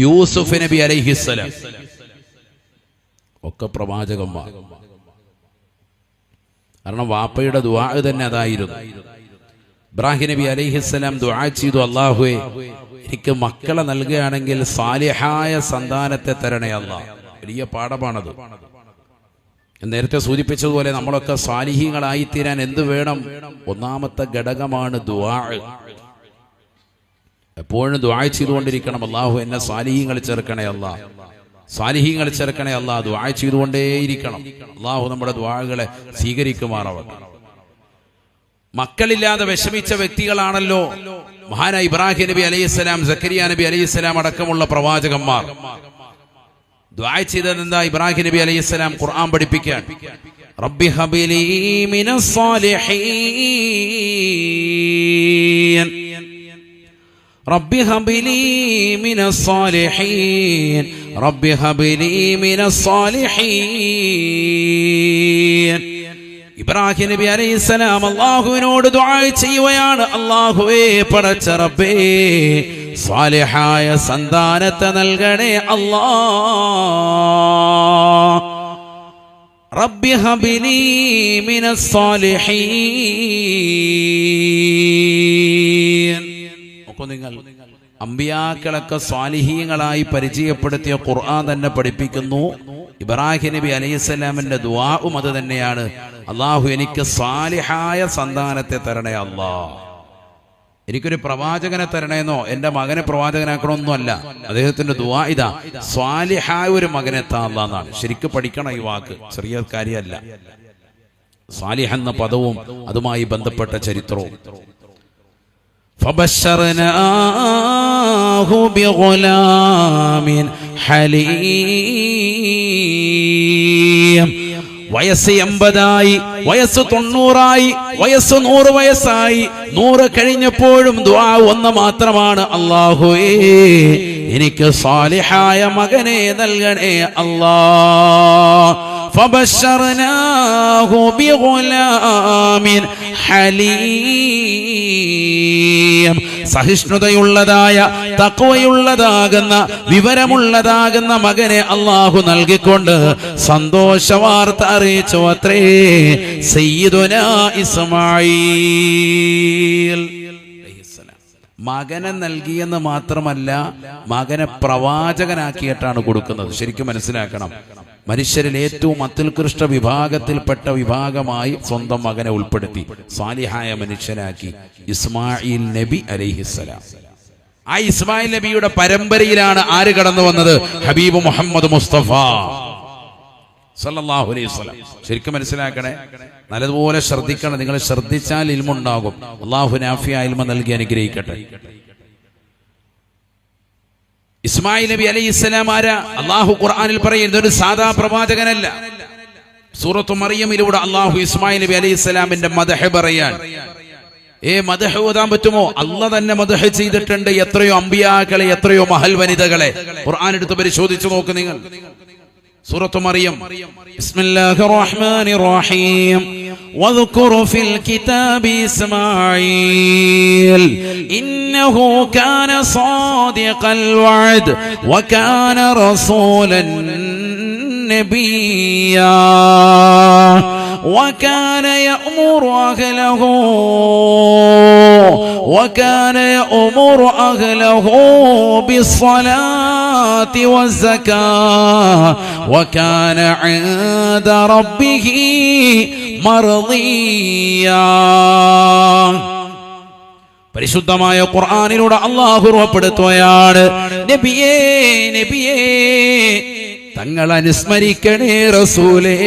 യൂസുഫ് നബി അലൈഹിസ്സലാം ഒക്കെ പ്രവാചകന്മാർ. കാരണം വാപ്പയുടെ ദുആ തന്നെ അതായിരുന്നു. ഇബ്രാഹിം നബി അലൈഹിസ്സലാം ദുആ ചെയ്തു, അല്ലാഹുവേ എനിക്ക് മക്കളെ നൽകുകയാണെങ്കിൽ സാലിഹായ സന്താനത്തെ തരണേ അല്ലാഹ്. വലിയ പാഠമാണത്. നേരത്തെ സൂചിപ്പിച്ചതുപോലെ നമ്മളൊക്കെ സാലിഹീങ്ങളായിത്തീരാൻ എന്ത് വേണം? ഒന്നാമത്തെ ഘടകമാണ് ദുആ. എപ്പോഴും ദുആ ചെയ്തുകൊണ്ടിരിക്കണം, അല്ലാഹു എന്നെ സാലിഹീങ്ങൾ ചേർക്കണേ അല്ലാഹ്, സാലിഹീങ്ങൾ ചേർക്കണേ അല്ലാഹ്. ദുആ ചെയ്തുകൊണ്ടേയിരിക്കണം. അല്ലാഹു നമ്മുടെ ദുആകളെ സ്വീകരിക്കുമാറാവട്ടെ. മക്കളില്ലാതെ വിഷമിച്ച വ്യക്തികളാണല്ലോ മഹാനായ ഇബ്രാഹിം നബി അലൈഹിസ്സലാം, സക്കരിയ നബി അലൈഹിസ്സലാം അടക്കമുള്ള പ്രവാചകന്മാർ. ദുആ ചെയ്തത് എന്താ? ഇബ്രാഹിം നബി അലൈഹിസ്സലാം ഖുർആൻ പഠിപ്പിക്കാൻ, റബ്ബി ഹബിലി മിനസ് സാലിഹീൻ, റബ്ബി ഹബിലി മിനസ് സാലിഹീൻ, റബ്ബി ഹബിലി മിനസ് സാലിഹീൻ. ഇബ്രാഹിം നബി അലൈഹിസ്സലാം അല്ലാഹുവിനോട് ദുആ ചെയ്യുകയാണ്, അല്ലാഹുവേ പടച്ച റബ്ബേ സാലിഹായ സന്താനത്തെ നൽകണേ അല്ലാഹ്. റബ്ബി ഹബിലി മിനസ് സാലിഹീൻ. അപ്പോൾ നിങ്ങൾ അമ്പിയാക്കളൊക്കെ സ്വാലിഹീങ്ങളായി പരിചയപ്പെടുത്തിയ ഖുർആൻ തന്നെ പഠിപ്പിക്കുന്നു. ഇബ്രാഹിം നബി അലൈഹിസ്സലാമിന്റെ ദുആഉം അത് തന്നെയാണ്, അല്ലാഹു എനിക്ക് സാലിഹായ സന്താനത്തെ തരണേ അല്ലാഹ്. എനിക്കൊരു പ്രവാചകനെ തരണേന്നോ എൻ്റെ മകനെ പ്രവാചകനാക്കണമെന്നോ അല്ല. അദ്ദേഹത്തിന്റെ ദുആ ഇതാ, സ്വാലിഹായ ഒരു മകനെ താ അല്ലാഹ്. ശരിക്കും പഠിക്കണം ഈ വാക്ക്, ചെറിയ കാര്യമല്ല. സാലിഹ് എന്ന പദവും അതുമായി ബന്ധപ്പെട്ട ചരിത്രവും. فبشرناه بغلام حليم. വയസ്സ് 80 വയസ്സ് 90 വയസ്സ് 100 വയസ്സായി. 100 കഴിഞ്ഞപ്പോഴും ദുആ ഒന്ന് മാത്രമാണ്, അല്ലാഹുവേ എനിക്ക് സാലിഹായ മകനെ നൽകണേ അല്ലാഹ്. فبشرناه بغلام حليم. സഹിഷ്ണുതയുള്ളതായ, തഖ്വയുള്ളതാകുന്ന, വിവരമുള്ളതാകുന്ന മകനെ അല്ലാഹു നൽകിക്കൊണ്ട് സന്തോഷവാർത്ത അറിയിച്ചു അത്രേ സയ്യിദുനാ ഇസ്മാഈൽ. മകനെ നൽകിയെന്ന് മാത്രമല്ല, മകനെ പ്രവാചകനാക്കിയിട്ടാണ് കൊടുക്കുന്നത്. ശരിക്കും മനസ്സിലാക്കണം. മനുഷ്യരിൽ ഏറ്റവും അത്യുത്കൃഷ്ട വിഭാഗത്തിൽപ്പെട്ട വിഭാഗമായി സ്വന്തം മകനെ ഉൾപ്പെടുത്തി സാലിഹായ മനുഷ്യനാക്കി ഇസ്മായിൽ നബി അലൈഹിസ്സലാം. ആ ഇസ്മായിൽ നബിയുടെ പരമ്പരയിലാണ് ആര് കടന്നു വന്നത്? ഹബീബ് മുഹമ്മദ് മുസ്തഫ സല്ലല്ലാഹു അലൈഹി വസല്ലം. ശരിക്കും മനസ്സിലാക്കണേ, നല്ലതുപോലെ ശ്രദ്ധിക്കണം. നിങ്ങൾ ശ്രദ്ധിച്ചാൽ ഇൽമുണ്ടാകും. അല്ലാഹു നാഫിയായ ഇൽമ നൽകി അനുഗ്രഹിക്കട്ടെ. ഇസ്മായിൽ നബി അലൈഹിസ്സലാം ആരാ? അല്ലാഹു ഖുർആനിൽ പറയുന്നത് ഒരു സാധാ പ്രവാചകനല്ല. സൂറത്തു മറിയമിലൂടെ അല്ലാഹു ഇസ്മായിൽ നബി അലൈഹിസ്സലാമിന്റെ മദ്ഹ് പറയാൻ. മദ്ഹ് ഓതാൻ പറ്റുമോ? അല്ലാഹ് തന്നെ മദ്ഹ് ചെയ്തിട്ടുണ്ട്. എത്രയോ അമ്പിയാക്കളെ, എത്രയോ മഹൽ വനിതകളെ ഖുർആൻ എടുത്ത് പരിശോധിച്ചു നോക്ക് നിങ്ങൾ. സൂറത്തു മറിയം, ബിസ്മില്ലാഹിർ റഹ്മാനിർ റഹീം. واذكر في الكتاب إسماعيل إنه كان صادق الوعد وكان رسولا نبيا وكان يأمر أهله بالصلاة والزكاة وكان عند ربه مرضيا. പരിശുദ്ധമായ ഖുർആനിലൂടെ അല്ലാഹു ഉറപ്പെടുത്തുകയാണ്, നബിയേ നബിയേ തങ്ങൾ അനുസ്മരിക്കണേ റസൂലേ.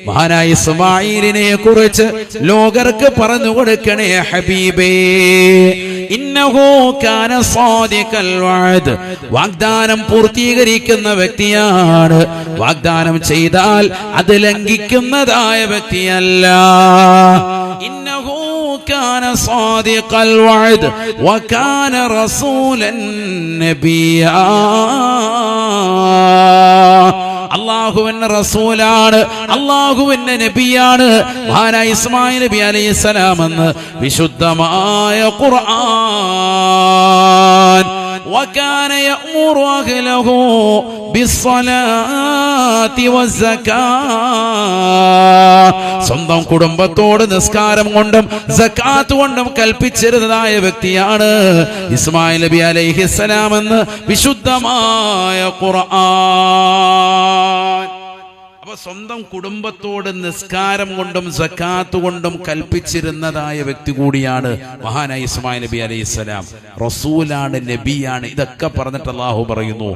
മഹാനായ ഇസ്മാഈലിനെ കുറിച്ച് ലോകർക്ക് പറഞ്ഞു കൊടുക്കണേ ഹബീബേ. ഇന്നഹു കാന സാദിഖൽ വഅദ്. വാഗ്ദാനം പൂർത്തീകരിക്കുന്ന വ്യക്തിയാണ്. വാഗ്ദാനം ചെയ്താൽ അത് ലംഘിക്കുന്നതായ വ്യക്തിയല്ല. ഇന്നഹു കാന സാദിഖൽ വഅദ് വകാന റസൂലൻ നബിയാ. അല്ലാഹുവിന്റെ റസൂലാണ്, അല്ലാഹുവിന്റെ നബിയാണ് മഹാനായ ഇസ്മായിൽ നബി അലൈഹിസ്സലാം എന്ന് വിശുദ്ധമായ ഖുർആൻ. വകാന യഅ്മുറു അഹ്ലഹു ബിസ്സലാത്തി വസ്സകാത്ത്. സ്വന്തം കുടുംബത്തോട് നിസ്കാരം കൊണ്ടും സകാത്ത് കൊണ്ടും കൽപ്പിച്ചിരുന്നതായ വ്യക്തിയാണ് ഇസ്മായിൽ നബി അലൈഹിസ്സലാം എന്ന് വിശുദ്ധമായ ഖുർആൻ. അപ്പൊ സ്വന്തം കുടുംബത്തോട് നിസ്കാരം കൊണ്ടും സകാത്ത് കൊണ്ടും കൽപ്പിച്ചിരുന്നതായ വ്യക്തി കൂടിയാണ് മഹാനായ ഇസ്മായിൽ നബി അലൈഹിസ്സലാം. റസൂലാണ്, നബിയാണ്. ഇതൊക്കെ പറഞ്ഞിട്ട് അല്ലാഹു പറയുന്നു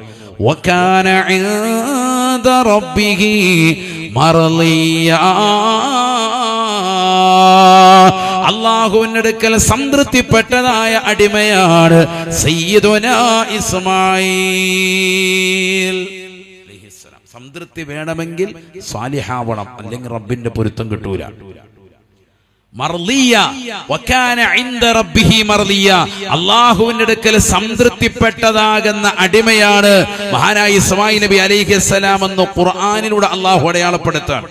വകാന ഇൻദ റബ്ബിഹി മർളിയാ. അല്ലാഹുവിന്റെ അടുക്കൽ സംതൃപ്തിപ്പെട്ടതായ അടിമയാണ് സയ്യിദുനാ ഇസ്മായിൽ. സംതൃപ്തി വേണമെങ്കിൽ സാലിഹാവണം, അല്ലെങ്കിൽ റബ്ബിന്റെ പൊരുത്തം കിട്ടൂല. മർളിയ വകാന ഇൻദ റബ്ബിഹി മർളിയ. അല്ലാഹുവിന്റെ അടുക്കൽ സംതൃപ്തിപ്പെട്ടതാകുന്ന അടിമയാണ് മഹാനായ ഇസ്മായിൽ നബി അലൈഹിസ്സലാം എന്ന് ഖുർആനിലൂടെ അല്ലാഹു അടയാളപ്പെടുത്താണ്.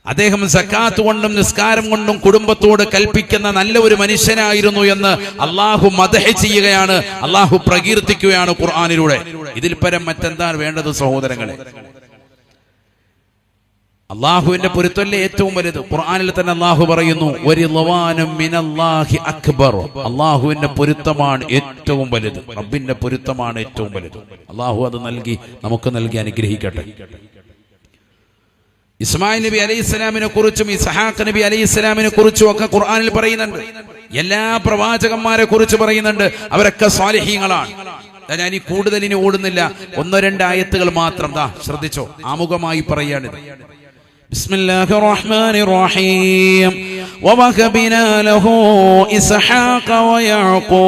അദ്ദേഹം സക്കാത്ത് കൊണ്ടും നിസ്കാരം കൊണ്ടും കുടുംബത്തോട് കൽപ്പിക്കുന്ന നല്ല ഒരു മനുഷ്യനായിരുന്നു എന്ന് അള്ളാഹു മദ്ഹ് ചെയ്യുകയാണ്, അള്ളാഹു പ്രകീർത്തിക്കുകയാണ് ഖുർആനിലൂടെ. ഇതിൽ പരം മറ്റെന്താണ് വേണ്ടത് സഹോദരങ്ങളെ? അള്ളാഹുവിന്റെ പൊരുത്തല്ലേ ഏറ്റവും വലുത്. ഖുർആനിൽ തന്നെ അള്ളാഹു പറയുന്നു വരിളവാനും മിനല്ലാഹി അക്ബർ. അള്ളാഹുവിന്റെ പൊരുത്തമാണ് ഏറ്റവും വലുത്, റബ്ബിന്റെ പൊരുത്തമാണ് ഏറ്റവും വലുത്. അള്ളാഹു അത് നൽകി നമുക്ക് നൽകി അനുഗ്രഹിക്കട്ടെ. ഇസ്മായിൽ നബി അലൈഹിസ്സലാമിനെ കുറിച്ചും ഇസ്ഹാഖ് നബി അലൈഹിസ്സലാമിനെ കുറിച്ചും ഒക്കെ ഖുർആനിൽ പറയുന്നുണ്ട്. എല്ലാ പ്രവാചകന്മാരെ കുറിച്ച് പറയുന്നുണ്ട്, അവരൊക്കെ സ്വാലിഹീങ്ങളാണ്. ഞാൻ ഈ കൂടുതൽ ഇനി ഓടുന്നില്ല, 1-2 ആയത്തുകൾ മാത്രം ശ്രദ്ധിച്ചോ, ആമുഖമായി പറയാണിത്. ബിസ്മില്ലാഹിർ റഹ്മാനിർ റഹീം വവഹബനാ ലഹു ഇസ്ഹാഖ വയഅഖൂബ്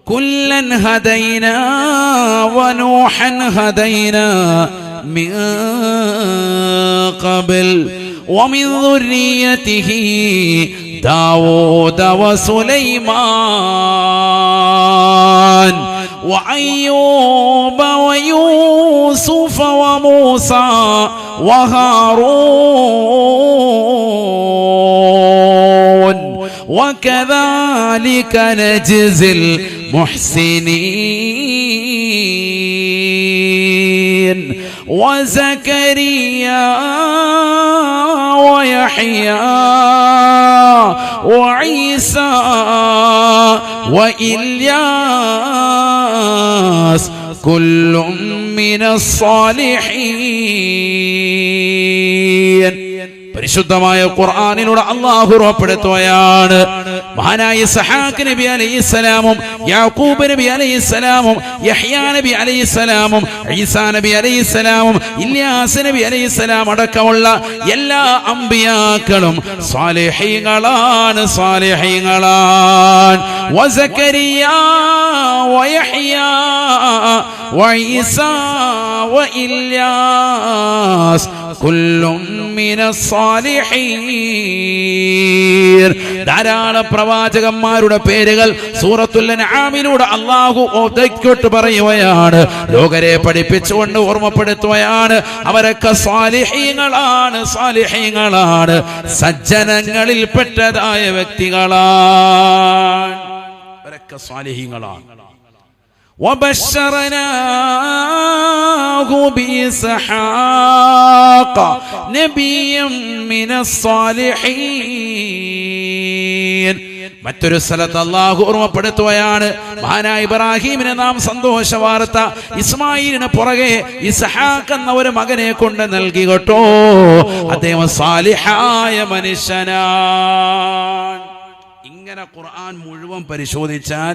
كُلًّا هَدَيْنَا وَنُوحًا هَدَيْنَا مِن قَبْلُ وَمِن ذُرِّيَّتِهِ دَاوُودَ وَسُلَيْمَانَ وَأَيُّوبَ وَيُوسُفَ وَمُوسَى وَهَارُونَ وَكَذَلِكَ نَجْزِي الْمُحْسِنِينَ وَزَكَرِيَّا وَيَحْيَى وَعِيسَى وَإِلْيَاسَ كُلٌّ مِّنَ الصَّالِحِينَ. പരിശുദ്ധമായ ഖുർആനിലൂടെ അല്ലാഹു ഉറപ്പെടുത്തുകയാണ് മഹാനായ ഇസ്ഹാഖ് നബി അലൈഹിസ്സലാമും യാഖൂബ് നബി അലൈഹിസ്സലാമും യഹ്യാ നബി അലൈഹിസ്സലാമും ഈസാ നബി അലൈഹിസ്സലാമും ഇല്യാസ് നബി അലൈഹിസ്സലാം അടക്കമുള്ള എല്ലാ അമ്പിയാക്കളും സ്വാലിഹീങ്ങളാണ്, സ്വാലിഹീങ്ങളാണ്. വസകരിയാ വയഹ്യാ വഈസാ വഇല്യാസ് കുല്ലും മിനസ് സ്വാലിഹീൻ. ധാരാളം പ്രവാചകന്മാരുടെ പേരുകൾ സൂറത്തുൽ അൻആമിലൂടെ അല്ലാഹു ഓതിക്കൊട്ട് പറയുകയാണ്, ലോകരെ പഠിപ്പിച്ചുകൊണ്ട് ഓർമ്മപ്പെടുത്തുകയാണ്. അവരൊക്കെ സ്വാലിഹീങ്ങളാണ്, സ്വാലിഹീങ്ങളാണ്, സജ്ജനങ്ങളിൽ പെട്ടതായ വ്യക്തികളാണ്. അവരൊക്കെ സ്വാലിഹീങ്ങളാണ്. وبشرناه بإسحاق نبيا من الصالحين. മറ്റൊരു സ്ഥലത്ത് അല്ലാഹു ഓർമ്മപ്പെടുത്തുകയാണ്, മഹാനായ ഇബ്രാഹീമിനെ നാം സന്തോഷ വാർത്ത ഇസ്മായിലിന് പുറകെ ഇസ്ഹാഖ് എന്ന ഒരു മകനെ കൊണ്ട് നൽകി കേട്ടോ. അദ്ദേഹം സാലിഹായ മനുഷ്യനാണ്. ഇങ്ങനെ ഖുർആൻ മുഴുവൻ പരിശോധിച്ചാൽ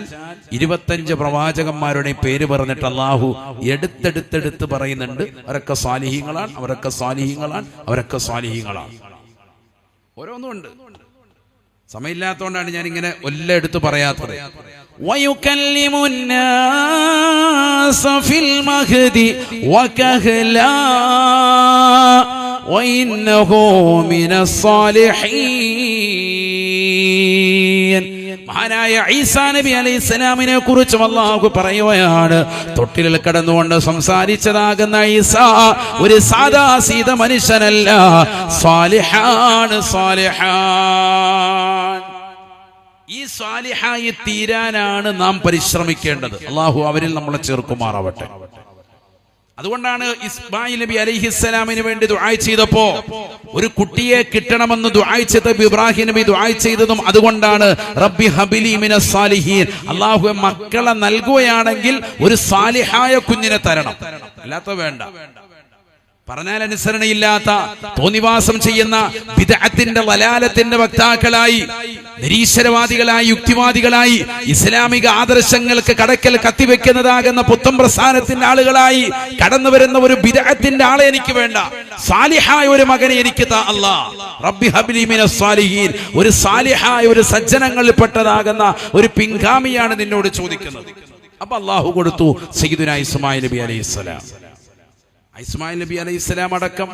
25 പ്രവാചകന്മാരുടെ പേര് പറഞ്ഞിട്ട് അല്ലാഹു എടുത്തെടുത്തെടുത്ത് പറയുന്നുണ്ട്, അവരൊക്കെ സാലിഹീങ്ങളാണ്, അവരൊക്കെ സാലിഹീങ്ങളാണ്, അവരൊക്കെ സാലിഹീങ്ങളാണ്. ഓരോന്നുണ്ട്, സമയമില്ലാത്തതുകൊണ്ടാണ് ഞാൻ ഇങ്ങനെ എല്ലാം എടുത്ത് പറയാത്തത്. വയുകല്ലിമുന്നാസ ഫിൽ മഹ്ദി വകഹ്ലാ വഇന്നഹു മിനസ് സാലിഹീൻ. മഹാനായ ഈസാ നബി അലൈഹിസ്സലാമിനെ കുറിച്ചും അല്ലാഹു പറയുകയാണ്, തൊട്ടിലിൽ കിടന്നുകൊണ്ട് സംസാരിച്ചതാകുന്ന ഈസാ ഒരു സാദാ സീത മനുഷ്യനല്ല, സാലിഹാണ്, സാലിഹാൻ. ഈ സാലിഹായി തീരാനാണ് നാം പരിശ്രമിക്കേണ്ടത്. അള്ളാഹു അവരിൽ നമ്മളെ ചേർക്കുമാറാവട്ടെ. അതുകൊണ്ടാണ് ഇസ്മായിൽ നബി അലൈഹിസ്സലാമിന് വേണ്ടി ദുആ ചെയ്തപ്പോ ഒരു കുട്ടിയെ കിട്ടണമെന്ന് ദുആ ചെയ്തപ്പോൾ ഇബ്രാഹിം നബി ദുആ ചെയ്തതും അതുകൊണ്ടാണ്. റബ്ബി ഹബിലി മിനസ് സാലിഹീൻ, അല്ലാഹുവേ മക്കളെ നൽകുകയാണെങ്കിൽ ഒരു സാലിഹായ കുഞ്ഞിനെ തരണം, അല്ലാത്ത വേണ്ട. പറഞ്ഞാൽ അനുസരണയില്ലാത്ത, തോന്നിവാസം ചെയ്യുന്ന, ബിദ്അത്തിന്റെ വലാലത്തിന്റെ വക്താക്കളായി, നിരീശ്വരവാദികളായി, യുക്തിവാദികളായി, ഇസ്ലാമിക ആദർശങ്ങൾക്ക് കടക്കൽ കത്തിവെക്കുന്നതാകുന്ന പുത്തൻ പ്രസ്ഥാനത്തിന്റെ ആളുകളായി കടന്നു വരുന്ന ഒരു ബിദ്അത്തിന്റെ ആളെ എനിക്ക് വേണ്ട, സാലിഹായ ഒരു മകനെ എനിക്ക് താ അല്ലാഹ്. റബ്ബി ഹബ്ലി മിനസ് സാലിഹീൻ, ഒരു സാലിഹായ ഒരു സജ്ജനങ്ങളിൽപ്പെട്ടതാകുന്ന ഒരു പിൻഗാമിയാണ് നിന്നോട് ചോദിക്കുന്നത്. അപ്പൊ അല്ലാഹു കൊടുത്തു സയ്യിദുനാ ഇസ്മായിൽ നബി അലൈഹിസ്സലാം. ഇസ്മായിൽ നബി അലൈഹിസ്സലാം അടക്കം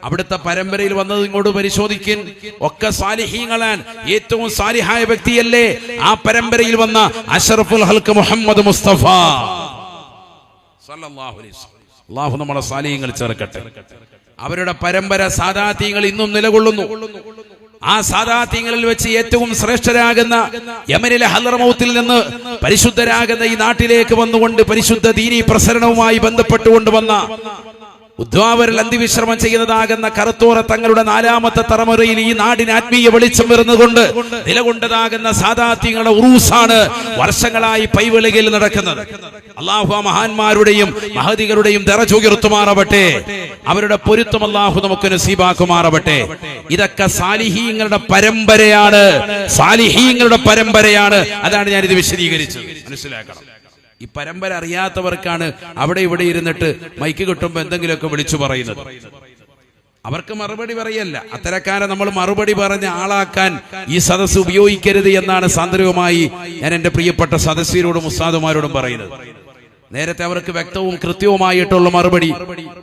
അവിടുത്തെ പരമ്പരയിൽ വന്നത് ഇങ്ങോട്ട് പരിശോധിക്കാൻ ഒക്കെ സാലിഹീങ്ങളാൻ. ഏറ്റവും സാലിഹായ വ്യക്തിയല്ലേ ആ പരമ്പരയിൽ വന്ന അഷ്റഫുൽ ഹൽഖ് മുഹമ്മദ് മുസ്തഫ സല്ലല്ലാഹു അലൈഹി വസല്ലം. അല്ലാഹു നമ്മളെ സാലിഹീങ്ങൾ ചേർക്കട്ടെ. അവരുടെ പരമ്പര സാദാതീങ്ങൾ ഇന്നും നിലകൊള്ളുന്നു. ആ സാദാതീങ്ങളിൽ വെച്ച് ഏറ്റവും ശ്രേഷ്ഠരാകുന്ന യമനിലെ ഹദ്റമൗത്തിൽ നിന്ന് പരിശുദ്ധരാകുന്ന ഈ നാട്ടിലേക്ക് വന്നുകൊണ്ട് പരിശുദ്ധ ദീനീ പ്രസരണവുമായി ബന്ധപ്പെട്ടുകൊണ്ട് വന്ന ഉദ്വാവരിൽ അന്തിവിശ്രമം ചെയ്യുന്നതാകുന്ന കറുത്തോറ തങ്ങളുടെ 4ാമത്തെ തലമുറയിൽ ഈ നാടിന് ആത്മീയ വെളിച്ചം വരുന്നതുകൊണ്ട് നിലകൊണ്ടതാകുന്ന സാദാത്യങ്ങളുടെ ഉറൂസാണ് വർഷങ്ങളായി പൈവിളികയിൽ നടക്കുന്നത്. അള്ളാഹു ആ മഹാന്മാരുടെയും മഹദികളുടെയും ദറജ ഉയർത്തുമാറാവട്ടെ. അവരുടെ പൊരുത്തം അള്ളാഹു നമുക്ക് നസീബാക്കുമാറാവട്ടെ. ഇതൊക്കെ സാലിഹീങ്ങളുടെ പരമ്പരയാണ്, സാലിഹീങ്ങളുടെ പരമ്പരയാണ്. അതാണ് ഞാനിത് വിശദീകരിച്ചത്, മനസ്സിലാക്കണം. ഈ പരമ്പര അറിയാത്തവർക്കാണ് അവിടെ ഇവിടെ ഇരുന്നിട്ട് മൈക്ക് കിട്ടുമ്പോൾ എന്തെങ്കിലുമൊക്കെ വിളിച്ചു പറയുന്നത്. അവർക്ക് മറുപടി പറയല്ല. അത്തരക്കാരെ നമ്മൾ മറുപടി പറഞ്ഞ് ആളാക്കാൻ ഈ സദസ്സ് ഉപയോഗിക്കരുത് എന്നാണ് സാന്ദർഭികമായി ഞാൻ എൻ്റെ പ്രിയപ്പെട്ട സദസ്യരോടും ഉസ്താദുമാരോടും പറയുന്നത്. നേരത്തെ അവർക്ക് വ്യക്തവും കൃത്യവുമായിട്ടുള്ള മറുപടി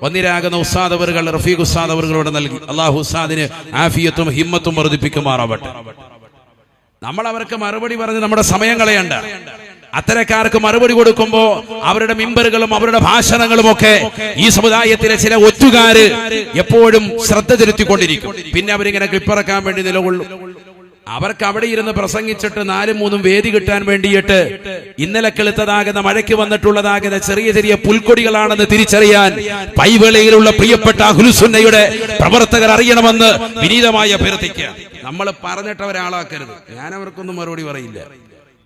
വന്നിരാകുന്ന ഉസ്താദ് അവറുകൾ, റഫീഖ് ഉസ്താദ് അവറുകളോട് നൽകി. അള്ളാഹു ഉസ്താദിന് ആഫിയത്തും ഹിമ്മത്തും വർദ്ധിപ്പിക്കുമാറാവട്ടെ. നമ്മൾ അവർക്ക് മറുപടി പറഞ്ഞ് നമ്മുടെ സമയം കളയണ്ട. അത്തരക്കാർക്ക് മറുപടി കൊടുക്കുമ്പോ അവരുടെ മിമ്പറുകളും അവരുടെ ഭാഷണങ്ങളും ഒക്കെ ഈ സമുദായത്തിലെ ചില ഒറ്റുകാര് എപ്പോഴും ശ്രദ്ധ ചെലുത്തിക്കൊണ്ടിരിക്കും. പിന്നെ അവരിങ്ങനെ ക്ലിപ്പിറക്കാൻ വേണ്ടി നിലകൊള്ളും. അവർക്ക് അവിടെ ഇരുന്ന് പ്രസംഗിച്ചിട്ട് 4-3 വേദി കിട്ടാൻ വേണ്ടിയിട്ട് ഇന്നലെ കെളുത്തതാകുന്ന മഴയ്ക്ക് വന്നിട്ടുള്ളതാകുന്ന ചെറിയ ചെറിയ പുൽക്കൊടികളാണെന്ന് തിരിച്ചറിയാൻ പൈവേളയിലുള്ള പ്രിയപ്പെട്ട അഹ്ലുസുന്നയുടെ പ്രവർത്തകർ അറിയണമെന്ന് വിനീതമായി അഭ്യർത്ഥിക്കുക. നമ്മൾ പറഞ്ഞിട്ട് ഒരാളാക്കരുത്. ഞാൻ അവർക്കൊന്നും മറുപടി പറയില്ല.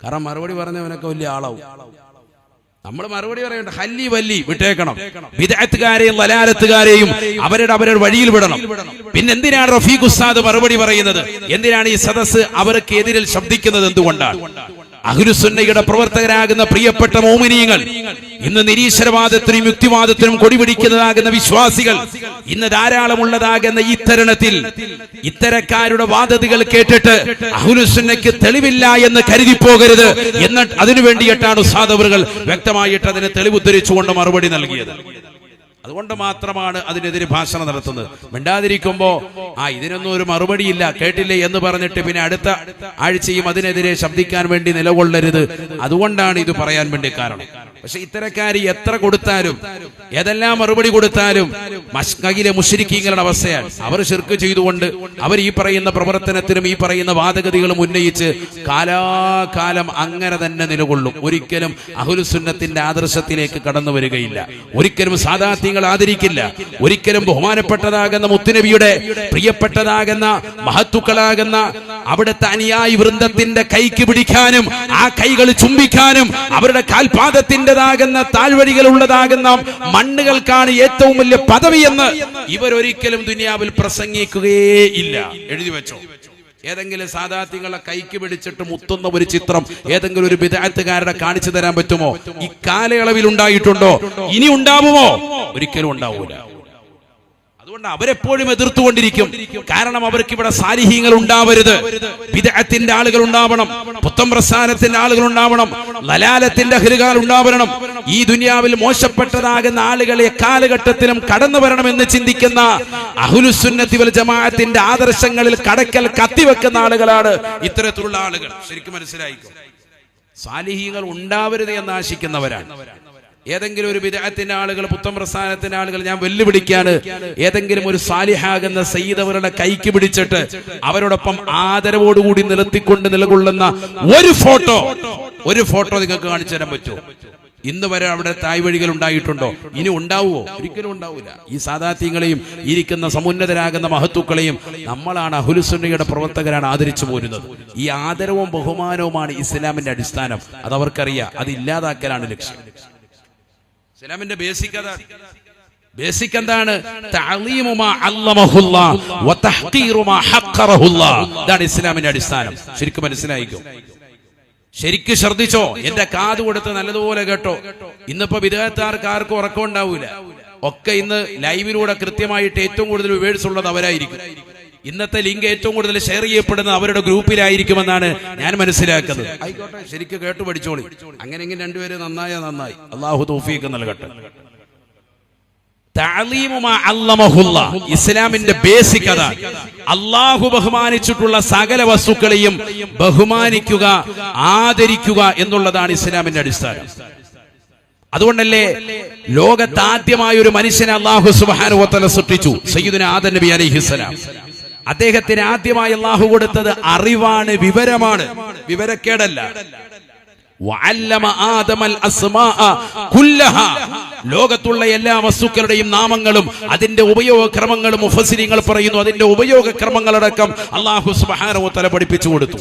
കാരണം മറുപടി പറഞ്ഞവനൊക്കെ വലിയ ആളാവും. നമ്മൾ മറുപടി പറയണ്ട, ഹല്ലി വല്ലി വിട്ടേക്കണം. ബിദ്അത്തുകാരെയും വലാലത്തുകാരെയും അവരുടെ വഴിയിൽ വിടണം. പിന്നെ എന്തിനാണ് റഫീഖ് ഉസ്താദ് മറുപടി പറയുന്നത്? എന്തിനാണ് ഈ സദസ്സ് അവർക്ക് എതിരിൽ ശബ്ദിക്കുന്നത്? എന്തുകൊണ്ടാണ്? അഹ്ലുസുന്നയുടെ പ്രവർത്തകരാകുന്ന പ്രിയപ്പെട്ട മോമിനീങ്ങൾ, ഇന്ന് നിരീശ്വരവാദത്തിനും യുക്തിവാദത്തിനും കൊടിപിടിക്കുന്നതാകുന്ന വിശ്വാസികൾ ഇന്ന് ധാരാളമുള്ളതാകുന്ന ഈ തരുണത്തിൽ ഇത്തരക്കാരുടെ വാദതകൾ കേട്ടിട്ട് അഹ്ലുസുന്നയ്ക്ക് തെളിവില്ല എന്ന് കരുതി പോകരുത് എന്ന് അതിനു വേണ്ടിയിട്ടാണ് ഉസ്താദ് അവറുകൾ വ്യക്തമായിട്ട് അതിന് തെളിവുദ്ധരിച്ചുകൊണ്ട് മറുപടി നൽകിയത്. അതുകൊണ്ട് മാത്രമാണ് അതിനെതിരെ ഭാഷണം നടത്തുന്നത്. മിണ്ടാതിരിക്കുമ്പോ ഇതിനൊന്നും ഒരു മറുപടിയില്ല, കേട്ടില്ലേ എന്ന് പറഞ്ഞിട്ട് പിന്നെ അടുത്ത ആഴ്ചയും അതിനെതിരെ ശബ്ദിക്കാൻ വേണ്ടി നിലകൊള്ളരുത്. അതുകൊണ്ടാണ് ഇത് പറയാൻ വേണ്ടി കാരണം. പക്ഷെ ഇത്തരക്കാരി എത്ര കൊടുത്താലും ഏതെല്ലാം മറുപടി കൊടുത്താലും മസ്കയിലെ മുശ്രിക്കീങ്ങളുടെ അവസ്ഥയാണ്. അവർ ശിർക്ക് ചെയ്തുകൊണ്ട് അവർ ഈ പറയുന്ന പ്രവർത്തനത്തിനും ഈ പറയുന്ന വാദഗതികളും ഉന്നയിച്ച് കാലാകാലം അങ്ങനെ തന്നെ നിലകൊള്ളും. ഒരിക്കലും അഹ്ലുസുന്നത്തിന്റെ ആദർശത്തിലേക്ക് കടന്നു വരികയില്ല. ഒരിക്കലും സാദാത്യങ്ങൾ ആദരിക്കില്ല. ഒരിക്കലും ബഹുമാനപ്പെട്ടതാകുന്ന മുത്തുനബിയുടെ പ്രിയപ്പെട്ടതാകുന്ന മഹത്തുക്കളാകുന്ന അവിടുത്തെ അനുയായി വൃന്ദത്തിന്റെ കൈക്ക് പിടിക്കാനും ആ കൈകൾ ചുംബിക്കാനും അവരുടെ കാൽപാദത്തിൻ്റെതാകുന്ന താഴ്വഴികൾ ഉള്ളതാകുന്ന മണ്ണുകൾക്കാണ് ഏറ്റവും വലിയ പദവി എന്ന് ഇവരൊരിക്കലും ദുനിയാവിൽ പ്രസംഗിക്കുകയേ ഇല്ല. എഴുതി വെച്ചോ. ഏതെങ്കിലും സാദാത്യങ്ങളെ കൈക്ക് പിടിച്ചിട്ട് മുത്തുന്ന ഒരു ചിത്രം ഏതെങ്കിലും ഒരു ബിദ്അത്തുകാരുടെ കാണിച്ചു തരാൻ പറ്റുമോ? ഈ കാലയളവിൽ ഉണ്ടായിട്ടുണ്ടോ? ഇനി ഉണ്ടാവുമോ? ഒരിക്കലും ഉണ്ടാവൂല. അതുകൊണ്ട് അവരെപ്പോഴും എതിർത്തുകൊണ്ടിരിക്കും. കാരണം അവർക്ക് ഇവിടെ സാലിഹീങ്ങൾ ഉണ്ടാവരുത്, ബിദ്അത്തിന്റെ ആളുകൾ ഉണ്ടാവണം, പുത്തൻ പ്രസ്ഥാനത്തിന്റെ ആളുകൾ ഉണ്ടാവണം, ലലാലത്തിന്റെ അഹ്ലുകാർ ഉണ്ടാവണം. ഈ ദുനിയാവിൽ മോശപ്പെട്ടതാകുന്ന ആളുകൾ എക്കാലഘട്ടത്തിലും കടന്നു വരണമെന്ന് ചിന്തിക്കുന്ന അഹ്ലുസുന്നത്തി വൽ ജമാഅത്തിന്റെ ആദർശങ്ങളിൽ കടക്കൽ കത്തിവെക്കുന്ന ആളുകളാണ് ഇത്തരത്തിലുള്ള ആളുകൾ. ശരിക്കും മനസ്സിലായിക്കോ. സാലിഹീങ്ങൾ ഉണ്ടാവരുത് എന്ന് ആശിക്കുന്നവരാണ്. ഏതെങ്കിലും ഒരു ബിദ്അത്തിന്റെ ആളുകൾ, പുത്തൻ പ്രസ്ഥാനത്തിന്റെ ആളുകൾ ഞാൻ വെല്ലുവിളിക്കാണ്, ഏതെങ്കിലും ഒരു സാലിഹാകുന്ന സയ്യിദ് അവരുടെ കൈക്ക് പിടിച്ചിട്ട് അവരോടൊപ്പം ആദരവോടുകൂടി നിർത്തിക്കൊണ്ട് നിലകൊള്ളുന്ന ഒരു ഫോട്ടോ നിങ്ങൾക്ക് കാണിച്ചു തരാൻ പറ്റുമോ? ഇന്ന് വരെ അവിടെ തായ്വഴികൾ ഉണ്ടായിട്ടുണ്ടോ? ഇനി ഉണ്ടാവുമോ? ഒരിക്കലും ഉണ്ടാവില്ല. ഈ സാദാത്യങ്ങളെയും ഇരിക്കുന്ന സമുന്നതരാകുന്ന മഹത്തുക്കളെയും നമ്മളാണ് അഹ്ലുസുന്നയുടെ പ്രവർത്തകരാണ് ആദരിച്ചു പോരുന്നത്. ഈ ആദരവും ബഹുമാനവുമാണ് ഇസ്ലാമിന്റെ അടിസ്ഥാനം. അതവർക്കറിയാം. അത് ഇല്ലാതാക്കലാണ് ലക്ഷ്യം. ഇസ്ലാമിന്റെ ബേസിക് എന്താണ്? തഅലീമു മാ അല്ലമഹുല്ലാഹ് വ തഹ്ഖീറു മാ ഹഖറഹുല്ലാഹ്. ഇതാണ് ഇസ്ലാമിന്റെ അടിസ്ഥാനം. ശരിക്കും മനസ്സിലായിക്കോ, ശരിക്ക് ശ്രദ്ധിച്ചോ, എന്റെ കാത് കൊടുത്ത് നല്ലതുപോലെ കേട്ടോ. ഇന്നിപ്പോ വിദേഹത്താർക്ക് ആർക്കും ഉറക്കം ഉണ്ടാവൂല. ഒക്കെ ഇന്ന് ലൈവിലൂടെ കൃത്യമായിട്ട് ഏറ്റവും കൂടുതൽ വ്യൂവേഴ്സ് ഉള്ളത് അവരായിരിക്കും. ഇന്നത്തെ ലിങ്ക് ഏറ്റവും കൂടുതൽ ഷെയർ ചെയ്യപ്പെടുന്നത് അവരുടെ ഗ്രൂപ്പിലായിരിക്കുമെന്നാണ് ഞാൻ മനസ്സിലാക്കുന്നത്. ആയിക്കോട്ടെ, ശരിക്കും കേട്ടു പഠിച്ചോളി. അങ്ങനെയെങ്കിൽ രണ്ടുപേരും നന്നായി. അള്ളാഹു തൗഫീഖ് നൽകട്ടെ. ഇസ്ലാമിന്റെ ബേസിക് അതാണ്. അള്ളാഹു ബഹുമാനിച്ചിട്ടുള്ള സകല വസ്തുക്കളെയും ബഹുമാനിക്കുക, ആദരിക്കുക എന്നുള്ളതാണ് ഇസ്ലാമിന്റെ അടിസ്ഥാനം. അതുകൊണ്ടല്ലേ ലോകത്ത് ആദ്യമായ ഒരു മനുഷ്യനെ അള്ളാഹു സുബ്ഹാനഹു വ തആല സൃഷ്ടിച്ചു, സയ്യിദുനാ ആദം നബി അലൈഹിസ്സലാം. അദ്ദേഹത്തിന് ആദ്യമായി അള്ളാഹു കൊടുത്തത് അറിവാണ്, വിവരമാണ്, വിവരക്കേടല്ല. ലോകത്തുള്ള എല്ലാ വസ്തുക്കളുടെയും നാമങ്ങളും അതിന്റെ ഉപയോഗക്രമങ്ങളും മുഫസ്സിരിങ്ങൾ പറയുന്നു. അതിന്റെ ഉപയോഗക്രമങ്ങളടക്കം അല്ലാഹു സുബ്ഹാനഹു വ തആല പഠിപ്പിച്ചു കൊടുത്തു.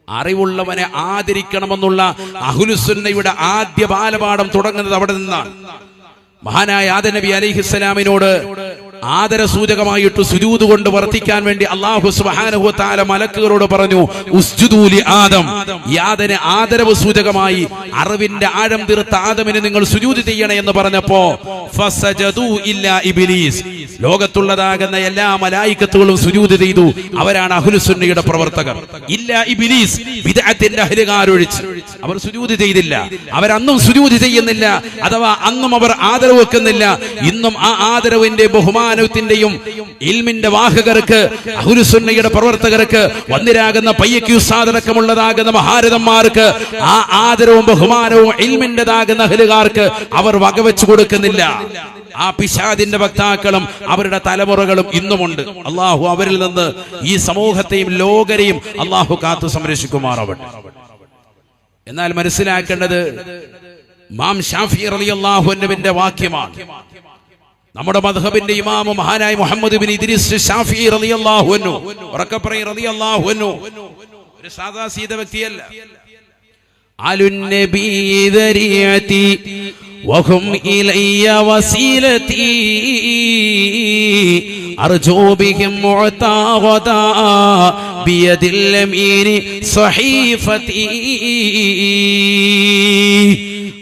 അറിവുള്ളവനെ ആദരിക്കണമെന്നുള്ള അഹ്ലുസുന്നയുടെ ആദ്യ ബാലപാഠം തുടങ്ങുന്നത് അവിടെ നിന്നാണ്. മഹാനായ ആദം നബി അലൈഹിസ്സലാമിനോട് ആദരസൂചകമായിട്ട് സുജൂദ് കൊണ്ട് വർത്തിക്കാൻ വേണ്ടി അല്ലാഹു സുബ്ഹാനഹു വ തആല മലക്കുകളോട് പറഞ്ഞു, ഉസ്ജുദൂ ലി ആദം. യാദനെ ആദരവ് സൂചകമായി അറിവിന്റെ ആഴം തീർത്ത ആദമിന് നിങ്ങൾ സുജൂദ് ചെയ്യണേ എന്ന് പറഞ്ഞപ്പോ ഫസജദൂ ഇല്ലാ ഇബ്ലീസ്, ലോകത്തുള്ളതാകുന്ന എല്ലാ മലായികത്തുകളും സുജൂദ് ചെയ്തു. അവരാണ് അഹ്ലുസുന്നയുടെ പ്രവർത്തകർ. ഇല്ലാ ഇബ്ലീസ്, ബിദ്അത്തിന്റെ അഹ്ലുകാരൊഴിച്ച് അവർ സുജൂദ് ചെയ്തില്ല. അവരന്നും സുജൂദ് ചെയ്യുന്നില്ല, അഥവാ അന്നും അവർ ആദരവ് വെക്കുന്നില്ല. ഇന്നും ആ ആദരവിന്റെ ബഹുമാനത്തിന്റെയും ഇൽമിന്റെ വാഹകർക്ക്, അഹ്ലുസുന്നയുടെ പ്രവർത്തകർക്ക്, വന്നിരാകുന്ന പയ്യക്ക് ഉസ്താദടക്കമുള്ളതാകുന്ന മഹാരഥന്മാർക്ക് ആ ആദരവും ബഹുമാനവും ഇൽമിന്റേതാകുന്ന അഹ്ലുകാർക്ക് അവർ വകവെച്ചു കൊടുക്കുന്നില്ല. ആ പിശാചിന്റെ വക്താക്കളും അവരുടെ തലമുറകളും ഇന്നുമുണ്ട്. അള്ളാഹു അവരിൽ നിന്ന് ഈ സമൂഹത്തെയും ലോകരെയും അള്ളാഹു കാത്തു സംരക്ഷിക്കുമാറാവട്ടെ. എന്നാൽ മനസ്സിലാക്കേണ്ടത് ഇമാം ഷാഫി റളിയല്ലാഹു അൻഹുവിന്റെ വാക്യമാണ്. നമ്മുടെ മദ്ഹബിന്റെ ഇമാം മഹാനായ മുഹമ്മദ് ഇബ്നു ഇദ്രീസ് ഷാഫി റളിയല്ലാഹു അൻഹു, ഉറക്കെ പറയും റളിയല്ലാഹു അൻഹു, ഒരു സാധാ സീത വ്യക്തിയല്ല. അലുൻ നബി ദരിയതി വഹും ഇലയ്യ വസീലതി അർജൂ ബിഹിം മുഅതാഗദാ ബിയദിൽ അമീനി സ്വഹീഫതി.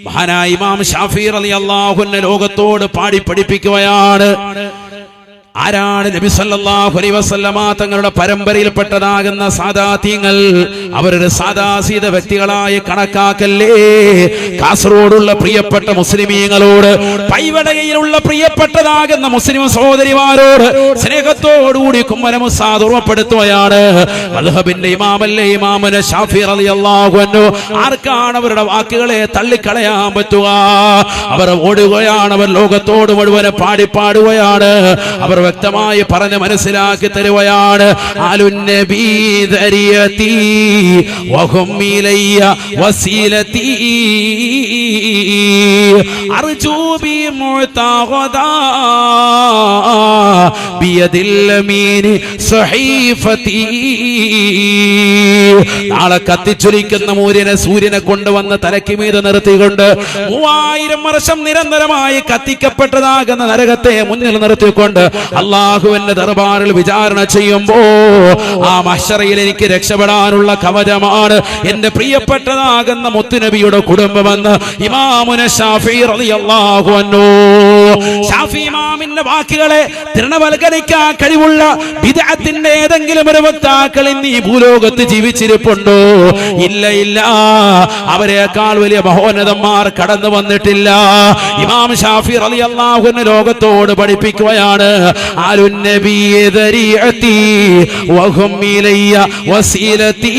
മഹാനായ ഇമാം ഷാഫി റളിയല്ലാഹു അൻഹു ലോകത്തോട് പാടി പഠിപ്പിക്കുകയാണ്. ആരാണ് നബി സല്ലല്ലാഹു അലൈഹി വസല്ലമ തങ്ങളുടെ പരമ്പരയിൽപ്പെട്ടതാകുന്ന സാദാത്യങ്ങൾ? അവരൊരു സാദാസീത വ്യക്തികളായി കണക്കാക്കല്ലേ. കാസർഗോഡുള്ള പ്രിയപ്പെട്ട മുസ്ലിമീങ്ങളോട്, പൈവടകയിലുള്ള പ്രിയപ്പെട്ടതാകുന്ന മുസ്ലിം സഹോദരിമാരോട് സ്നേഹത്തോടുകൂടി കുമ്മനം ഉസ്താദ് ഓർമ്മപ്പെടുത്തുകയാണ്. മദ്ഹബിന്റെ ഇമാമല്ലേ ഇമാമുന ഷാഫി റളിയല്ലാഹു അൻഹു. ആർക്കാണ് അവരുടെ വാക്കുകളെ തള്ളിക്കളയാൻ പറ്റുക? അവർ ഓടുകയാണ്, അവർ ലോകത്തോട് മുഴുവൻ പാടുകയാണ്. അവർ വ്യക്തമായി പറഞ്ഞ് മനസ്സിലാക്കി തരുകയാണ്. അലുൻ നബി ദരിയതി വഹും ഇലയ്യ വസീലതി അർജൂ ബി മുഅതാഗദാ ബിയദിൽ അമീനി സ്വഹീഫതി. നാളെ കത്തിച്ചൊലിക്കുന്ന സൂര്യനെ കൊണ്ടുവന്ന് തലയ്ക്ക് മീതെ നിർത്തിക്കൊണ്ട് 3000 വർഷം നിരന്തരമായി കത്തിക്കപ്പെട്ടതാകുന്ന നരകത്തെ മുന്നിൽ നിർത്തിക്കൊണ്ട് അള്ളാഹുവിന്റെ ദർബാറിൽ വിചാരണ ചെയ്യുമ്പോ ആ മഹ്ശറയിൽ എനിക്ക് രക്ഷപ്പെടാനുള്ള കവചമാണ് എന്റെ പ്രിയപ്പെട്ടതാകുന്ന മുത്തുനബിയുടെ കുടുംബമെന്ന് ഇമാമുന ഷാഫി റളിയല്ലാഹു അൻഹു. ഷാഫി ഇമാമിന്റെ വാക്കുകളെ തൃണവൽക്കരിക്കാൻ കഴിവുള്ള ബിദ്അത്തിന്റെ ഏതെങ്കിലും ഒരു വക്താക്കൾ ഇന്ന് ഈ ഭൂലോകത്ത് ജീവിച്ചിരിപ്പുണ്ട്? ചെയ്തിട്ടുണ്ടോ? ഇല്ല ഇല്ല, അവരെക്കാൾ വലിയ മഹോന്നതന്മാർ കടന്നു വന്നിട്ടില്ല. ഇമാം ഷാഫി റളിയല്ലാഹു അൻഹു ലോകത്തോട് പഠിപ്പിക്കുകയാണ്, ആലുൻ നബിയ്യ ദരിഅതി വഹും ഇലയ്യ വസീലതി.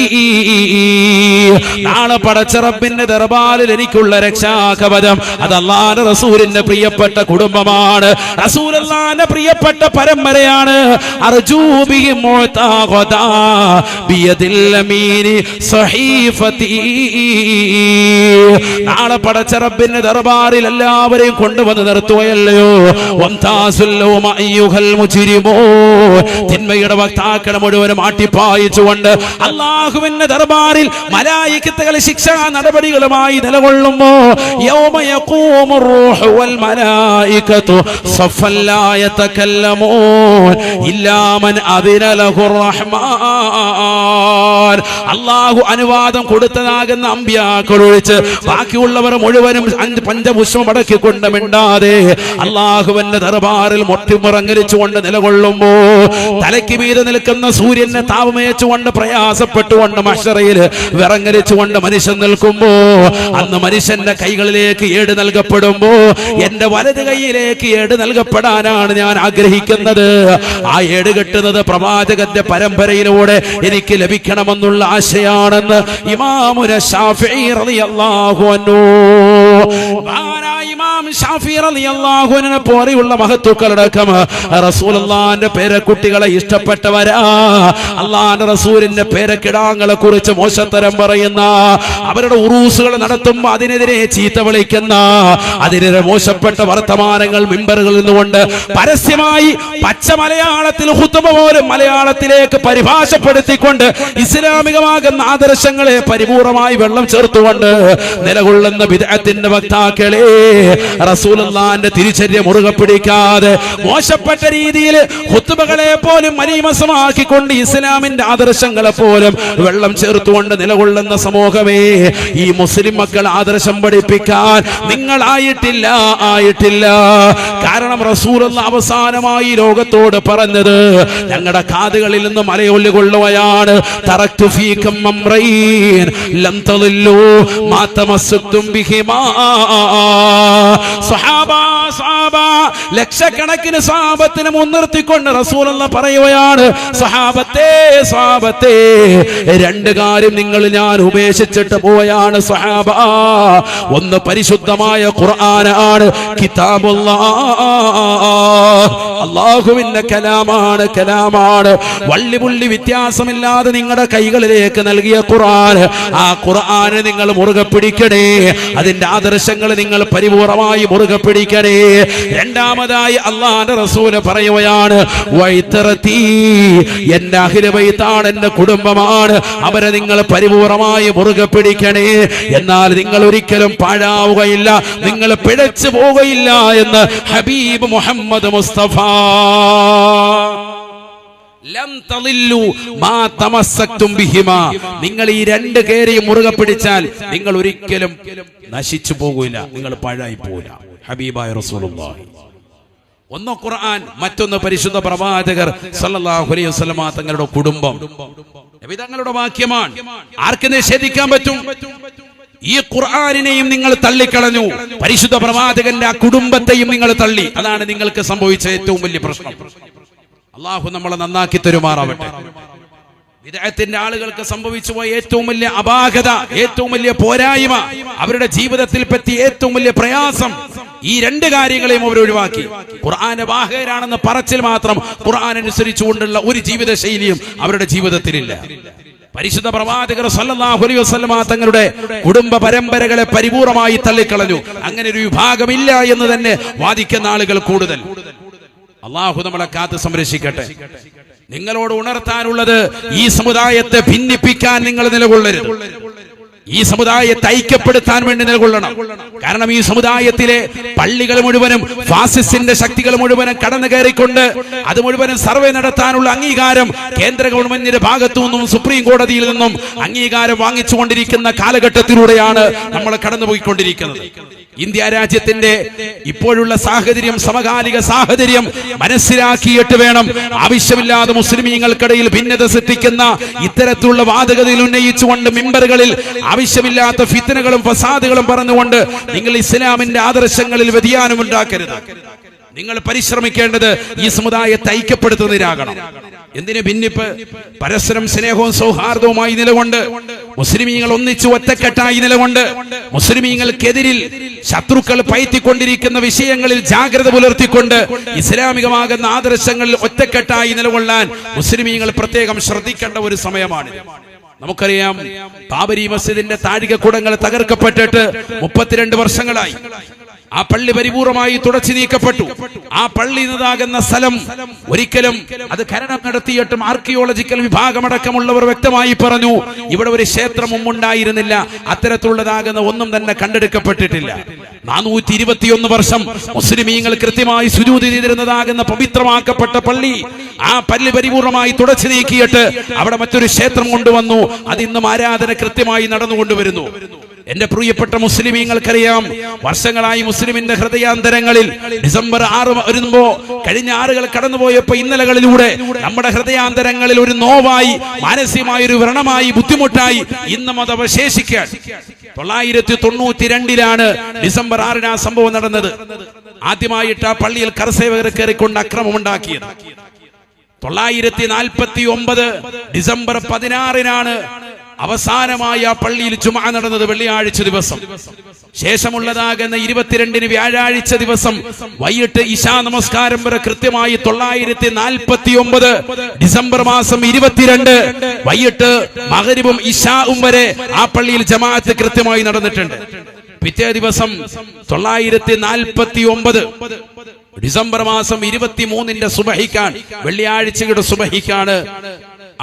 നാളെ പടച്ച റബ്ബിന്റെ ദർബാറിൽ എനിക്കുള്ള രക്ഷാകവചം അത് അല്ലാഹുവിന്റെ റസൂലിന്റെ പ്രിയപ്പെട്ട കുടുംബമാണ്, റസൂലുള്ളാഹിന്റെ പ്രിയപ്പെട്ട പരമ്പരയാണ്. അർജൂ ബിഹി മുഅ്തഖദാ ബിയദിൽ അമീനി സഹീഫതി. നാളെ പടച്ച റബ്ബിന്റെ ദർബാറിൽ എല്ലാവരെയും കൊണ്ടുവന്ന് നിർത്തുകയല്ലയോ. വംതാസുല്ലൗമ അയ്യുഹൽ മുജ്രിമൂ, തിന്മയുടെ വക്താക്കളെ മുഴുവനും ആട്ടിപ്പായിച്ചുകൊണ്ട് അല്ലാഹുവിന്റെ ദർബാറിൽ മലായികത്തുകൾ ശിക്ഷാ നടപടികളുമായി നിലകൊള്ളുമ്പോ യൗമ യഖൂമുർ റൂഹു വൽ മലായികതു സഫൻ ലാ യതകല്ലമൂൻ ഇല്ലാ മൻ അദിന ലഹുർ റഹ്മാൻ. അല്ലാഹു അനുവാദം കൊടുത്തതാകുന്ന അമ്പിയാക്കൾ ഒഴിച്ച് ബാക്കിയുള്ളവർ മുഴുവനും പഞ്ചപുഷ്പം അടക്കിക്കൊണ്ട് മിണ്ടാതെ അല്ലാഹുവിന്റെ ദർബാറിൽ മൊട്ടിമുറങ്ങലിച്ചുകൊണ്ട് നിലകൊള്ളുമ്പോ തലയ്ക്ക് മീതെ നിൽക്കുന്ന സൂര്യനെ താപമേച്ചുകൊണ്ട് പ്രയാസപ്പെട്ടുകൊണ്ട് മഹ്ശറയിൽ വിറങ്ങലിച്ചുകൊണ്ട് മനുഷ്യൻ നിൽക്കുമ്പോ അന്ന് മനുഷ്യന്റെ കൈകളിലേക്ക് ഏട് നൽകപ്പെടുമ്പോ എന്റെ വലത് കൈയിലേക്ക് ഏട് നൽകപ്പെടാനാണ് ഞാൻ ആഗ്രഹിക്കുന്നത്. ആ ഏട് കെട്ടുന്നത് പ്രവാചകന്റെ പരമ്പരയിലൂടെ എനിക്ക് ലഭിക്കണമെന്നുള്ള ആശയാണെന്ന് ഇമാമുന ശാഫിഈ റളിയല്ലാഹു അൻഹു, ഇമാം ശാഫിഈ റളിയല്ലാഹു അൻഹു പോലെയുള്ള മഹത്തുക്കളടക്കം റസൂലുള്ളാഹിന്റെ പേരക്കുട്ടികളെ ഇഷ്ടപ്പെട്ടവരാ. അല്ലാഹുവിന്റെ റസൂലിന്റെ പേരക്കിടാങ്ങളെ കുറിച്ച് മോശത്തരം പറയുന്ന, അവരുടെ ഉറൂസുകൾ നടത്തുമ്പോൾ അതിനെതിരെ ചീത്ത വിളിക്കുന്ന, അതിനെതിരെ മോശപ്പെട്ട വർത്തമാനങ്ങൾ മിമ്പറുകളിൽ നിന്നുകൊണ്ട് പരസ്യമായി പച്ച മലയാളത്തിൽ ഖുതുബ പോലും മലയാളത്തിലേക്ക് പരിഭാഷപ്പെടുത്തിക്കൊണ്ട് ഇസ്ലാമികമാകുന്ന ആദർശങ്ങളെ പരിപൂർണമായി വെള്ളം ചേർത്തുകൊണ്ട് നിലകൊള്ളുന്ന ബിദ്അത്തിന്റെ വക്താക്കളെ, റസൂലുള്ളാഹിന്റെ തിരിച്ചര്യ മുറുകെ പിടിക്കാതെ മോശപ്പെട്ട രീതിയിൽ ഖുതുബകളെ പോലും മലീമസമാക്കിക്കൊണ്ട് ഇസ്ലാമിന്റെ ആദർശങ്ങളെ പോലും വെള്ളം ചേർത്തുകൊണ്ട് നിലകൊള്ളുന്ന സമൂഹമേ, ഈ മുസ്ലിം മക്കൾ ആദർശം പഠിപ്പിക്കാൻ നിങ്ങളായിട്ടില്ല, ആയിട്ടില്ല. കാരണം റസൂലുള്ളാഹി അവസാനമായി ലോകത്തോട് പറഞ്ഞത് ഞങ്ങളുടെ കാതുകളിൽ നിന്ന് മലയൊല്ലി കൊള്ളുകയാണ്, തറക്തു ഫീകും അംറൈൻ ലം തളില്ലു മാ തമസ്സക്തും ബിഹിമാ. സഹാബ ലക്ഷക്കണക്കിന് സഹാബത്തിനെ മുൻനിർത്തിക്കൊണ്ട് റസൂലുള്ളാഹി പറയുകയാണ്, സഹാബത്തെ രണ്ട് കാര്യം നിങ്ങൾ ഞാൻ ഉപേക്ഷിച്ചിട്ട് പോയാണ് സഹാബ. ഒന്ന് പരിശുദ്ധമായ ഖുർആനാണ്, കിതാബുല്ലാഹ്, അല്ലാഹുവിന്റെ കലാമാണ്, കലാമാണ്. വള്ളിപുള്ളി വ്യത്യാസമില്ലാതെ നിങ്ങളുടെ കൈകളിലേക്ക് നൽകിയ ഖുർആൻ, ആ ഖുർആനെ നിങ്ങൾ മുറുകെ പിടിക്കണേ, അതിന്റെ ആദർശങ്ങൾ നിങ്ങൾ പരിപൂർണമായി മുറുകെ പിടിക്കണേ. രണ്ടാമതായി അല്ലാഹുവിന്റെ റസൂൽ പറയുകയാണ്, വൈതറതി, എന്റെ അഹ്ലു ബൈത്താണ്, എന്റെ കുടുംബമാണ്, അവരെ നിങ്ങൾ പരിപൂർണമായി മുറുകെ പിടിക്കണേ. എന്നാൽ നിങ്ങൾ ഒരിക്കലും പാഴാവുകയില്ല, നിങ്ങൾ പിഴച്ചു പോവുകയില്ല എന്ന് ഹബീബ് മുഹമ്മദ് മുസ്തഫ. ലം തളില്ലു മാ തമസ്സക്തും ബിഹിമാ, നിങ്ങൾ ഈ രണ്ട് കേരിയും മുറുകെ പിടിച്ചാൽ നിങ്ങൾ ഒരിക്കലും നശിച്ചു പോകില്ല, നിങ്ങൾ പാഴായി പോകില്ല. ഹബീബായ റസൂലുള്ളാഹി. ഒന്ന് ഖുർആൻ, മറ്റൊന്ന് പരിശുദ്ധ പ്രവാചകർ സല്ലല്ലാഹു അലൈഹി വസല്ലമ തങ്ങളുടെ കുടുംബം. നബി തങ്ങളുടെ വാക്യമാണ്, ആർക്ക് നിഷേധിക്കാൻ പറ്റും? ഈ ഖുർആനിനെയും നിങ്ങൾ തള്ളിക്കളഞ്ഞു, പരിശുദ്ധ പ്രവാചകന്റെ ആ കുടുംബത്തെയും നിങ്ങൾ തള്ളി. അതാണ് നിങ്ങൾക്ക് സംഭവിച്ച ഏറ്റവും വലിയ പ്രശ്നം. അള്ളാഹു നമ്മളെ നന്നാക്കി തരുമാറാവട്ടെ. ബിദ്അത്തിന്റെ ആളുകൾക്ക് സംഭവിച്ചു പോയ ഏറ്റവും വലിയ അപാകത, ഏറ്റവും വലിയ പോരായ്മ, അവരുടെ ജീവിതത്തിൽ പറ്റിയ ഏറ്റവും വലിയ പ്രയാസം, ഈ രണ്ട് കാര്യങ്ങളെയും അവർ ഒഴിവാക്കി. ഖുർആന്റെ വാഹകരാണെന്ന് പറച്ചിൽ മാത്രം, ഖുർആൻ അനുസരിച്ചുകൊണ്ടുള്ള ഒരു ജീവിത ശൈലിയും അവരുടെ ജീവിതത്തിലില്ല. പരിശുദ്ധ പ്രവാചകർ സല്ലല്ലാഹു അലൈഹി വസല്ലമ തങ്ങളുടെ കുടുംബ പരമ്പരകളെ പരിപൂർണമായി തള്ളിക്കളഞ്ഞു. അങ്ങനെ ഒരു വിഭാഗമില്ല എന്ന് തന്നെ വാദിക്കുന്ന ആളുകൾ കൂടുതൽ. അള്ളാഹു നമ്മളെ കാത്ത് സംരക്ഷിക്കട്ടെ. നിങ്ങളോട് ഉണർത്താനുള്ളത്, ഈ സമുദായത്തെ ഭിന്നിപ്പിക്കാൻ നിങ്ങൾ നിലകൊള്ളരുത്. ഈ സമുദായത്തെ ഐക്യപ്പെടുത്താൻ വേണ്ടി നിലകൊള്ളണം. കാരണം ഈ സമുദായത്തിലെ പള്ളികൾ മുഴുവനും ഫാസിസ്റ്റിന്റെ ശക്തികൾ മുഴുവനും കടന്നു കയറിക്കൊണ്ട് അത് മുഴുവനും സർവേ നടത്താനുള്ള അംഗീകാരം കേന്ദ്ര ഗവൺമെന്റിന്റെ ഭാഗത്തു നിന്നും സുപ്രീം കോടതിയിൽ നിന്നും അംഗീകാരം വാങ്ങിച്ചുകൊണ്ടിരിക്കുന്ന കാലഘട്ടത്തിലൂടെയാണ് നമ്മൾ കടന്നുപോയിക്കൊണ്ടിരിക്കുന്നത്. ഇന്ത്യ രാജ്യത്തിന്റെ ഇപ്പോഴുള്ള സാഹചര്യം, സമകാലിക സാഹചര്യം മനസ്സിലാക്കിയിട്ട് വേണം ആവശ്യമില്ലാതെ മുസ്ലിമീങ്ങൾക്കിടയിൽ ഭിന്നത സൃഷ്ടിക്കുന്ന ഇത്തരത്തിലുള്ള വാദഗതിയിൽ ഉന്നയിച്ചുകൊണ്ട് മിമ്പറുകളിൽ ആവശ്യമില്ലാത്ത ഫിത്നകളും ഫസാദുകളും പറഞ്ഞുകൊണ്ട് നിങ്ങൾ ഇസ്ലാമിന്റെ ആദർശങ്ങളിൽ വ്യതിയാനം ഉണ്ടാക്കരുത്. നിങ്ങൾ പരിശ്രമിക്കേണ്ടത് ഈ സമുദായത്തെ ഐക്യപ്പെടുത്തുന്നതിനാകണം. എന്തിന് ഭിന്നിപ്പ്? പരസ്പരം സ്നേഹവും സൗഹാർദ്ദവുമായി നിലകൊണ്ട് മുസ്ലിമീങ്ങൾ ഒന്നിച്ചു ഒറ്റക്കെട്ടായി നിലകൊണ്ട് മുസ്ലിമീങ്ങൾക്കെതിരിൽ ശത്രുക്കൾ പയറ്റിക്കൊണ്ടിരിക്കുന്ന വിഷയങ്ങളിൽ ജാഗ്രത പുലർത്തിക്കൊണ്ട് ഇസ്ലാമികമാകുന്ന ആദർശങ്ങളിൽ ഒറ്റക്കെട്ടായി നിലകൊള്ളാൻ മുസ്ലിമീങ്ങൾ പ്രത്യേകം ശ്രദ്ധിക്കേണ്ട ഒരു സമയമാണ്. നമുക്കറിയാം, ബാബരി മസ്ജിദിന്റെ താഴികക്കുടങ്ങൾ തകർക്കപ്പെട്ടിട്ട് 32 വർഷങ്ങളായി. ആ പള്ളി പരിപൂർണമായി തുടച്ചു നീക്കപ്പെട്ടു. ആ പള്ളി എന്നതാകുന്ന സ്ഥലം ഒരിക്കലും അത് ഖനനം നടത്തിയിട്ടും ആർക്കിയോളജിക്കൽ വിഭാഗമടക്കമുള്ളവർ വ്യക്തമായി പറഞ്ഞു, ഇവിടെ ഒരു ക്ഷേത്രവും ഉണ്ടായിരുന്നില്ല. അത്തരത്തിലുള്ളതാകുന്ന ഒന്നും തന്നെ കണ്ടെടുക്കപ്പെട്ടിട്ടില്ല. 421 വർഷം മുസ്ലിമീങ്ങൾ കൃത്യമായി സുജൂദ് ചെയ്തിരുന്നതാകുന്ന പവിത്രമാക്കപ്പെട്ട പള്ളി, ആ പള്ളി പരിപൂർണമായി തുടച്ചു നീക്കിയിട്ട് അവിടെ മറ്റൊരു ക്ഷേത്രം കൊണ്ടുവന്നു. അതിന്നും ആരാധന കൃത്യമായി നടന്നുകൊണ്ടുവരുന്നു. എന്റെ പ്രിയപ്പെട്ട മുസ്ലിമീങ്ങൾക്കറിയാം, വർഷങ്ങളായി മുസ്ലിമിന്റെ ഹൃദയാന്തരങ്ങളിൽ ഡിസംബർ 6 വരുമ്പോ കഴിഞ്ഞ ആറുകൾ കടന്നുപോയപ്പോ ഇന്നലകളിലൂടെ നമ്മുടെ ഹൃദയാന്തരങ്ങളിൽ ഒരു നോവായി, മാനസികമായ ഒരു വ്രണമായി, ബുദ്ധിമുട്ടായി ഇന്നും അത് അവശേഷിക്കാൻ. 992 ഡിസംബർ 6 ആ സംഭവം നടന്നത്. ആദ്യമായിട്ട് ആ പള്ളിയിൽ കർസേവകർ കയറിക്കൊണ്ട് അക്രമമുണ്ടാക്കിയത്. 949 ഡിസംബർ 16 അവസാനമായി ആ പള്ളിയിൽ ജുമുഅ നടന്നത്, വെള്ളിയാഴ്ച ദിവസം. ശേഷമുള്ളതാകുന്ന 22 വ്യാഴാഴ്ച ദിവസം വൈകിട്ട് ഇശാ നമസ്കാരം വരെ കൃത്യമായി 949 ഡിസംബർ മാസം 22 വൈകിട്ട് മഗ്രിബും ഇശാഉം വരെ ആ പള്ളിയിൽ ജമാഅത്ത് കൃത്യമായി നടന്നിട്ടുണ്ട്. പിറ്റേ ദിവസം 949 ഡിസംബർ മാസം 23 സുബഹിക്കാൻ, വെള്ളിയാഴ്ചയുടെ സുബഹിക്കാണ്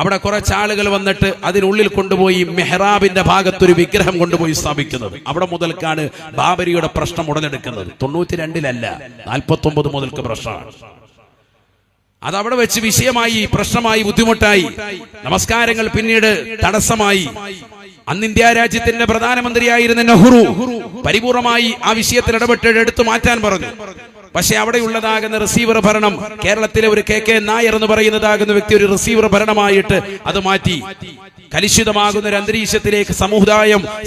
അവിടെ കുറച്ച് ആളുകൾ വന്നിട്ട് അതിനുള്ളിൽ കൊണ്ടുപോയി മെഹ്റാബിന്റെ ഭാഗത്തൊരു വിഗ്രഹം കൊണ്ടുപോയി സ്ഥാപിക്കുന്നത്. അവിടെ മുതൽക്കാണ് ബാബരിയുടെ പ്രശ്നം ഉടലെടുക്കുന്നത്. 92-ലല്ല, 49 മുതൽക്ക് പ്രശ്നമാണ്. അതവിടെ വെച്ച് വിഷയമായി, പ്രശ്നമായി, ബുദ്ധിമുട്ടായി. നമസ്കാരങ്ങൾ പിന്നീട് തടസ്സമായി. അന്ന് ഇന്ത്യ രാജ്യത്തിന്റെ പ്രധാനമന്ത്രിയായിരുന്ന നെഹ്റു പരിപൂർണമായി ആ വിഷയത്തിൽ ഇടപെട്ട് എടുത്തു മാറ്റാൻ പറഞ്ഞു. പക്ഷെ അവിടെയുള്ളതാകുന്ന റിസീവർ ഭരണം, കേരളത്തിലെ ഒരു കെ നായർ എന്ന് പറയുന്നതാകുന്ന വ്യക്തി ഒരു റിസീവർ ഭരണമായിട്ട് അത് മാറ്റി. കലുഷിതമാകുന്ന ഒരു അന്തരീക്ഷത്തിലേക്ക്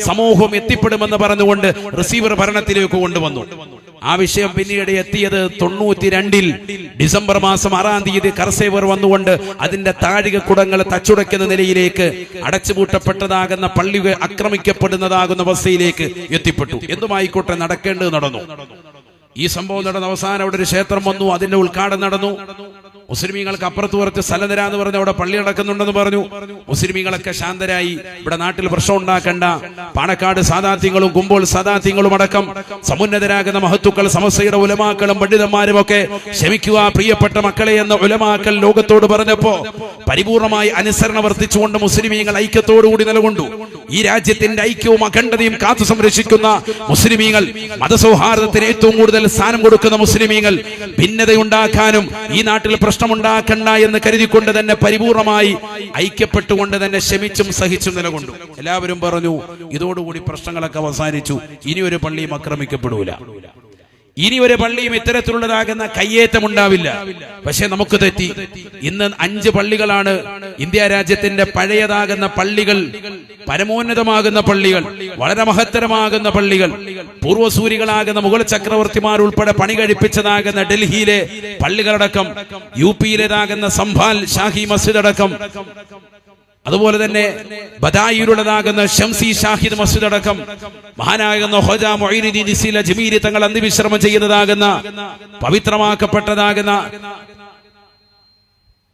സമൂഹം എത്തിപ്പെടുമെന്ന് പറഞ്ഞുകൊണ്ട് റിസീവർ ഭരണത്തിലേക്ക് കൊണ്ടുവന്നു. ആ വിഷയം പിന്നീട് എത്തിയത് 92 ഡിസംബർ മാസം 6 കർസേവർ വന്നുകൊണ്ട് അതിന്റെ താഴികക്കുടങ്ങൾ തച്ചുടയ്ക്കുന്ന നിലയിലേക്ക്, അടച്ചുപൂട്ടപ്പെട്ടതാകുന്ന പള്ളി ആക്രമിക്കപ്പെടുന്നതാകുന്ന അവസ്ഥയിലേക്ക് എത്തിപ്പെട്ടു. എന്തുമായിക്കോട്ടെ, നടക്കേണ്ടത് നടന്നു. ഈ സംഭവം നടന്ന അവസാനം അവിടെ ഒരു ക്ഷേത്രം വന്നു, അതിന്റെ ഉദ്ഘാടനം നടന്നു. മുസ്ലിമീങ്ങൾക്ക് അപ്പുറത്ത് കുറച്ച് സ്ഥലം തരാന്ന് പറഞ്ഞ് അവിടെ പള്ളി നടക്കുന്നുണ്ടെന്ന് പറഞ്ഞു. മുസ്ലിമീങ്ങളൊക്കെ ശാന്തരായി. ഇവിടെ നാട്ടിൽ പ്രശ്നം ഉണ്ടാക്കണ്ട. പാണക്കാട് സാദാത്യങ്ങളും കുമ്പോൾ സാദാത്യങ്ങളും അടക്കം സമുന്നതരാകുന്ന മഹത്തുക്കൾ, സമസ്തയുടെ ഉലമാക്കളും പണ്ഡിതന്മാരും ഒക്കെ ക്ഷമിക്കുക പ്രിയപ്പെട്ട മക്കളെ എന്ന് ഉലമാക്കൾ ലോകത്തോട് പറഞ്ഞപ്പോ പരിപൂർണമായി അനുസരണ വർത്തിച്ചുകൊണ്ട് മുസ്ലിമീങ്ങൾ ഐക്യത്തോടുകൂടി നിലകൊണ്ടു. ഈ രാജ്യത്തിന്റെ ഐക്യവും അഖണ്ഡതയും കാത്തു സംരക്ഷിക്കുന്ന മുസ്ലിമീങ്ങൾ, മതസൗഹാർദ്ദത്തിന് ഏറ്റവും കൂടുതൽ സ്ഥാനം കൊടുക്കുന്ന മുസ്ലിമീങ്ങൾ, ഭിന്നതയുണ്ടാക്കാനും ഈ നാട്ടിൽ പ്രശ്നമുണ്ടാക്കണ്ട എന്ന് കരുതിക്കൊണ്ട് തന്നെ പരിപൂർണമായി ഐക്യപ്പെട്ടുകൊണ്ട് തന്നെ ക്ഷമിച്ചും സഹിച്ചും നിലകൊണ്ടു. എല്ലാവരും പറഞ്ഞു, ഇതോടുകൂടി പ്രശ്നങ്ങളൊക്കെ അവസാനിച്ചു, ഇനി ഒരു പള്ളിയും ആക്രമിക്കപ്പെടൂല, ഇനി ഒരു പള്ളിയും ഇത്തരത്തിലുള്ളതാകുന്ന കയ്യേറ്റം ഉണ്ടാവില്ല. പക്ഷെ നമുക്ക് തെറ്റി. ഇന്ന് 5 പള്ളികളാണ് ഇന്ത്യ രാജ്യത്തിന്റെ പഴയതാകുന്ന പള്ളികൾ, പരമോന്നതമാകുന്ന പള്ളികൾ, വളരെ മഹത്തരമാകുന്ന പള്ളികൾ, പൂർവ്വസൂരികളാകുന്ന മുഗൾ ചക്രവർത്തിമാർ ഉൾപ്പെടെ പണി കഴിപ്പിച്ചതാകുന്ന ഡൽഹിയിലെ പള്ളികളടക്കം, യുപിയിലേതാകുന്ന സംഭാൽ ഷാഹി മസ്ജിദ് അടക്കം, അതുപോലെ തന്നെ ബദായിലുള്ളതാകുന്ന ഷംസി ഷാഹിദ് മസ്ജിദ് അടക്കം, മഹാനാകുന്ന ഖ്വാജ മുഈനുദ്ദീൻ ചിശ്തി അജ്മീരി തങ്ങൾ അന്തിവിശ്രമം ചെയ്യുന്നതാകുന്ന പവിത്രമാക്കപ്പെട്ടതാകുന്ന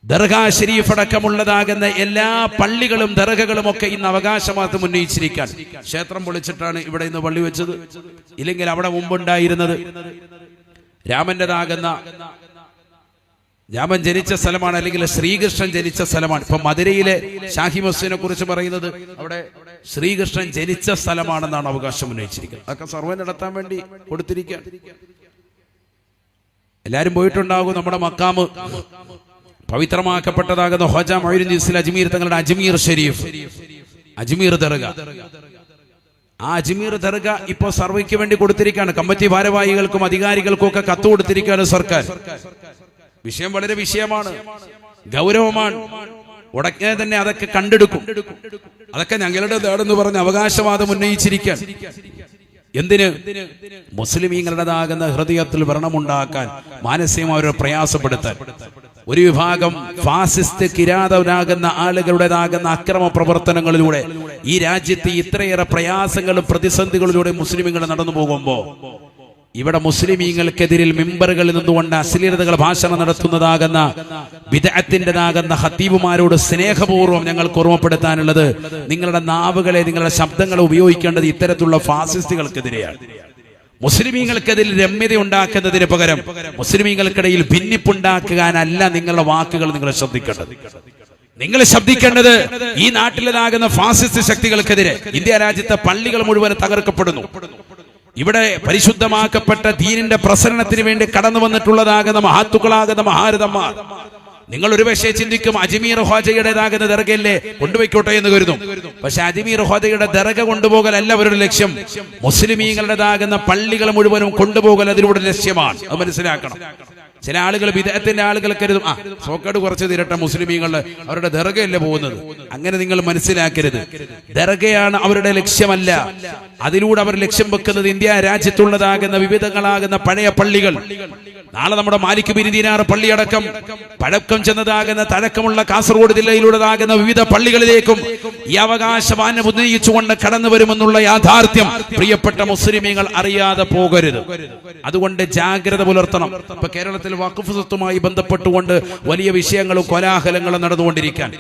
ദർഗാ ഷരീഫ് അടക്കമുള്ളതാകുന്ന എല്ലാ പള്ളികളും ദർഗകളും ഒക്കെ ഇന്ന് അവകാശമായിട്ട് ഉന്നയിച്ചിരിക്കാൻ. ക്ഷേത്രം പൊളിച്ചിട്ടാണ് ഇവിടെ ഇന്ന് പള്ളി വെച്ചത്. ഇല്ലെങ്കിൽ അവിടെ മുമ്പുണ്ടായിരുന്നത് രാമന്റേതാകുന്ന രാമൻ ജനിച്ച സ്ഥലമാണ്, അല്ലെങ്കിൽ ശ്രീകൃഷ്ണൻ ജനിച്ച സ്ഥലമാണ്. ഇപ്പൊ മധുരയിലെ ഷാഹി മസ്ജിദിനെ കുറിച്ച് പറയുന്നത് അവിടെ ശ്രീകൃഷ്ണൻ ജനിച്ച സ്ഥലമാണെന്നാണ് അവകാശം ഉന്നയിച്ചിരിക്കുന്നത്. അതൊക്കെ സർവേ നടത്താൻ വേണ്ടി കൊടുത്തിരിക്കുക. എല്ലാരും പോയിട്ടുണ്ടാകും. നമ്മുടെ മക്കാമ് പവിത്രമാക്കപ്പെട്ടതാകുന്ന ഖ്വാജ മൊയ്നുദ്ദീൻ അജ്മീർ തങ്ങളുടെ അജ്മീർ ഷരീഫ്, അജ്മീർ ദർഗ, ആ അജ്മീർ ദർഗ ഇപ്പോ സർവേക്ക് വേണ്ടി കൊടുത്തിരിക്കുകയാണ്. കമ്മിറ്റി ഭാരവാഹികൾക്കും അധികാരികൾക്കും ഒക്കെ കത്ത് കൊടുത്തിരിക്കുകയാണ് സർക്കാർ. വിഷയം വളരെ വിഷയമാണ്, ഗൗരവമാണ്. ഉടനെ തന്നെ അതൊക്കെ കണ്ടെടുക്കും. അതൊക്കെ ഞങ്ങളുടെ നേടെന്ന് പറഞ്ഞ് അവകാശവാദം ഉന്നയിച്ചിരിക്കാൻ. എന്തിന്? മുസ്ലിമീങ്ങളുടേതാകുന്ന ഹൃദയത്തിൽ വ്രണമുണ്ടാക്കാൻ, മാനസികമായി അവരെ പ്രയാസപ്പെടുത്താൻ. ഒരു വിഭാഗം ഫാസിസ്റ്റ് കിരാതവരാകുന്ന ആളുകളുടേതാകുന്ന അക്രമ പ്രവർത്തനങ്ങളിലൂടെ ഈ രാജ്യത്ത് ഇത്രയേറെ പ്രയാസങ്ങളും പ്രതിസന്ധികളിലൂടെ മുസ്ലിമീങ്ങൾ നടന്നു പോകുമ്പോ ഇവിടെ മുസ്ലിമീങ്ങൾക്കെതിരിൽ മിമ്പറുകളിൽ നിന്നുകൊണ്ട് അശ്ലീലതകൾ ഭാഷണം നടത്തുന്നതാകുന്ന ബിദ്അത്തിൻ്റെതാകുന്ന ഖത്തീബുമാരോട് സ്നേഹപൂർവ്വം ഞങ്ങൾക്ക് ഓർമ്മപ്പെടുത്താനുള്ളത്, നിങ്ങളുടെ നാവുകളെ, നിങ്ങളുടെ ശബ്ദങ്ങളെ ഉപയോഗിക്കേണ്ടത് ഇത്തരത്തിലുള്ള ഫാസിസ്റ്റുകൾക്കെതിരെയാണ്. മുസ്ലിമീങ്ങൾക്കെതിൽ രമ്യത ഉണ്ടാക്കുന്നതിന് പകരം മുസ്ലിമീങ്ങൾക്കിടയിൽ ഭിന്നിപ്പുണ്ടാക്കാനല്ല നിങ്ങളുടെ വാക്കുകൾ നിങ്ങൾ ശ്രദ്ധിക്കേണ്ടത്. നിങ്ങൾ ശബ്ദിക്കേണ്ടത് ഈ നാട്ടിലേതാകുന്ന ഫാസിസ്റ്റ് ശക്തികൾക്കെതിരെ. ഇന്ത്യ രാജ്യത്തെ പള്ളികൾ മുഴുവൻ തകർക്കപ്പെടുന്നു. ഇവിടെ പരിശുദ്ധമാക്കപ്പെട്ട ദീനിന്റെ പ്രസരണത്തിന് വേണ്ടി കടന്നു വന്നിട്ടുള്ളതാകുന്ന മഹാത്തുക്കളാകുന്ന മഹാരഥന്മാർ. നിങ്ങൾ ഒരുപക്ഷെ ചിന്തിക്കും അജ്മീർ ഖ്വാജയുടേതാകുന്ന ദർഗയല്ലേ, കൊണ്ടുപോയിക്കോട്ടെ എന്ന് കരുതും. പക്ഷെ അജ്മീർ ഖ്വാജയുടെ ദർഗ കൊണ്ടുപോകലല്ല അവരുടെ ലക്ഷ്യം. മുസ്ലിമീങ്ങളുടേതാകുന്ന പള്ളികൾ മുഴുവനും കൊണ്ടുപോകൽ അതിലൂടെ ലക്ഷ്യമാണ്. അത് മനസ്സിലാക്കണം. ചില ആളുകൾ, വിദേഹത്തിന്റെ ആളുകൾ കരുതും സോക്കേട് കുറച്ച് തീരട്ടെ, മുസ്ലിമീങ്ങൾ അവരുടെ ദർഗയല്ലേ പോകുന്നത്. അങ്ങനെ നിങ്ങൾ മനസ്സിലാക്കരുത്. ദർഗയാണ് അവരുടെ ലക്ഷ്യമല്ല. അതിലൂടെ അവർ ലക്ഷ്യം വെക്കുന്നത് ഇന്ത്യ രാജ്യത്തുള്ളതാകുന്ന വിവിധങ്ങളാകുന്ന പഴയ പള്ളികൾ. നാളെ നമ്മുടെ മാലിക് ബിൻ ദീനാർ പള്ളിയടക്കം പഴക്കം ചെന്നതാകുന്ന തഴക്കമുള്ള കാസർഗോഡ് ജില്ലയിലുള്ളതാകുന്ന വിവിധ പള്ളികളിലേക്കും ഈ അവകാശവാദം ഉന്നയിച്ചുകൊണ്ട് കടന്നു വരുമെന്നുള്ള യാഥാർത്ഥ്യം പ്രിയപ്പെട്ട മുസ്ലിമീങ്ങൾ അറിയാതെ പോകരുത്. അതുകൊണ്ട് ജാഗ്രത പുലർത്തണം. ഇപ്പൊ കേരളത്തിൽ വഖഫ് സ്വത്തുമായി ബന്ധപ്പെട്ടുകൊണ്ട് വലിയ വിഷയങ്ങളും കോലാഹലങ്ങളും നടന്നുകൊണ്ടിരിക്കാൻ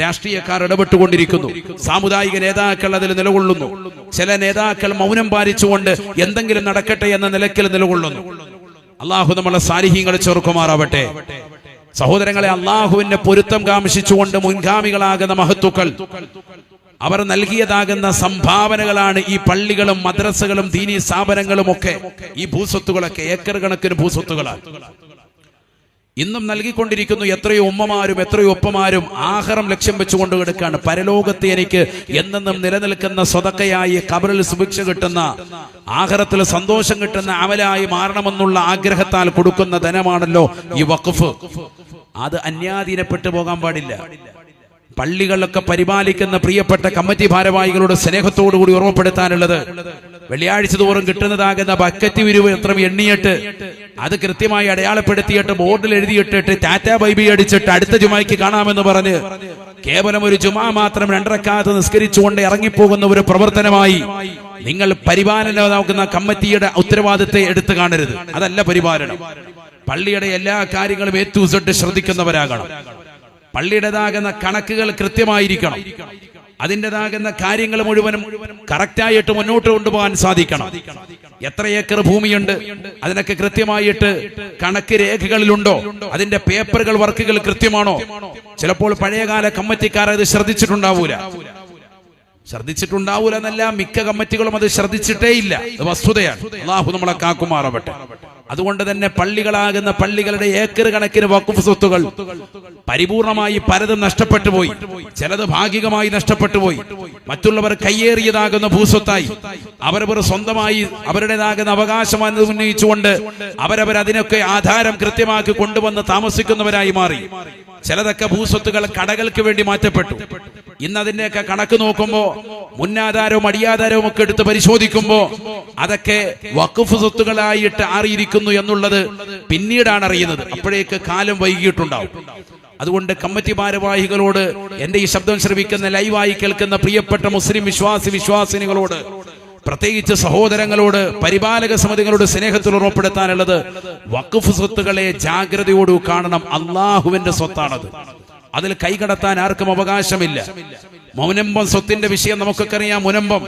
രാഷ്ട്രീയക്കാർ ഇടപെട്ടുകൊണ്ടിരിക്കുന്നു. സാമുദായിക നേതാക്കൾ അതിൽ നിലകൊള്ളുന്നു. ചില നേതാക്കൾ മൗനം പാലിച്ചുകൊണ്ട് എന്തെങ്കിലും നടക്കട്ടെ എന്ന നിലയ്ക്ക് നിലകൊള്ളുന്നു. അള്ളാഹു നമ്മളെ സാലിഹീങ്ങളെ ചേർക്കുമാറാവട്ടെ. സഹോദരങ്ങളെ, അള്ളാഹുവിന്റെ പൊരുത്തം കാംക്ഷിച്ചുകൊണ്ട് മുൻഗാമികളാകുന്ന മഹത്തുക്കൾ അവർ നൽകിയതാകുന്ന സംഭാവനകളാണ് ഈ പള്ളികളും മദ്രസകളും ദീനീ സ്ഥാപനങ്ങളും ഒക്കെ. ഈ ഭൂസ്വത്തുകളൊക്കെ ഏക്കർ കണക്കിന് ഭൂസ്വത്തുകളാണ് ഇന്നും നൽകിക്കൊണ്ടിരിക്കുന്നു. എത്രയോ ഉമ്മമാരും എത്രയോ ഒപ്പമാരും ആഖിറം ലക്ഷ്യം വെച്ചുകൊണ്ട് എടുക്കാണ്. പരലോകത്ത് എനിക്ക് എന്നെന്നും നിലനിൽക്കുന്ന സ്വതക്കയായി ഖബറിൽ സുഭിക്ഷ കിട്ടുന്ന, ആഖിറത്തിൽ സന്തോഷം കിട്ടുന്ന അമലായി മാറണമെന്നുള്ള ആഗ്രഹത്താൽ കൊടുക്കുന്ന ധനമാണല്ലോ ഈ വഖഫ്. അത് അന്യാധീനപ്പെട്ടു പോകാൻ പാടില്ല. പള്ളികളിലൊക്കെ പരിപാലിക്കുന്ന പ്രിയപ്പെട്ട കമ്മിറ്റി ഭാരവാഹികളോട് സ്നേഹത്തോടുകൂടി ഓർമ്മപ്പെടുത്താനുള്ളത്, വെള്ളിയാഴ്ച തോറും കിട്ടുന്നതാകുന്ന ബക്കറ്റ് വിരുവ് എത്ര എണ്ണിയിട്ട് അത് കൃത്യമായി അടയാളപ്പെടുത്തിയിട്ട് ബോർഡിൽ എഴുതിയിട്ടിട്ട് ടാറ്റ ബൈബി അടിച്ചിട്ട് അടുത്ത ജുമായ്ക്ക് കാണാമെന്ന് പറഞ്ഞ് കേവലം ഒരു ജുമാ മാത്രം 2 റക്അത്ത് നിസ്കരിച്ചുകൊണ്ട് ഇറങ്ങിപ്പോകുന്ന ഒരു പ്രവർത്തനമായി നിങ്ങൾ പരിപാലനം നോക്കുന്ന കമ്മിറ്റിയുടെ ഉത്തരവാദിത്തത്തെ എടുത്തു കാണരുത്. അതല്ല പരിപാലനം. പള്ളിയുടെ എല്ലാ കാര്യങ്ങളും A to Z ശ്രദ്ധിക്കുന്നവരാകണം. പള്ളിയുടേതാകുന്ന കണക്കുകൾ കൃത്യമായിരിക്കണം. അതിൻ്റെതാകുന്ന കാര്യങ്ങൾ മുഴുവനും കറക്റ്റായിട്ട് മുന്നോട്ട് കൊണ്ടുപോകാൻ സാധിക്കണം. എത്ര ഏക്കർ ഭൂമിയുണ്ട്, അതിനൊക്കെ കൃത്യമായിട്ട് കണക്ക് രേഖകളിലുണ്ടോ? അതിന്റെ പേപ്പറുകൾ, വർക്കുകൾ കൃത്യമാണോ? ചിലപ്പോൾ പഴയകാല കമ്മിറ്റിക്കാർ അത് ശ്രദ്ധിച്ചിട്ടുണ്ടാവൂല എന്നല്ല, മിക്ക കമ്മിറ്റികളും അത് ശ്രദ്ധിച്ചിട്ടേ ഇല്ല. അത് വസ്തുതയാണ്. അല്ലാഹു നമ്മളെ കാക്കുമാറാവട്ടെ. അതുകൊണ്ട് തന്നെ പള്ളികളാകുന്ന പള്ളികളുടെ ഏക്കർ കണക്കിന് വഖഫ് സ്വത്തുകൾ പരിപൂർണമായി പലതും നഷ്ടപ്പെട്ടു പോയി. ചിലത് ഭാഗികമായി നഷ്ടപ്പെട്ടു പോയി. മറ്റുള്ളവർ കയ്യേറിയതാകുന്ന ഭൂസ്വത്തായി അവരവർ സ്വന്തമായി അവരുടേതാകുന്ന അവകാശം ഉന്നയിച്ചുകൊണ്ട് അവരതിനൊക്കെ ആധാരം കൃത്യമാക്കി കൊണ്ടുവന്ന് താമസിക്കുന്നവരായി മാറി. ചിലതൊക്കെ ഭൂസ്വത്തുകൾ കടകൾക്ക് വേണ്ടി മാറ്റപ്പെട്ടു. ഇന്ന് അതിന്റെയൊക്കെ കണക്ക് നോക്കുമ്പോ മുന്നാധാരവും അടിയാധാരവും ഒക്കെ എടുത്ത് പരിശോധിക്കുമ്പോ അതൊക്കെ വഖഫ് സ്വത്തുകളായിട്ട് ആറിയിരിക്കുന്നു എന്നുള്ളത് പിന്നീടാണ് അറിയുന്നത്. അപ്പോഴേക്ക് കാലം വൈകിയിട്ടുണ്ടാവും. അതുകൊണ്ട് കമ്മിറ്റി ഭാരവാഹികളോട്, എന്റെ ഈ ശബ്ദം ശ്രവിക്കുന്ന, ലൈവായി കേൾക്കുന്ന പ്രിയപ്പെട്ട മുസ്ലിം വിശ്വാസിനികളോട്, പ്രത്യേകിച്ച് സഹോദരങ്ങളോട്, പരിപാലക സമിതികളോട് സ്നേഹത്തിൽ ഉറപ്പെടുത്താനുള്ളത്, വഖഫ് സ്വത്തുകളെ ജാഗ്രതയോട് കാണണം. അള്ളാഹുവിന്റെ സ്വത്താണത്. അതിൽ കൈകടത്താൻ ആർക്കും അവകാശമില്ല. മുനമ്പം സ്വത്തിന്റെ വിഷയം നമുക്കൊക്കെ അറിയാം. മുനമ്പം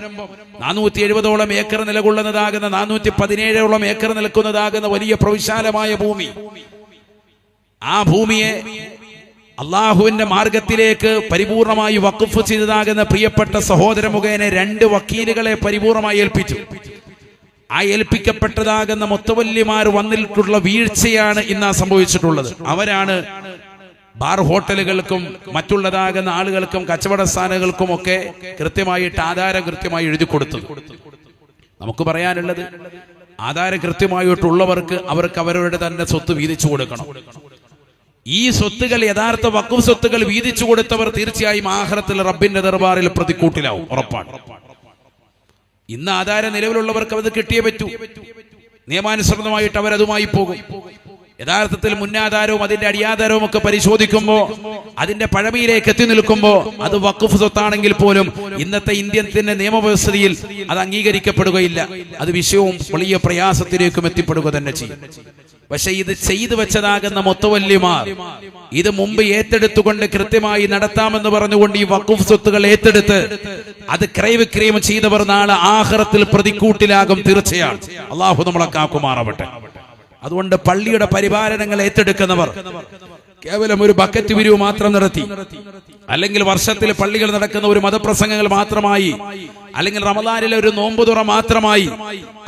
470ഓളം ഏക്കർ നിലകൊള്ളുന്നതാകുന്ന, 417ഓളം ഏക്കർ നിൽക്കുന്നതാകുന്ന വലിയ പ്രവിശാലമായ ഭൂമി. ആ ഭൂമിയെ അള്ളാഹുവിന്റെ മാർഗത്തിലേക്ക് പരിപൂർണമായി വഖഫ് ചെയ്തതാകുന്ന പ്രിയപ്പെട്ട സഹോദര മുഖേന 2 വക്കീലുകളെ പരിപൂർണമായി ഏൽപ്പിച്ചു. ആ ഏൽപ്പിക്കപ്പെട്ടതാകുന്ന മുത്തവല്ലിമാർ വന്നിട്ടുള്ള വീഴ്ചയാണ് ഇന്ന് സംഭവിച്ചിട്ടുള്ളത്. അവരാണ് ബാർ ഹോട്ടലുകൾക്കും മറ്റുള്ളതാകുന്ന ആളുകൾക്കും കച്ചവട സ്ഥാനങ്ങൾക്കും ഒക്കെ കൃത്യമായിട്ട് ആധാരം കൃത്യമായി എഴുതി കൊടുത്തത്. നമുക്ക് പറയാനുള്ളത്, ആധാരം കൃത്യമായിട്ടുള്ളവർക്ക് അവർക്ക് അവരുടെ തന്നെ സ്വത്ത് വീതിച്ചു കൊടുക്കണം. ഈ സ്വത്തുകൾ യഥാർത്ഥ വഖഫ് സ്വത്തുകൾ വീതിച്ചു കൊടുത്തവർ തീർച്ചയായും ആഖിറത്തിൽ റബ്ബിന്റെ ദർബാറിൽ പ്രതിക്കൂട്ടിലാവും, ഉറപ്പാണ്. ഇന്ന് ആധാരം നിലവിലുള്ളവർക്ക് അത് കിട്ടിയേ പറ്റൂ. നിയമാനുസൃതമായിട്ട് അവരതുമായി പോകും. യഥാർത്ഥത്തിൽ മുന്നാധാരവും അതിന്റെ അടിയാധാരവും ഒക്കെ പരിശോധിക്കുമ്പോൾ അതിന്റെ പഴമയിലേക്ക് എത്തി നിൽക്കുമ്പോൾ അത് വഖഫ് സ്വത്താണെങ്കിൽ പോലും ഇന്നത്തെ ഇന്ത്യൻ നിയമവ്യവസ്ഥയിൽ അത് അംഗീകരിക്കപ്പെടുകയില്ല. അത് വിഷയവും വലിയ പ്രയാസത്തിലേക്കും എത്തിപ്പെടുക തന്നെ ചെയ്യും. പക്ഷെ ഇത് ചെയ്തു വെച്ചതാകുന്ന മുത്തവല്ലിമാർ ഇത് മുമ്പ് ഏറ്റെടുത്തുകൊണ്ട് കൃത്യമായി നടത്താമെന്ന് പറഞ്ഞുകൊണ്ട് ഈ വഖഫ് സ്വത്തുകൾ ഏറ്റെടുത്ത് അത് ക്രയവിക്രയം ചെയ്തവർ നാളെ ആഖിറത്തിൽ പ്രതിക്കൂട്ടിലാകും തീർച്ചയാണ്. അള്ളാഹു നമ്മളെ കാക്കുമാറാവട്ടെ. അതുകൊണ്ട് പള്ളിയുടെ പരിപാലനങ്ങൾ ഏറ്റെടുക്കുന്നവർ കേവലം ഒരു ബക്കറ്റ് പിരിവ് മാത്രം നടത്തി, അല്ലെങ്കിൽ വർഷത്തിൽ പള്ളികൾ നടക്കുന്ന ഒരു മതപ്രസംഗങ്ങൾ മാത്രമായി, അല്ലെങ്കിൽ റമദാനിലെ ഒരു നോമ്പുതുറ മാത്രമായി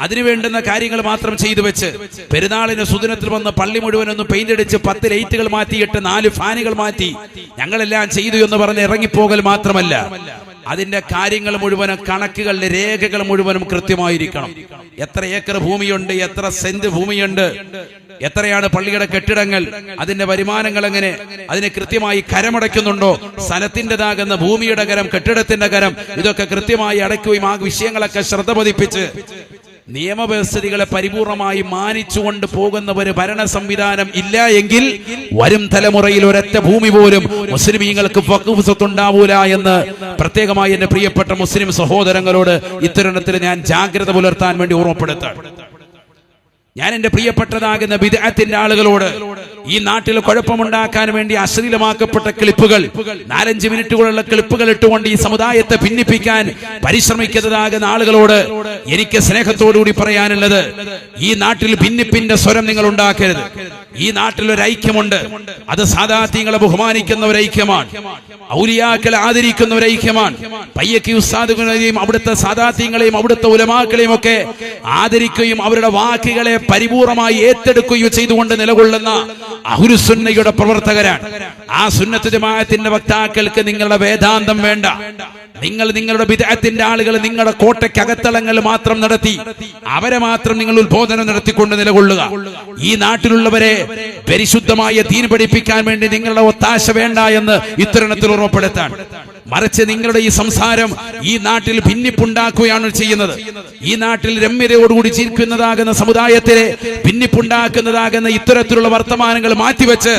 അതിനു വേണ്ടുന്ന കാര്യങ്ങൾ മാത്രം ചെയ്തു വെച്ച് പെരുന്നാളിന് സുദിനത്തിൽ വന്ന് പള്ളി മുഴുവനൊന്ന് പെയിന്റ് അടിച്ച് 10 ലൈറ്റുകൾ മാറ്റിയിട്ട് 4 ഫാനുകൾ മാറ്റി ഞങ്ങളെല്ലാം ചെയ്തു എന്ന് പറഞ്ഞ് ഇറങ്ങിപ്പോകൽ മാത്രമല്ല, അതിന്റെ കാര്യങ്ങൾ മുഴുവനും കണക്കുകളുടെ രേഖകൾ മുഴുവനും കൃത്യമായിരിക്കണം. എത്ര ഏക്കർ ഭൂമിയുണ്ട്, എത്ര സെന്റ് ഭൂമിയുണ്ട്, എത്രയാണ് പള്ളിയുടെ കെട്ടിടങ്ങൾ, അതിന്റെ വരുമാനങ്ങൾ എങ്ങനെ, അതിനെ കൃത്യമായി കരമടയ്ക്കുന്നുണ്ടോ, സ്ഥലത്തിൻ്റെതാകുന്ന ഭൂമിയുടെ കരം, കെട്ടിടത്തിന്റെ കരം, ഇതൊക്കെ കൃത്യമായി അടയ്ക്കുകയും ആ വിഷയങ്ങളൊക്കെ ശ്രദ്ധ പതിപ്പിച്ച് നിയമവ്യവസ്ഥിതികളെ പരിപൂർണമായി മാനിച്ചുകൊണ്ട് പോകുന്നവര് ഭരണ സംവിധാനം ഇല്ല എങ്കിൽ വരും തലമുറയിൽ ഒരൊറ്റ ഭൂമി പോലും മുസ്ലിമീങ്ങൾക്ക് വഖഫ് സ്വത്തുണ്ടാവൂല എന്ന് പ്രത്യേകമായി എന്റെ പ്രിയപ്പെട്ട മുസ്ലിം സഹോദരങ്ങളോട് ഇത്തരുണത്തിൽ ഞാൻ ജാഗ്രത പുലർത്താൻ വേണ്ടി ഓർമ്മപ്പെടുത്താണ്. ഞാൻ എന്റെ പ്രിയപ്പെട്ടതാകുന്ന ബിദ്അത്തിന്റെ ആളുകളോട് ഈ നാട്ടിൽ കുഴപ്പമുണ്ടാക്കാൻ വേണ്ടി അശ്ലീലമാക്കപ്പെട്ട ക്ലിപ്പുകൾ, 4-5 മിനിറ്റുകളുള്ള ക്ലിപ്പുകൾ ഇട്ടുകൊണ്ട് ഈ സമുദായത്തെ ഭിന്നിപ്പിക്കാൻ പരിശ്രമിക്കുന്നതാകുന്ന ആളുകളോട് എനിക്ക് സ്നേഹത്തോടുകൂടി പറയാനുള്ളത്, ഈ നാട്ടിൽ ഭിന്നിപ്പിന്റെ സ്വരം നിങ്ങൾ ഉണ്ടാക്കരുത്. ഈ നാട്ടിൽ ഒരു ഐക്യമുണ്ട്. അത് സാദാത്യങ്ങളെ ബഹുമാനിക്കുന്ന ഒരു ഐക്യമാണ്, ഔലിയാക്കളെ ആദരിക്കുന്ന ഒരു ഐക്യമാണ്. പയ്യക്കി ഉസ്താദുകളെയും അവിടുത്തെ സാദാത്യങ്ങളെയും അവിടുത്തെ ഉലമാക്കളെയും ഒക്കെ ആദരിക്കുകയും അവരുടെ വാക്കുകളെ പരിപൂർണമായി ഏറ്റെടുക്കുകയും ചെയ്തുകൊണ്ട് നിലകൊള്ളുന്ന അഹ്ലുസുന്നയുടെ പ്രവർത്തകരാണ്. ആ സുന്നത്ത് ജമാഅത്തിന്റെ വക്താക്കൾക്ക് നിങ്ങളുടെ വേദാന്തം വേണ്ട. നിങ്ങൾ നിങ്ങളുടെ ബിദ്അത്തിന്റെ ആളുകൾ നിങ്ങളുടെ കോട്ടയ്ക്കകത്തളങ്ങൾ മാത്രം നടത്തി അവരെ മാത്രം നിങ്ങൾ ഉത്ബോധനം നടത്തിക്കൊണ്ട് നിലകൊള്ളുക. ഈ നാട്ടിലുള്ളവരെ പരിശുദ്ധമായ ദീൻ പഠിപ്പിക്കാൻ വേണ്ടി നിങ്ങളുടെ ഒത്താശ വേണ്ട എന്ന് ഇത്തരണത്തിൽ ഉറപ്പെടുത്താൻ. മറിച്ച് നിങ്ങളുടെ ഈ സംസാരം ഈ നാട്ടിൽ ഭിന്നിപ്പുണ്ടാക്കുകയാണ് ചെയ്യുന്നത്. ഈ നാട്ടിൽ രമ്യതയോടുകൂടി ജീവിക്കുന്നതാകുന്ന സമുദായത്തിലെ ഭിന്നിപ്പുണ്ടാക്കുന്നതാകുന്ന ഇത്തരത്തിലുള്ള വർത്തമാനങ്ങൾ മാറ്റിവെച്ച്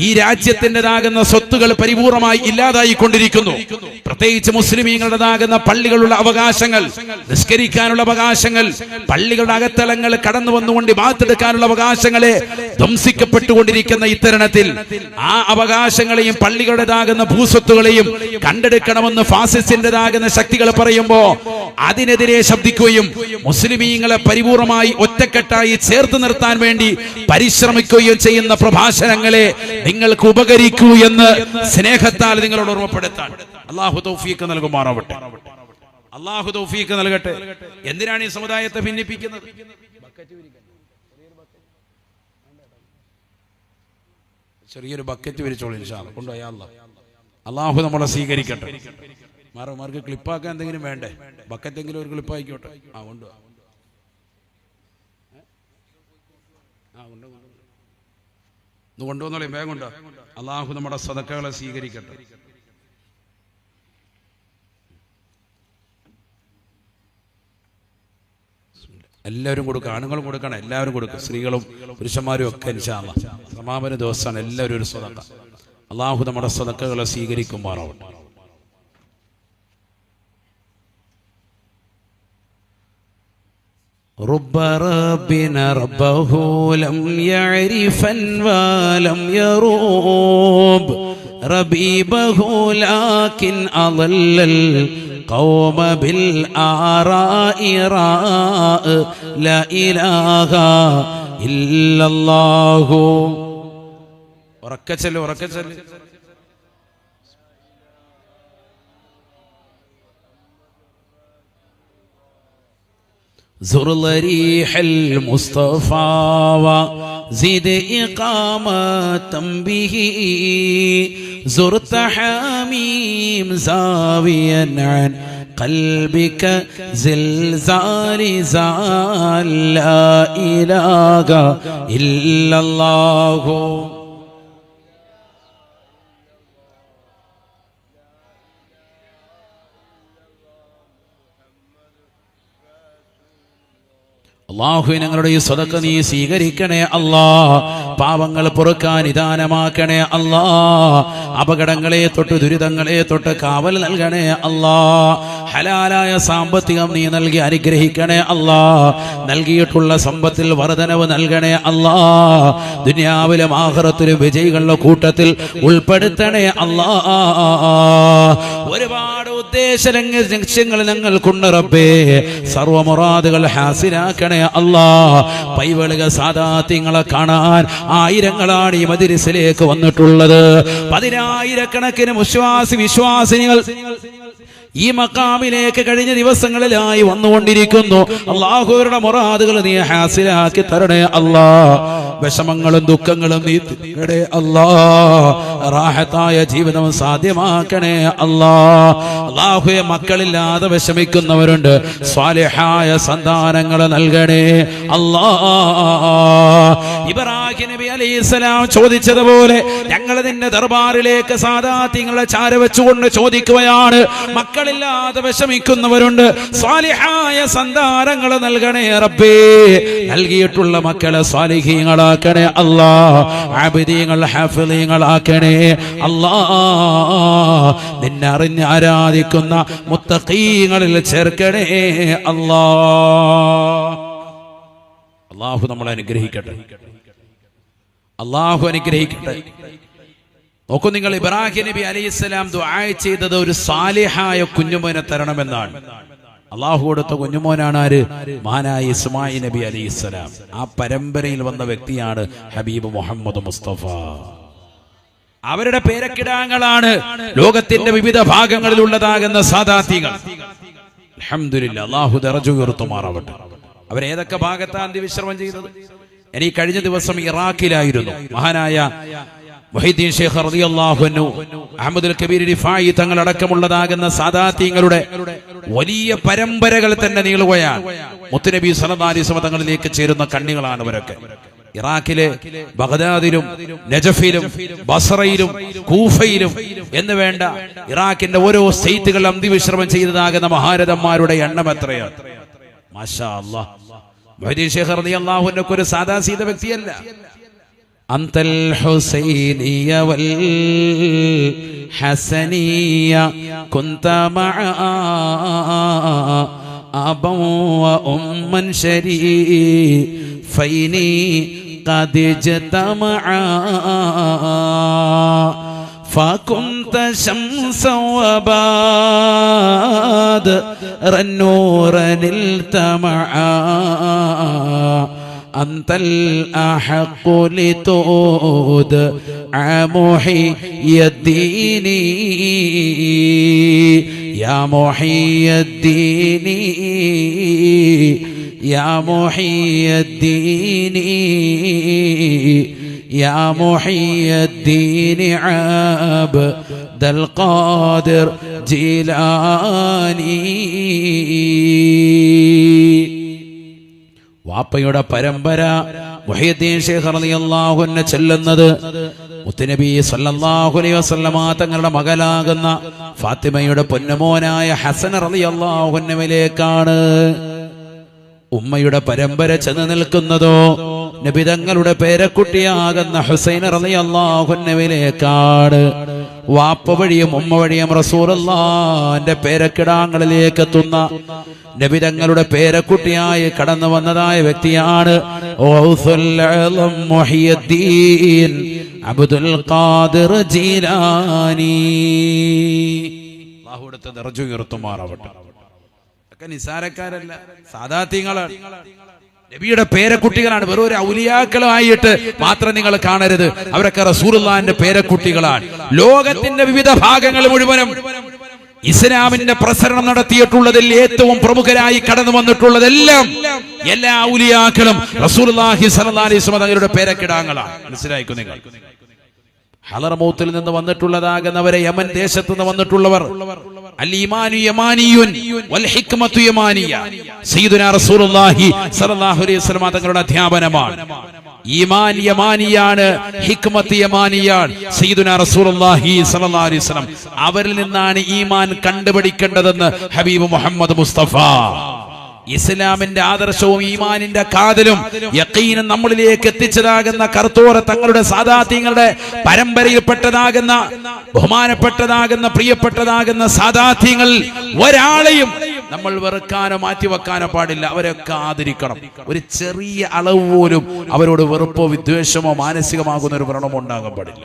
ഈ രാജ്യത്തിൻ്റെതാകുന്ന സ്വത്തുകൾ പരിപൂർണമായി ഇല്ലാതായിക്കൊണ്ടിരിക്കുന്നു. പ്രത്യേകിച്ച് മുസ്ലിമീങ്ങളുടേതാകുന്ന പള്ളികളുള്ള അവകാശങ്ങൾ, നിസ്കരിക്കാനുള്ള അവകാശങ്ങൾ, പള്ളികളുടെ അകത്തളങ്ങൾ കടന്നു വന്നുകൊണ്ട് ബാത്തെടുക്കാനുള്ള അവകാശങ്ങളെ ധ്വംസിക്കപ്പെട്ടുകൊണ്ടിരിക്കുന്ന ഇത്തരണത്തിൽ ആ അവകാശങ്ങളെയും പള്ളികളുടേതാകുന്ന ഭൂസ്വത്തുകളെയും കണ്ടെടുക്കണമെന്ന് ഫാസിസ്റ്റിന്റേതാകുന്ന ശക്തികൾ പറയുമ്പോ അതിനെതിരെ ശബ്ദിക്കുകയും മുസ്ലിമീങ്ങളെ പരിപൂർണമായി ഒറ്റക്കെട്ടായി ചേർത്ത് നിർത്താൻ വേണ്ടി പരിശ്രമിക്കുകയും ചെയ്യുന്ന പ്രഭാഷണങ്ങളെ നിങ്ങൾക്ക് ഉപകരിക്കൂ എന്ന് സ്നേഹത്താൽ നിങ്ങളോട് ഓർമ്മപ്പെടുത്താൻ അല്ലാഹു തൗഫീഖ് നൽകുമാറാവട്ടെ. അല്ലാഹു തൗഫീഖ് നൽകട്ടെ. എന്തിനാണ് ഈ സമുദായത്തെ ഭിന്നിപ്പിക്കുന്നത്? ചെറിയൊരു ബക്കറ്റ് വിരിച്ചോളൂ ഇൻഷാ അല്ലാഹ്. കൊണ്ടുപോയാ അല്ലാഹു നമ്മളെ സ്വീകരിക്കട്ടെ. മാർക്ക് ക്ലിപ്പാക്കാൻ എന്തെങ്കിലും വേണ്ടേ? ബക്കറ്റെങ്കിലും ഒരു ക്ലിപ്പായിക്കോട്ടെ. കൊണ്ടുപോവാ. കൊണ്ടുവന്നോളേ, വേഗം കൊണ്ടോ. അല്ലാഹു നമ്മുടെ സദഖകളെ സ്വീകരിക്കട്ടെ. എല്ലാവരും കൊടുക്കുക, ആണുങ്ങളും കൊടുക്കണം, എല്ലാവരും കൊടുക്കുക, സ്ത്രീകളും പുരുഷന്മാരും ഒക്കെ ഇൻഷാ അല്ലാഹ്. സമാപന ദിവസമാണ്. എല്ലാവരും ഒരു സദഖ. അല്ലാഹു നമ്മുടെ സദഖകളെ സ്വീകരിക്കുമാറാവട്ടെ. رب ربنا ربه لم يعرفا ولم يروب ربيبه لكن أضل القوم بالآراء راء لا إله إلا الله ഉറക്കച്ചൊല്ല് ഉറക്കച്ചൊല്ല്. زر ريح المصطفى وزد إقامة به زرت حميم زاويا عن قلبك زلزال زال لا إله إلا الله. അല്ലാഹു ഞങ്ങളുടെ ഈ സദഖ നീ സ്വീകരിക്കണേ അല്ലാ. പാവങ്ങൾ പൊറുക്കാൻ നിദാനമാക്കണേ അല്ലാ. അപകടങ്ങളെ തൊട്ട് ദുരിതങ്ങളെ തൊട്ട് കാവൽ നൽകണേ അല്ലാ. ഹലാലായ സാമ്പത്തികം നീ നൽകി അനുഗ്രഹിക്കണേ അല്ലാ. നൽകിയിട്ടുള്ള സമ്പത്തിൽ വർധനവ് നൽകണേ അല്ലാ. ദുനിയാവിലും ആഖിറത്തിലും വിജയികളുടെ കൂട്ടത്തിൽ ഉൾപ്പെടുത്തണേ അല്ലാ. ഒരുപാട് ഉദ്ദേശ ലക്ഷ്യങ്ങൾ ഞങ്ങൾക്കുണ്ട് റബ്ബേ. സർവ്വമുറാദുകൾ ഹാസിലാക്കണേ അല്ലാ. പൈവളിക സാദാത്യങ്ങളെ കാണാൻ ആയിരങ്ങളാണ് ഈ മജ്‌ലിസിലേക്ക് വന്നിട്ടുള്ളത്. 10,000-കണക്കിന് വിശ്വാസിനികൾ ഈ മഖാമിലേക്ക് കഴിഞ്ഞ ദിവസങ്ങളിലായി വന്നുകൊണ്ടിരിക്കുന്നു. അല്ലാഹുവിന്റെ മുറാദുകൾ നീ ഹാസിലാക്കി തരണേ അല്ലാ. വിഷമങ്ങളും ദുഃഖങ്ങളും നീ തീർക്കണേ അല്ലാ. റാഹത്തായ ജീവിതം സാധ്യമാക്കണേ അല്ലാ. അല്ലാഹുവേ, മക്കളില്ലാതെ വിഷമിക്കുന്നവരുണ്ട്, സ്വാലിഹായ സന്താനങ്ങൾ നൽകണേ അല്ലാ. ഇബ്രാഹിം നബി അലൈഹിസ്സലാം ചോദിച്ചതുപോലെ ഞങ്ങൾ നിന്റെ ദർബാറിലേക്ക് സാദാത്യങ്ങളെ ചാര വെച്ചുകൊണ്ട് ചോദിക്കുകയാണ്. മക്കളില്ലാതെ വിഷമിക്കുന്നവരുണ്ട്, സ്വാലിഹായ സന്താനങ്ങൾ നൽകണേ റബ്ബേ. നൽകിയിട്ടുള്ള മക്കളെ സ്വാലിഹീങ്ങളാക്കണേ അല്ലാ. ആബിദീങ്ങൾ ഹാഫിളീങ്ങളാക്കണേ അല്ലാ. നിന്നെ അറിഞ്ഞ് ആരാധിക്കുന്ന മുത്തഖീങ്ങളിൽ ചേർക്കണേ അല്ലാ. അല്ലാഹു നമ്മളെ അനുഗ്രഹിക്കട്ടെ. അല്ലാഹു അനുഗ്രഹിക്കട്ടെ. നോക്കൂ നിങ്ങൾ, ഇബ്രാഹിം നബി അലൈഹിസ്സലാം ദുആ ചെയ്തത് ഒരു സാലിഹായ കുഞ്ഞുമോനെ തരണമെന്നാണ്. അല്ലാഹു കൊടുത്ത കുഞ്ഞുമോനാണ് ആര്? മഹാനായ ഇസ്മായിൽ നബി അലൈഹിസ്സലാം. ആ പരമ്പരയിൽ വന്ന വ്യക്തിയാണ് ഹബീബ് മുഹമ്മദ് മുസ്തഫ. അവരുടെ പേരക്കിടാങ്ങളാണ് ലോകത്തിന്റെ വിവിധ ഭാഗങ്ങളിൽ ഉള്ളതാകുന്ന സാദാത്യങ്ങൾ. അൽഹംദുലില്ലാഹ്, അല്ലാഹു ദറജ ഉയർത്തുമാറാവട്ടെ. അവരേതൊക്കെ ഭാഗത്താണ് അന്ത്യവിശ്രമം ചെയ്തത്? എനിക്ക് കഴിഞ്ഞ ദിവസം ഇറാഖിലായിരുന്നു. മഹാനായ മുഹീദ്ദീൻ ശൈഖ് റളിയല്ലാഹു അൻഹു, അഹ്മദുൽ കബീർ റിഫായി തങ്ങൾ അടക്കമുള്ളതാകുന്ന സാദാത്യങ്ങളുടെ വലിയ പരമ്പരകൾ തന്നെ നീളുകയാണ്. മുത്തുനബി സല്ലല്ലാഹു അലൈഹി വസല്ലം തങ്ങളിലേക്ക് ചേരുന്ന കണ്ണികളാണ് ഇവരൊക്കെ. ഇറാഖിലെ ബഗ്ദാദിലും നജഫിലും ബസ്രയിലും കൂഫയിലും എന്ന് വേണ്ട ഇറാഖിന്റെ ഓരോ സ്റ്റേറ്റുകൾ അന്ത്യവിശ്രമം ചെയ്തതാകുന്ന മഹാരഥന്മാരുടെ എണ്ണം എത്രയാണ്! മാഷാ അല്ലാഹ്. മുഹീദ്ദീൻ ശൈഖ് റളിയല്ലാഹു അൻഹു ഒരു സാദാ സീത വ്യക്തിയല്ല. അന്തൽ ഹുസൈനിയ വൽ ഹസനിയ കുന്ത മഅ അബൻ വ ഉമ്മൻ ശരീഫൈനി ഖദ് ഇജ്തമഅ فكنت شمسا وبادرا نورا التمعا أنت الأحق لتودع محي الدين يا محي الدين يا محي الدين يا محي الدين عبد القادر جيلاني. വാപ്പയുടെ പരമ്പര മുഹീദ്ദീൻ ശൈഖ് റളിയല്ലാഹു അൻഹു ചൊല്ലുന്നത് മുത്തുനബി സല്ലല്ലാഹു അലൈഹി വസല്ലമ തങ്ങളുടെ മകളാകുന്ന ഫാത്തിമയുടെ പൊന്നുമോനായ ഹസൻ റളിയല്ലാഹു അൻഹുവിലേക്കാണ്. ഉമ്മയുടെ പരമ്പര ചെന്ന് നിൽക്കുന്നതോ നബി തങ്ങളുടെ പേരക്കുട്ടിയാകുന്ന ഹുസൈൻ റളിയല്ലാഹു അൻഹുവിലേക്കാണ്. വാപ്പ വഴിയും ഉമ്മ വഴിയും റസൂലുള്ളാഹിന്റെ പേരക്കിടാങ്ങളിലേക്ക് എത്തുന്ന നബി തങ്ങളുടെ പേരക്കുട്ടിയായി കടന്നു വന്നതായ വ്യക്തിയാണ് ഗൗസുൽ അഅ്ലം മുഹിയുദ്ദീൻ അബ്ദുൽ ഖാദിർ ജീലാനി. അല്ലാഹു അടുത്ത ദർജ ഉയർത്തുമാറാവട്ടെ. ഒക്കെ നിസാരക്കാരല്ല, സാദാത്യങ്ങളാണ്. നബിയുടെ പേരക്കുട്ടികളാണ്. വെറും ഒരു ഔലിയാക്കളായിട്ട് മാത്രം നിങ്ങൾ കാണരുത്. അവരൊക്കെ റസൂലുള്ളാഹിന്റെ പേരക്കുട്ടികളാണ്. ലോകത്തിന്റെ വിവിധ ഭാഗങ്ങൾ മുഴുവനും ഇസ്ലാമിന്റെ പ്രസരണം നടത്തിയിട്ടുള്ളതിൽ ഏറ്റവും പ്രമുഖരായി കടന്നു വന്നിട്ടുള്ളതെല്ലാം എല്ലാ ഔലിയാക്കളും റസൂലുള്ളാഹി സ്വല്ലല്ലാഹി അലൈഹി വസല്ലം തങ്ങളുടെ പേരക്കിടാങ്ങളാണ്. മനസ്സിലായിക്കോ നിങ്ങൾ. ഹളറമൗത്തിൽ നിന്ന് വന്നിട്ടുള്ളതാകുന്നവരെ, യമൻ ദേശത്ത് നിന്ന് വന്നിട്ടുള്ളവർ, അൽ ഈമാനു യമാനിയുൻ വൽ ഹിക്മതു യമാനിയ, സയ്യിദുനാ റസൂലുള്ളാഹി സ്വല്ലല്ലാഹു അലൈഹി വസല്ലം തങ്ങളുടെ അധ്യാപനമാണ്. ഈമാൻ യമാനിയാണ്, ഹിക്മത്ത് യമാനിയാണ്. സയ്യിദുനാ റസൂലുള്ളാഹി സ്വല്ലല്ലാഹു അലൈഹി വസല്ലം അവരിൽ നിന്നാണ് ഈമാൻ കണ്ടുപിടിക്കേണ്ടതെന്ന് ഹബീബ് മുഹമ്മദ് മുസ്തഫ. ഇസ്ലാമിന്റെ ആദർശവും ഈമാനിന്റെ കാതലും യഖീനും നമ്മളിലേക്ക് എത്തിച്ചതാകുന്ന കർത്തോറ തങ്ങളുടെ സാദാത്യങ്ങളുടെ പരമ്പരയിൽപ്പെട്ടതാകുന്ന ബഹുമാനപ്പെട്ടതാകുന്ന പ്രിയപ്പെട്ടതാകുന്ന സാദാത്യങ്ങൾ ഒരാളെയും നമ്മൾ വെറുക്കാനോ മാറ്റിവെക്കാനോ പാടില്ല. അവരൊക്കെ ആദരിക്കണം. ഒരു ചെറിയ അളവ് പോലും അവരോട് വെറുപ്പോ വിദ്വേഷമോ മാനസികമാകുന്ന ഒരു വ്രണമോ ഉണ്ടാകാൻ പാടില്ല.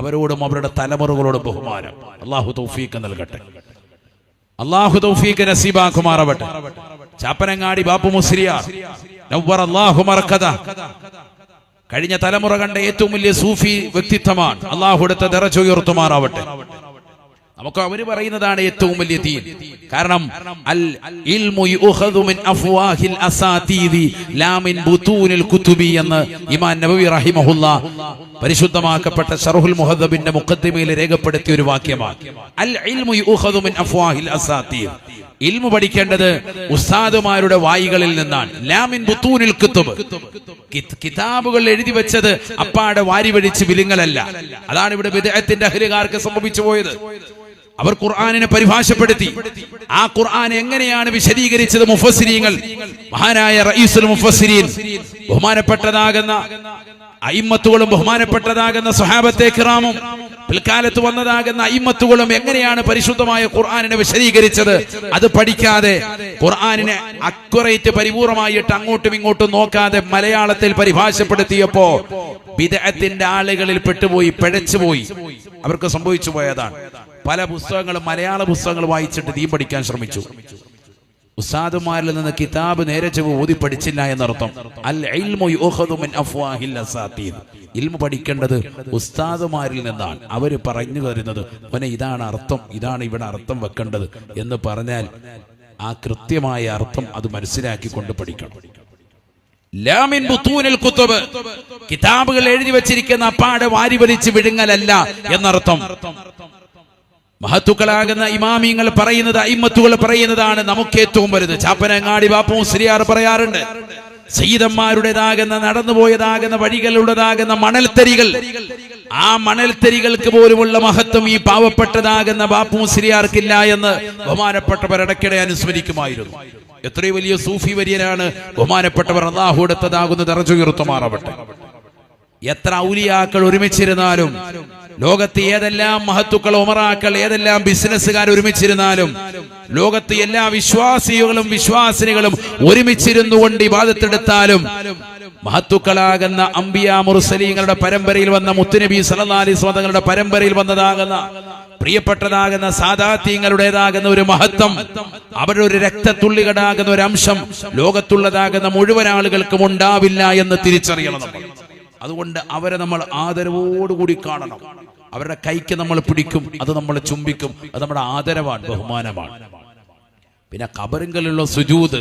അവരോടും അവരുടെ തലമുറകളോടും ബഹുമാനം. അല്ലാഹു തൗഫീഖ് നൽകട്ടെ. അല്ലാഹു തൗഫീഖ് നസീബാക്കുമാറാവട്ടെ. ചാപ്പനങ്ങാടി ബാപ്പു മുസ്ലിയാർ നവ്വറല്ലാഹു മർക്കദ കഴിഞ്ഞ തലമുറ കണ്ട ഏറ്റവും വലിയ സൂഫി വ്യക്തിത്വമാണ്. അല്ലാഹു അടുത്ത ദറജ ഉയർത്തുമാറാവട്ടെ. നമുക്ക് അവര് പറയുന്നതാണ് ഏറ്റവും വലിയ ദീൻ. കാരണം അൽ ഇൽമു യുഖദു മിൻ അഫ്വാഹിൽ അസാതീദി ലാ മിൻ ബുതൂനിൽ കുതുബി എന്ന് ഇമാം നബവി റഹിമഹുല്ലാ പരിശുദ്ധമാക്കപ്പെട്ട ശർഹുൽ മുഹദ്ദബിന്റെ മുഖദ്ദിമയിൽ രേഖപ്പെടുത്തിയ ഒരു വാക്യമാണ്. അൽ ഇൽമു യുഖദു മിൻ അഫ്വാഹിൽ അസാതീദ്. ഇൽമു പഠിക്കേണ്ടത് ഉസ്താദുമാരുടെ വായികളിൽ നിന്നാണ്. ലാ മിൻ ബുതൂനിൽ കുതുബ്. കിതാബുകൾ എഴുതി വെച്ചത് അപ്പാടെ വാരി വഴിച്ച് വിലുങ്ങലല്ല. അതാണ് ഇവിടെ ബിദ്അത്തിന്റെ അഹ്ലുകാർക്ക് സംഭവിച്ചു പോയത്. അവർ ഖുർആനിനെ പരിഭാഷപ്പെടുത്തി. ആ ഖുർആൻ എങ്ങനെയാണ് വിശദീകരിച്ചത് മുഫസ്സിരീങ്ങൾ, മഹാനായ റഈസുൽ മുഫസ്സിരീൻ ബഹുമാനപ്പെട്ടതാകുന്ന അയിമ്മത്തുകളും ബഹുമാനപ്പെട്ടതാകുന്ന സ്വഹാബത്തെ കിറാമും പിൽക്കാലത്ത് വന്നതാകുന്ന അയിമ്മത്തുകളും എങ്ങനെയാണ് പരിശുദ്ധമായ ഖുർആനിനെ വിശദീകരിച്ചത്? അത് പഠിക്കാതെ ഖുർആനിനെ അക്യുറേറ്റ് പരിപൂർണമായിട്ട് അങ്ങോട്ടും ഇങ്ങോട്ടും നോക്കാതെ മലയാളത്തിൽ പരിഭാഷപ്പെടുത്തിയപ്പോ ബിദ്അത്തിന്റെ ആളുകളിൽ പെട്ടുപോയി, പിഴച്ചുപോയി. അവർക്ക് സംഭവിച്ചു പോയതാണ്. പല പുസ്തകങ്ങളും മലയാള പുസ്തകങ്ങൾ വായിച്ചിട്ട് ദീൻ പഠിക്കാൻ ശ്രമിച്ചു. ഉസ്താദുമാരിൽ നിന്ന് കിതാബ് നേരെ ചൊവ്വെ ഓതി പഠിച്ചില്ല എന്നർത്ഥം. അൽ ഇൽമു യുഖദു മിൻ അഫ്വാഹിൽ അസാതീദ്. ഇൽമു പഠിക്കേണ്ടത് ഉസ്താദുമാരിൽ നിന്നാണ്. അവര് പറഞ്ഞു തരുന്നത് മോനെ ഇതാണ് അർത്ഥം, ഇതാണ് ഇവിടെ അർത്ഥം വെക്കേണ്ടത് എന്ന് പറഞ്ഞാൽ ആ കൃത്യമായ അർത്ഥം അത് മനസ്സിലാക്കിക്കൊണ്ട് പഠിക്കണം. ലാ മിൻ ബുതൂനിൽ കുതുബ്. കിതാബുകൾ എഴുതി വെച്ചിരിക്കുന്ന അപ്പാടെ വാരി വലിച്ച് വിഴുങ്ങലല്ല എന്നർത്ഥം. മഹത്തുക്കളാകുന്ന ഇമാമിങ്ങൾ പറയുന്നത്, അയിമ്മത്തുകൾ പറയുന്നതാണ് നമുക്ക് ഏറ്റവും വലുത്. ചാപ്പനങ്ങാടി ബാപ്പു മുസ്ലിയാർ പറയാറുണ്ട്, സയ്യിദന്മാരുടേതാകുന്ന നടന്നുപോയതാകുന്ന വഴികളുടേതാകുന്ന മണൽത്തരികൾ, ആ മണൽത്തരികൾക്ക് പോലുമുള്ള മഹത്വം ഈ പാവപ്പെട്ടതാകുന്ന ബാപ്പു മുസ്ലിയാർക്കില്ല എന്ന് ബഹുമാനപ്പെട്ടവർ ഇടയ്ക്കിടെ അനുസ്മരിക്കുമായിരുന്നു. എത്രയോ വലിയ സൂഫി വര്യനാണ് ബഹുമാനപ്പെട്ടവർ. അല്ലാഹു എടുത്തതാകുന്ന ദറജ ഉയർത്തുമാറാവട്ടെ. എത്ര ഔലിയാക്കൾ ഒരുമിച്ചിരുന്നാലും, ലോകത്ത് ഏതെല്ലാം മഹത്തുക്കൾ, ഉമറാക്കൾ, ഏതെല്ലാം ബിസിനസ്സുകാർ ഒരുമിച്ചിരുന്നാലും, ലോകത്ത് എല്ലാ വിശ്വാസികളും വിശ്വാസിനികളും ഒരുമിച്ചിരുന്നു കൊണ്ട് ഇബാദത്തെടുത്താലും, മഹത്തുക്കളാകുന്ന അംബിയാ മുർസലീങ്ങളുടെ പരമ്പരയിൽ വന്ന മുത്തുനബി സല്ലല്ലാഹു അലൈഹി വസല്ലം തങ്ങളുടെ പരമ്പരയിൽ വന്നതാകുന്ന പ്രിയപ്പെട്ടതാകുന്ന സാദാത്യങ്ങളുടേതാകുന്ന ഒരു മഹത്വം, അവരുടെ ഒരു രക്തത്തുള്ളികളാകുന്ന ഒരു അംശം ലോകത്തുള്ളതാകുന്ന മുഴുവൻ ആളുകൾക്കും ഉണ്ടാവില്ല എന്ന് തിരിച്ചറിയണം നമ്മൾ. അതുകൊണ്ട് അവരെ നമ്മൾ ആദരവോടുകൂടി കാണണം. അവരുടെ കൈക്ക് നമ്മൾ പിടിക്കും, അത് നമ്മൾ ചുംബിക്കും, അത് നമ്മുടെ ആദരവാണ്, ബഹുമാനമാണ്. പിന്നെ ഖബറിങ്കലുള്ള സുജൂദ്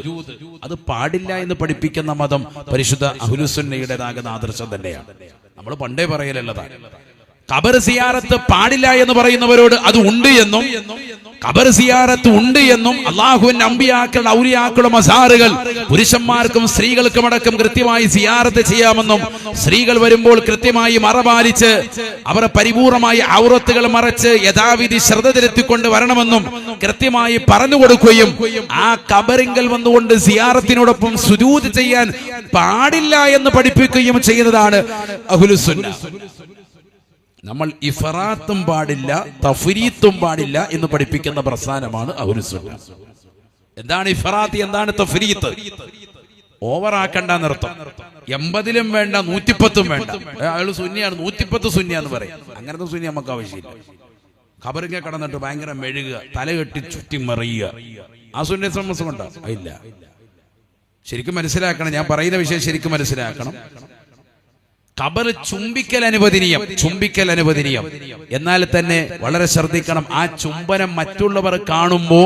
അത് പാടില്ല എന്ന് പഠിപ്പിക്കുന്ന മതം പരിശുദ്ധ അഹ്ലുസുന്നയുടേതാകുന്ന ആദർശം തന്നെയാണ്. നമ്മൾ പണ്ടേ പറയലുള്ളതാണ്. ഖബർ സിയാറത്ത് പാടില്ല എന്ന് പറയുന്നവരോട് അത് ഉണ്ട് എന്നും, ഖബർ സിയാറത്ത് ഉണ്ട് എന്നും, അല്ലാഹുവിന്റെ അമ്പിയാക്കളുടെ ഔലിയാക്കളുടെ മസാറുകൾ പുരുഷന്മാർക്കും സ്ത്രീകൾക്കും അടക്കം കൃത്യമായി സിയാറത്ത് ചെയ്യാമെന്നും, സ്ത്രീകൾ വരുമ്പോൾ കൃത്യമായി മറപാലിച്ച് അവർ പരിപൂർണമായി ഔറത്തുകൾ മറച്ച് യഥാവിധി ശ്രദ്ധ ചെലുത്തിക്കൊണ്ട് വരണമെന്നും കൃത്യമായി പറഞ്ഞു കൊടുക്കുകയും ആ ഖബറിങ്കൽ വന്നുകൊണ്ട് സിയാറത്തിനോടൊപ്പം സുജൂദ് ചെയ്യാൻ പാടില്ല എന്ന് പഠിപ്പിക്കുകയും ചെയ്യുന്നതാണ് അഹ്ലുസുന്ന. നമ്മൾ ഇഫ്റാത്തും പാടില്ല, തഫ്രീത്തും പാടില്ല എന്ന് പഠിപ്പിക്കുന്ന പ്രസ്ഥാനമാണ് അഹ്ലുസുന്ന. എന്താണ് ഇഫ്റാത്ത്, എന്താണ് തഫ്രീത്ത്? ഓവറാക്കണ്ടെന്നർത്ഥം. 80 വേണ്ട, 110 വേണ്ട. അയാൾ സുന്നിയാണ്, 110 സുന്നിയാന്ന് പറയും. അങ്ങനത്തെ സുന്നി നമുക്ക് ആവശ്യമില്ല. ഖബറിങ്ങ കടന്നിട്ട് ഭയങ്കര മെഴുകുക, തലകെട്ടി ചുറ്റി മറിയുക, ആ സുന്നി സമസ്യം ഉണ്ടോ? ഇല്ല. ശരിക്കും മനസ്സിലാക്കണം, ഞാൻ പറയുന്ന വിഷയം ശരിക്കും മനസ്സിലാക്കണം. ഖബർ ചുംബിക്കൽ അനുവദനീയം, എന്നാൽ തന്നെ വളരെ ശ്രദ്ധിക്കണം. ആ ചുംബനം മറ്റുള്ളവർ കാണുമ്പോ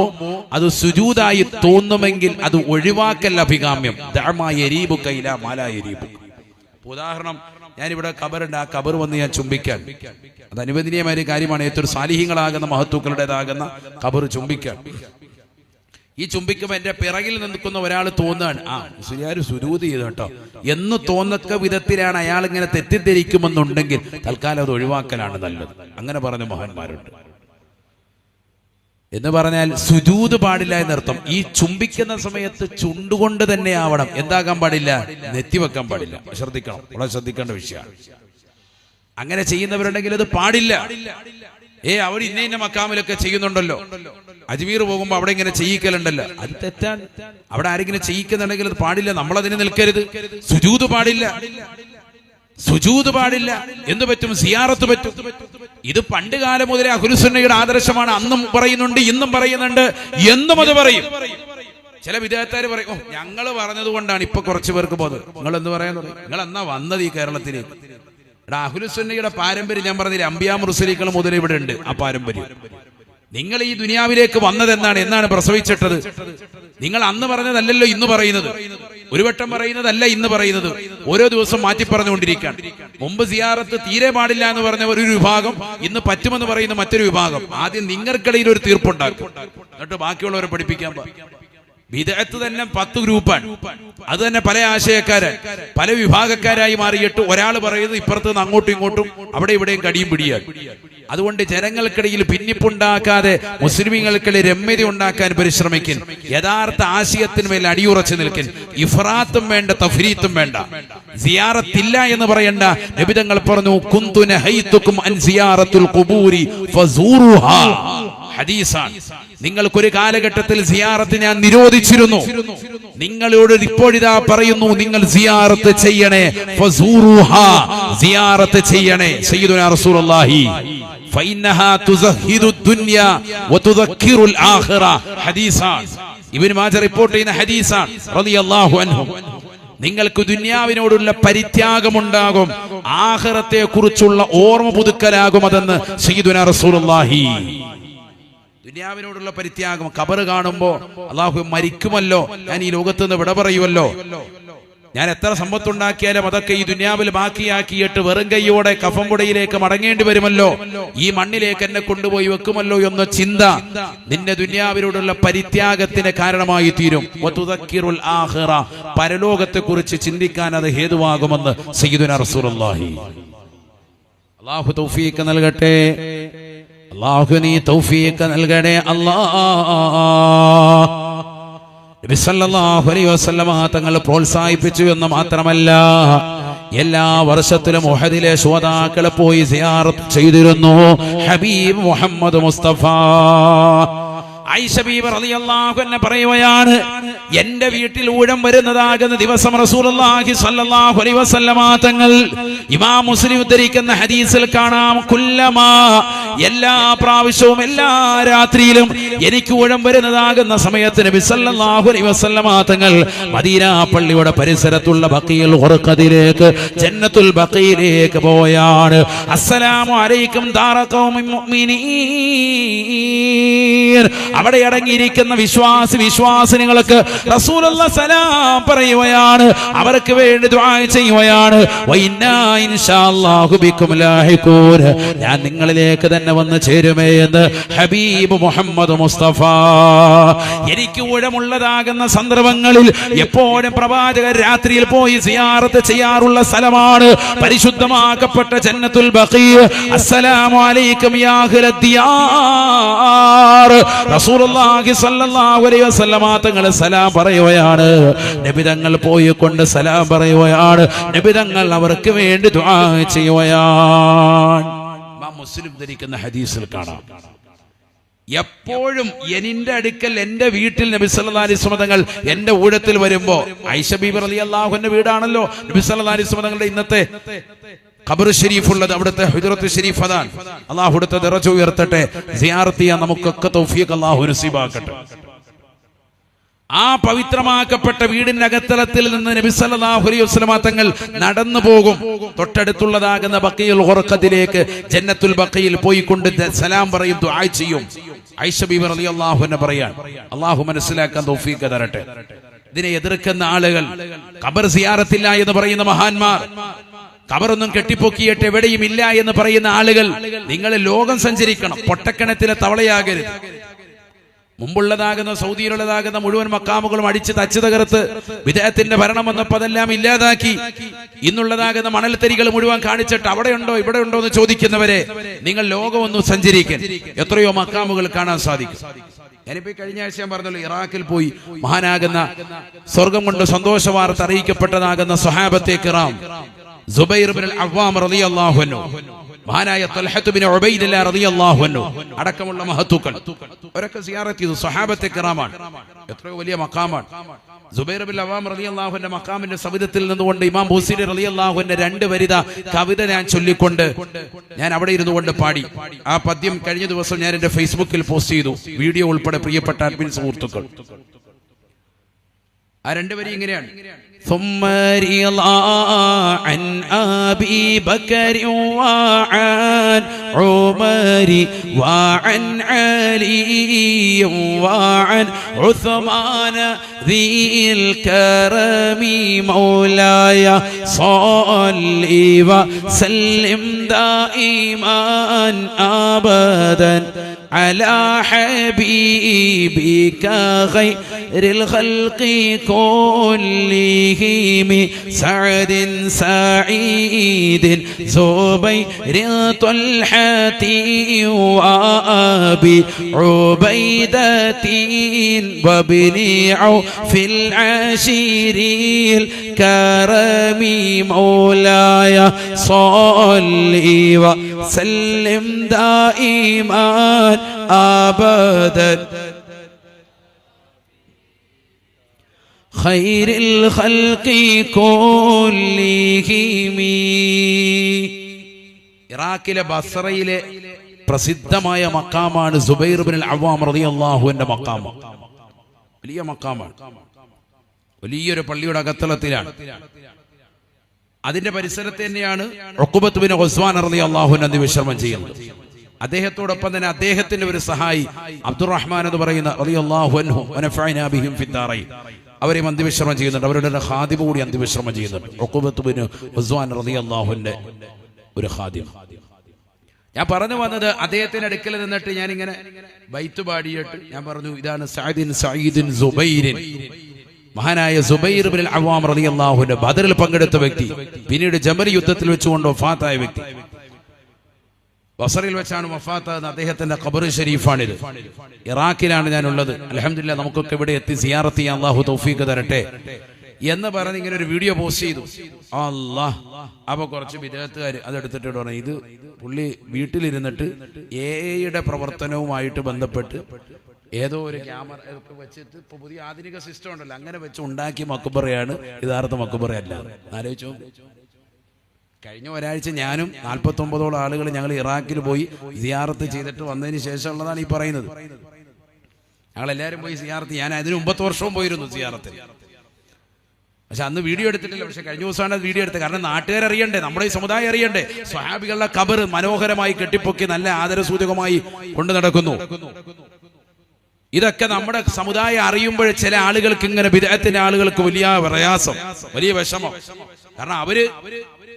അത് സുജൂദായി തോന്നുമെങ്കിൽ അത് ഒഴിവാക്കൽ അഭികാമ്യം. ഉദാഹരണം, ഞാനിവിടെ ഖബറുണ്ട്, ആ ഖബർ വന്ന് ഞാൻ ചുംബിക്കാൻ, അത് അനുവദനീയമായ കാര്യമാണ്. ഏറ്റവും സാലിഹ്യങ്ങളാകുന്ന മഹത്തുക്കളുടേതാകുന്ന ഖബർ ചുംബിക്കാൻ. ഈ ചുംബിക്കുമ്പോൾ എന്റെ പിറകിൽ നിൽക്കുന്ന ഒരാൾ തോന്നാണ്, ആ മുസ്ലിയാർ സുജൂദ് ചെയ്തു കേട്ടോ എന്ന് തോന്നക്ക വിധത്തിലാണ് അയാൾ ഇങ്ങനെ തെറ്റിദ്ധരിക്കുമെന്നുണ്ടെങ്കിൽ തൽക്കാലം അത് ഒഴിവാക്കലാണ് നല്ലത്. അങ്ങനെ പറഞ്ഞ മഹാന്മാരുണ്ട്. എന്ന് പറഞ്ഞാൽ സുജൂദ് പാടില്ല എന്നർത്ഥം. ഈ ചുംബിക്കുന്ന സമയത്ത് ചുണ്ടുകൊണ്ട് തന്നെ ആവണം. എന്താകാൻ പാടില്ല? നെറ്റിവെക്കാൻ പാടില്ല. ശ്രദ്ധിക്കണം, വളരെ ശ്രദ്ധിക്കേണ്ട വിഷയമാണ്. അങ്ങനെ ചെയ്യുന്നവരുണ്ടെങ്കിൽ അത് പാടില്ല. അവർ ഇന്ന മക്കാമിലൊക്കെ ചെയ്യുന്നുണ്ടല്ലോ, അജ്മീർ പോകുമ്പോ അവിടെ ഇങ്ങനെ ചെയ്യിക്കലുണ്ടല്ലോ, അത് തെറ്റാണ്. അവിടെ ആരെങ്കിലും ചെയ്യിക്കുന്നുണ്ടെങ്കിൽ അത് പാടില്ല. നമ്മളതിന് നിൽക്കരുത്. സുജൂദ് പാടില്ല. എന്ത് പറ്റും? സിയാറത്ത് പറ്റും. ഇത് പണ്ട് കാലം മുതലേ അഹ്ലുസുന്നയുടെ ആദർശമാണ്. അന്നും പറയുന്നുണ്ട്, ഇന്നും പറയുന്നുണ്ട്, എന്നും അത് പറയും. ചില വിദ്യാർത്ഥിക്കാർ പറയും, ഓ ഞങ്ങൾ പറഞ്ഞത് കൊണ്ടാണ് ഇപ്പൊ കുറച്ചു പേർക്ക് പോകുന്നത്. നിങ്ങൾ എന്ത് പറയാൻ? നിങ്ങൾ എന്നാ വന്നത് ഈ കേരളത്തിലേക്ക്? അഹ്ലുസുന്നയുടെ പാരമ്പര്യം ഞാൻ പറഞ്ഞില്ലേ, അംബിയാ മുർസലീങ്ങൾ മുതൽ ഇവിടെ ഉണ്ട്. ആ പാരമ്പര്യം നിങ്ങൾ ഈ ദുനിയാവിലേക്ക് വന്നത് എന്നാണ് പ്രസവിച്ചിട്ടത്? നിങ്ങൾ അന്ന് പറഞ്ഞതല്ലല്ലോ ഇന്ന് പറയുന്നത്. ഒരു വട്ടം പറയുന്നതല്ല ഇന്ന് പറയുന്നത്. ഓരോ ദിവസം മാറ്റി പറഞ്ഞുകൊണ്ടിരിക്കുകയാണ്. മുമ്പ് സിയാറത്ത് തീരെ പാടില്ല എന്ന് പറഞ്ഞ ഒരു വിഭാഗം, ഇന്ന് പറ്റുമെന്ന് പറയുന്ന മറ്റൊരു വിഭാഗം. ആദ്യം നിങ്ങൾക്കിടയിൽ ഒരു തീർപ്പുണ്ടാക്കും, എന്നിട്ട് ബാക്കിയുള്ളവരെ പഠിപ്പിക്കാൻ. ബിദ്അത്ത് തന്നെ 10 ഗ്രൂപ്പാണ്. അത് തന്നെ പല ആശയക്കാരൻ, പല വിഭാഗക്കാരായി മാറിയിട്ട് ഒരാൾ പറയുന്നത് ഇപ്പുറത്ത് നിന്ന് അങ്ങോട്ടും ഇങ്ങോട്ടും അവിടെ ഇവിടെയും കടിയും പിടിയാണ്. അതുകൊണ്ട് ജനങ്ങൾക്കിടയിൽ ഭിന്നിപ്പുണ്ടാക്കാതെ മുസ്ലിമീങ്ങൾക്കിടയിൽ രമ്യത ഉണ്ടാക്കാൻ പരിശ്രമിക്കും. യഥാർത്ഥ ആശയത്തിന്മേൽ അടിയുറച്ചു നിൽക്കും. ഇഫ്രാത്തും വേണ്ട, തഫ്രീത്തും വേണ്ട. സിയാറത്തില്ല എന്ന് പറയണ്ട. നബി തങ്ങൾ പറഞ്ഞു, കുന്തു നഹൈതുകും അൻ സിയാറത്തുൽ ഖുബൂരി ഫസൂറുഹാ. ഹദീസാണ്. നിങ്ങൾക്കൊരു കാലഘട്ടത്തിൽ സിയാറത്ത് ഞാൻ നിരോധിച്ചിരുന്നു. നിങ്ങളോട് ഇപ്പോഴിതാ പറയുന്നു, നിങ്ങൾ സിയാറത്ത് ചെയ്യണേ. ഫസൂറുഹാ, സിയാറത്ത് ചെയ്യണേ. സയ്യിദുനാ റസൂലുള്ളാഹി ഫഇന്നഹാ തുസഹിദു ദുനിയ വതുദക്കിറുൽ ആഖിറ. ഹദീസാണ്. ഇബ്നു മാജ റിപ്പോർട്ട് ചെയ്യുന്ന ഹദീസാണ് റളിയല്ലാഹു അൻഹു. നിങ്ങൾക്ക് ദുനിയാവിനോടുള്ള പരിത്യാഗമുണ്ടാകും, ആഖിറത്തെ കുറിച്ചുള്ള ഓർമ്മ പുതുക്കലാകും അതെന്ന് സയ്യിദുനാ റസൂലുള്ളാഹി. ദുനിയാവിനോടുള്ള പരിത്യാഗം. ഖബർ കാണുമ്പോ അല്ലാഹു മരിക്കുമല്ലോ, ഞാൻ ഈ ലോകത്ത് നിന്ന് വിട പറയുമല്ലോ, ഞാൻ എത്ര സമ്പത്തുണ്ടാക്കിയാലും അതൊക്കെ ഈ ദുനിയാവിൽ ബാക്കിയാക്കിയിട്ട് വെറും കൈയോടെ കഫംപുടയിലേക്ക് മടങ്ങേണ്ടി വരുമല്ലോ, ഈ മണ്ണിലേക്ക് എന്നെ കൊണ്ടുപോയി വെക്കുമല്ലോ എന്ന ചിന്ത നിന്റെ ദുനിയാവിനോടുള്ള പരിത്യാഗത്തിന് കാരണമായി തീരും. വതുദക്കിറുൽ ആഖിറ, പരലോകത്തെ കുറിച്ച് ചിന്തിക്കാൻ അത് ഹേതുവാകുമെന്ന് സയ്യിദുനാ റസൂലുള്ളാഹി. അല്ലാഹു തൗഫീഖ് നൽകട്ടെ. അല്ലാഹു നീ തൗഫീഖ് നൽകണേ. നബി സല്ലല്ലാഹു അലൈഹി വസല്ലമ തങ്ങൾ പ്രോത്സാഹിപ്പിച്ചു എന്ന് മാത്രമല്ല, എല്ലാ വർഷത്തിലും ഉഹദിലെ ശുഹദാക്കളെ പോയി സിയാറത്ത് ചെയ്തിരുന്നു. ഹബീബ് മുഹമ്മദ് മുസ്തഫ ആയിഷ ബീബി റളിയല്ലാഹു അൻഹ പറയുകയാണ്, എന്റെ വീട്ടിൽ ഊഴം വരുന്നതാകുന്ന ദിവസം റസൂലുള്ളാഹി സ്വല്ലല്ലാഹു അലൈഹി വസല്ലമ തങ്ങൾ, ഇമാം മുസ്ലിം ഉദ്ധരിക്കുന്ന ഹദീസിൽ കാണാം, കുല്ലമാ, എല്ലാ പ്രാവശ്യവും എല്ലാ രാത്രിയിലും എനിക്ക് ഊഴം വരുന്നതാകുന്ന സമയത്ത് നബി സല്ലല്ലാഹു അലൈഹി വസല്ലമ തങ്ങൾ മദീന പള്ളിയുടെ പരിസരത്തുള്ള ബഖീഉൽ ഖുർഖദിലേക്ക്, ജന്നത്തുൽ ബഖീലേക്ക് പോയാണ്. അസ്സലാമു അലൈക്കും ദാറ ഖൗമിൻ മുഅ്മിനീൻ. അവിടെ അടങ്ങിയിരിക്കുന്ന വിശ്വാസിനികൾക്ക് റസൂലുള്ളാഹി സലാം പറയുകയാണ്, അവർക്ക് വേണ്ടി ദുആ ചെയ്യുകയാണ്. വഇന്നാ ഇൻഷാഅല്ലാഹു ബിക്കും ലാഹിഖൂൻ, ഞാൻ നിങ്ങളിലേക്ക് തന്നെ വന്ന് ചേരുമേ എന്ന് ഹബീബ് മുഹമ്മദ് മുസ്തഫ. എനിക്ക് ഊഴമുള്ളതാകുന്ന സന്ദർഭങ്ങളിൽ എപ്പോഴും പ്രവാചകർ രാത്രിയിൽ പോയി സിയാറത്ത് ചെയ്യാറുള്ള സ്ഥലമാണ് പരിശുദ്ധമാക്കപ്പെട്ട ജന്നത്തുൽ ബഖീ. അസ്സലാമു അലൈക്കും യാ അഹ്ലദ് ദിയാർ. റസൂലുള്ളാഹി സ്വല്ലല്ലാഹു അലൈഹി വസല്ലമ തങ്ങൾ സലാം പറയുകയാണ്. നബി തങ്ങൾ പോയി കൊണ്ട് സലാം പറയുകയാണ്. നബി തങ്ങൾ അവർക്ക് വേണ്ടി ദുആ ചെയ്യുകയാണ്. ഇമാം മുസ്ലിം ധരിക്കുന്ന ഹദീസിൽ കാണാം, എപ്പോഴും എന്റെ അടുക്കൽ എന്റെ വീട്ടിൽ നബി സല്ലല്ലാഹു അലൈഹി വസല്ലം തങ്ങൾ എന്റെ ഊഴത്തിൽ വരുമ്പോ, ആയിഷ ബീബി റളിയല്ലാഹു അൻഹ വീടാണല്ലോ നബി സല്ലല്ലാഹു അലൈഹി വസല്ലം തങ്ങളുടെ ഇന്നത്തെ ഖബർ ഷരീഫ് ഉള്ളത്, അവിടുത്തെ ഹുജറത്ത് ഷരീഫ് അതാണ്. അല്ലാഹു അവിടുത്തെ ദറജ ഉയർത്തട്ടെ. സിയാറത്ത് ചെയ്യാൻ നമുക്കൊക്കെ തൗഫീഖ് അല്ലാഹു നസീബാക്കട്ടെ. ആ പവിത്രമാക്കപ്പെട്ട വീടിന്റെ അകത്തളത്തിൽ നിന്ന് നബി സല്ലല്ലാഹു അലൈഹി വസല്ലമ തങ്ങൾ നടന്നു പോകും. തൊട്ടടുത്തുള്ളതാകുന്ന ബഖീഉൽ ഖുർഖത്തിലേക്ക് ജന്നത്തുൽ ബഖീൽ പോയിക്കൊണ്ട് സലാം പറയും, ദുആ ചെയ്യും. ആയിഷ ബീവി റളിയല്ലാഹു അൻഹ പറയാണ്, അല്ലാഹു മനസ്സിലാക്കാൻ തൗഫീഖ് തരട്ടെ. ഇതിനെ എതിർക്കുന്ന ആളുകൾ, ഖബർ സിയാറത്തില്ല എന്ന് പറയുന്ന മഹാന്മാർ, ഖബറൊന്നും കെട്ടിപ്പൊക്കിയിട്ട് എവിടെയും ഇല്ല എന്ന് പറയുന്ന ആളുകൾ, നിങ്ങൾ ലോകം സഞ്ചരിക്കണം, പൊട്ടക്കിണറ്റിലെ തവളയാകരുത്. മുമ്പുള്ളതാകുന്ന സൗദിയിലുള്ളതാകുന്ന മുഴുവൻ മക്കാമുകളും അടിച്ച് തച്ചു തകർത്ത് വിദേഹത്തിന്റെ ഭരണം വന്നപ്പോൾ അതെല്ലാം ഇല്ലാതാക്കി ഇന്നുള്ളതാകുന്ന മണൽത്തരികൾ മുഴുവൻ കാണിച്ചിട്ട് അവിടെ ഉണ്ടോ ഇവിടെ ഉണ്ടോ എന്ന് ചോദിക്കുന്നവരെ, നിങ്ങൾ ലോകം ഒന്ന് സഞ്ചരിക്കാൻ എത്രയോ മക്കാമുകൾ കാണാൻ സാധിക്കും. ഞാനിപ്പോ കഴിഞ്ഞ ആഴ്ച ഞാൻ പറഞ്ഞല്ലോ, ഇറാഖിൽ പോയി മഹാനാകുന്ന സ്വർഗം കൊണ്ട് സന്തോഷ വാർത്ത അറിയിക്കപ്പെട്ടതാകുന്ന സ്വഹാബത്തെ കിറാം സുബൈർ ഇബ്നുൽ അവ്വാം റളിയല്ലാഹു അൻഹു, മഹാനായ തൽഹത്ത് ബിൻ ഉബൈദില്ലാഹ് റളിയല്ലാഹു അൻഹു അടക്കമുള്ള മഹത്തുക്കൾ അവരൊക്കെ സിയാറത്ത് ചെയ്തു. സ്വഹാബത്തെ കിറാമാണ്, എത്രയോ വലിയ മഖാമാണ്. സുബൈർ ബിൻ അവ്വാം റളിയല്ലാഹു അൻഹു മഖാമിന്റെ സവിധത്തിൽ നിന്നുകൊണ്ട് ഇമാം ബൂസിരി റളിയല്ലാഹു അൻഹു 2 വരിത കവിത ഞാൻ ചൊല്ലിക്കൊണ്ട് ഞാൻ അവിടെ ഇരുന്നു കൊണ്ട് പാടി. ആ പദ്യം കഴിഞ്ഞ ദിവസം ഞാൻ എന്റെ ഫേസ്ബുക്കിൽ പോസ്റ്റ് ചെയ്തു, വീഡിയോ ഉൾപ്പെടെ. പ്രിയപ്പെട്ട അഡ്മിൻ സുഹൃത്തുക്കൾ, ആ 2 വരി ഇങ്ങനെയാണ്: ثم رضا عن أبي بكر وعن عمر وعن علي وعن عثمان ذي الكرم مولاي صل وسلم دائما أبدا على حبيبك خير الخلق كلهم سعد سعيد زبير طلحة وأبي عبيدة وابن عوف العشير الكرم مولاي صل وسلم دائما أبدا خير الخلق كلهم. ഇറാഖിലെ ബസ്രയിലെ പ്രസിദ്ധമായ മഖാമാണ് സുബൈർ ഇബ്നുൽ അവ്വാം റളിയല്ലാഹു അൻഹു മഖാം. വലിയ മഖാമാണ്, വലിയൊരു പള്ളിയുടെ അകത്തളത്തിലാണ്. അതിന്റെ പരിസരത്ത് തന്നെയാണ് ഉഖബത്ത് ബിൻ ഉസ്മാൻ റളിയല്ലാഹു അൻഹു വിശ്രമം ചെയ്യുന്നത്. അദ്ദേഹത്തോടൊപ്പം തന്നെ അദ്ദേഹത്തിന്റെ ഒരു സഹായി അബ്ദുറഹ്മാൻ എന്ന് പറയുന്ന റളിയല്ലാഹു അൻഹു വനഫഅനാ ബിഹിം ഫിദ്ദാറൈൻ, അവരെ അന്ത്യവിശ്രമം ചെയ്യുന്നുണ്ട്. അവരുടെ ഖാദിം കൂടി അന്ത്യവിശ്രമം ചെയ്യുന്നുണ്ട്. ഉഖബത്ത് ബിൻ ഉസ്മാൻ റളിയല്ലാഹു അൻഹു ഒരു ഖാദിം. ഞാൻ പറഞ്ഞു വന്നത്, അദ്ദേഹത്തിന്റെ അടുക്കൽ നിന്നിട്ട് ഞാൻ ഇങ്ങനെ ബൈത്ത് പാടിയിട്ട് ഞാൻ പറഞ്ഞു, ഇതാണ് സഅദിൻ സഈദിൻ സുബൈരിൻ, മഹാനായ സുബൈർ ഇബ്നുൽ അവ്വാം റളിയല്ലാഹു അൻഹു, ബദറിൽ പങ്കെടുത്ത വ്യക്തി, പിന്നീട് ജമൽ യുദ്ധത്തിൽ വെച്ചുകൊണ്ട് വഫാത്തായ വ്യക്തി. ബസറിൽ വെച്ചാണ് വഫാത്തായത്. അദ്ദേഹത്തിന്റെ ഖബർ ഷരീഫാണിത്. ഇറാഖിലാണ് ഞാനുള്ളത്. അൽഹംദുലില്ലാഹ് നമുക്കൊക്കെ ഇവിടെ എത്തി സിയാറത്ത് ചെയ്യാൻ അല്ലാഹു തൗഫീഖ് തരട്ടെ എന്ന് പറഞ്ഞ് ഇങ്ങനെ ഒരു വീഡിയോ പോസ്റ്റ് ചെയ്തു. അല്ലാഹ്, അപ്പൊ കുറച്ച് വിദേഹത്തുകാർ അതെടുത്തിട്ട് പറഞ്ഞു, ഇത് പുള്ളി വീട്ടിലിരുന്നിട്ട് എഐയുടെ പ്രവർത്തനവുമായിട്ട് ബന്ധപ്പെട്ട് ഏതോ ഒരു ക്യാമറ ഒക്കെ വെച്ചിട്ട്, ഇപ്പൊ പുതിയ ആധുനിക സിസ്റ്റം ഉണ്ടല്ലോ, അങ്ങനെ വെച്ച് ഉണ്ടാക്കിയ മക്ബറയാണ് യഥാർത്ഥ മക്ബറയല്ല. ആലോചിച്ചോ, കഴിഞ്ഞ ഒരാഴ്ച ഞാനും 49ഓളം ആളുകൾ ഞങ്ങൾ ഇറാഖിൽ പോയി സിയാറത്ത് ചെയ്തിട്ട് വന്നതിന് ശേഷമുള്ളതാണ് ഈ പറയുന്നത്. ഞങ്ങളെല്ലാവരും പോയി സിയാറത്ത്, ഞാൻ അതിന് 9 വർഷവും പോയിരുന്നു സിയാറത്തിൽ. പക്ഷെ അന്ന് വീഡിയോ എടുത്തിട്ടില്ല. പക്ഷെ കഴിഞ്ഞ ദിവസമാണ് വീഡിയോ എടുത്തത്. കാരണം നാട്ടുകാരറിയണ്ടേ, നമ്മുടെ ഈ സമുദായം അറിയണ്ടേ. സ്വഹാബികളുടെ ഖബർ മനോഹരമായി കെട്ടിപ്പൊക്കി നല്ല ആദരസൂചകമായി കൊണ്ടു നടക്കുന്നു. ഇതൊക്കെ നമ്മുടെ സമുദായം അറിയുമ്പോൾ ചില ആളുകൾക്ക്, ഇങ്ങനെ ബിദ്അത്തിന്റെ ആളുകൾക്ക് വലിയ പ്രയാസം, വലിയ വിഷമം. കാരണം അവര്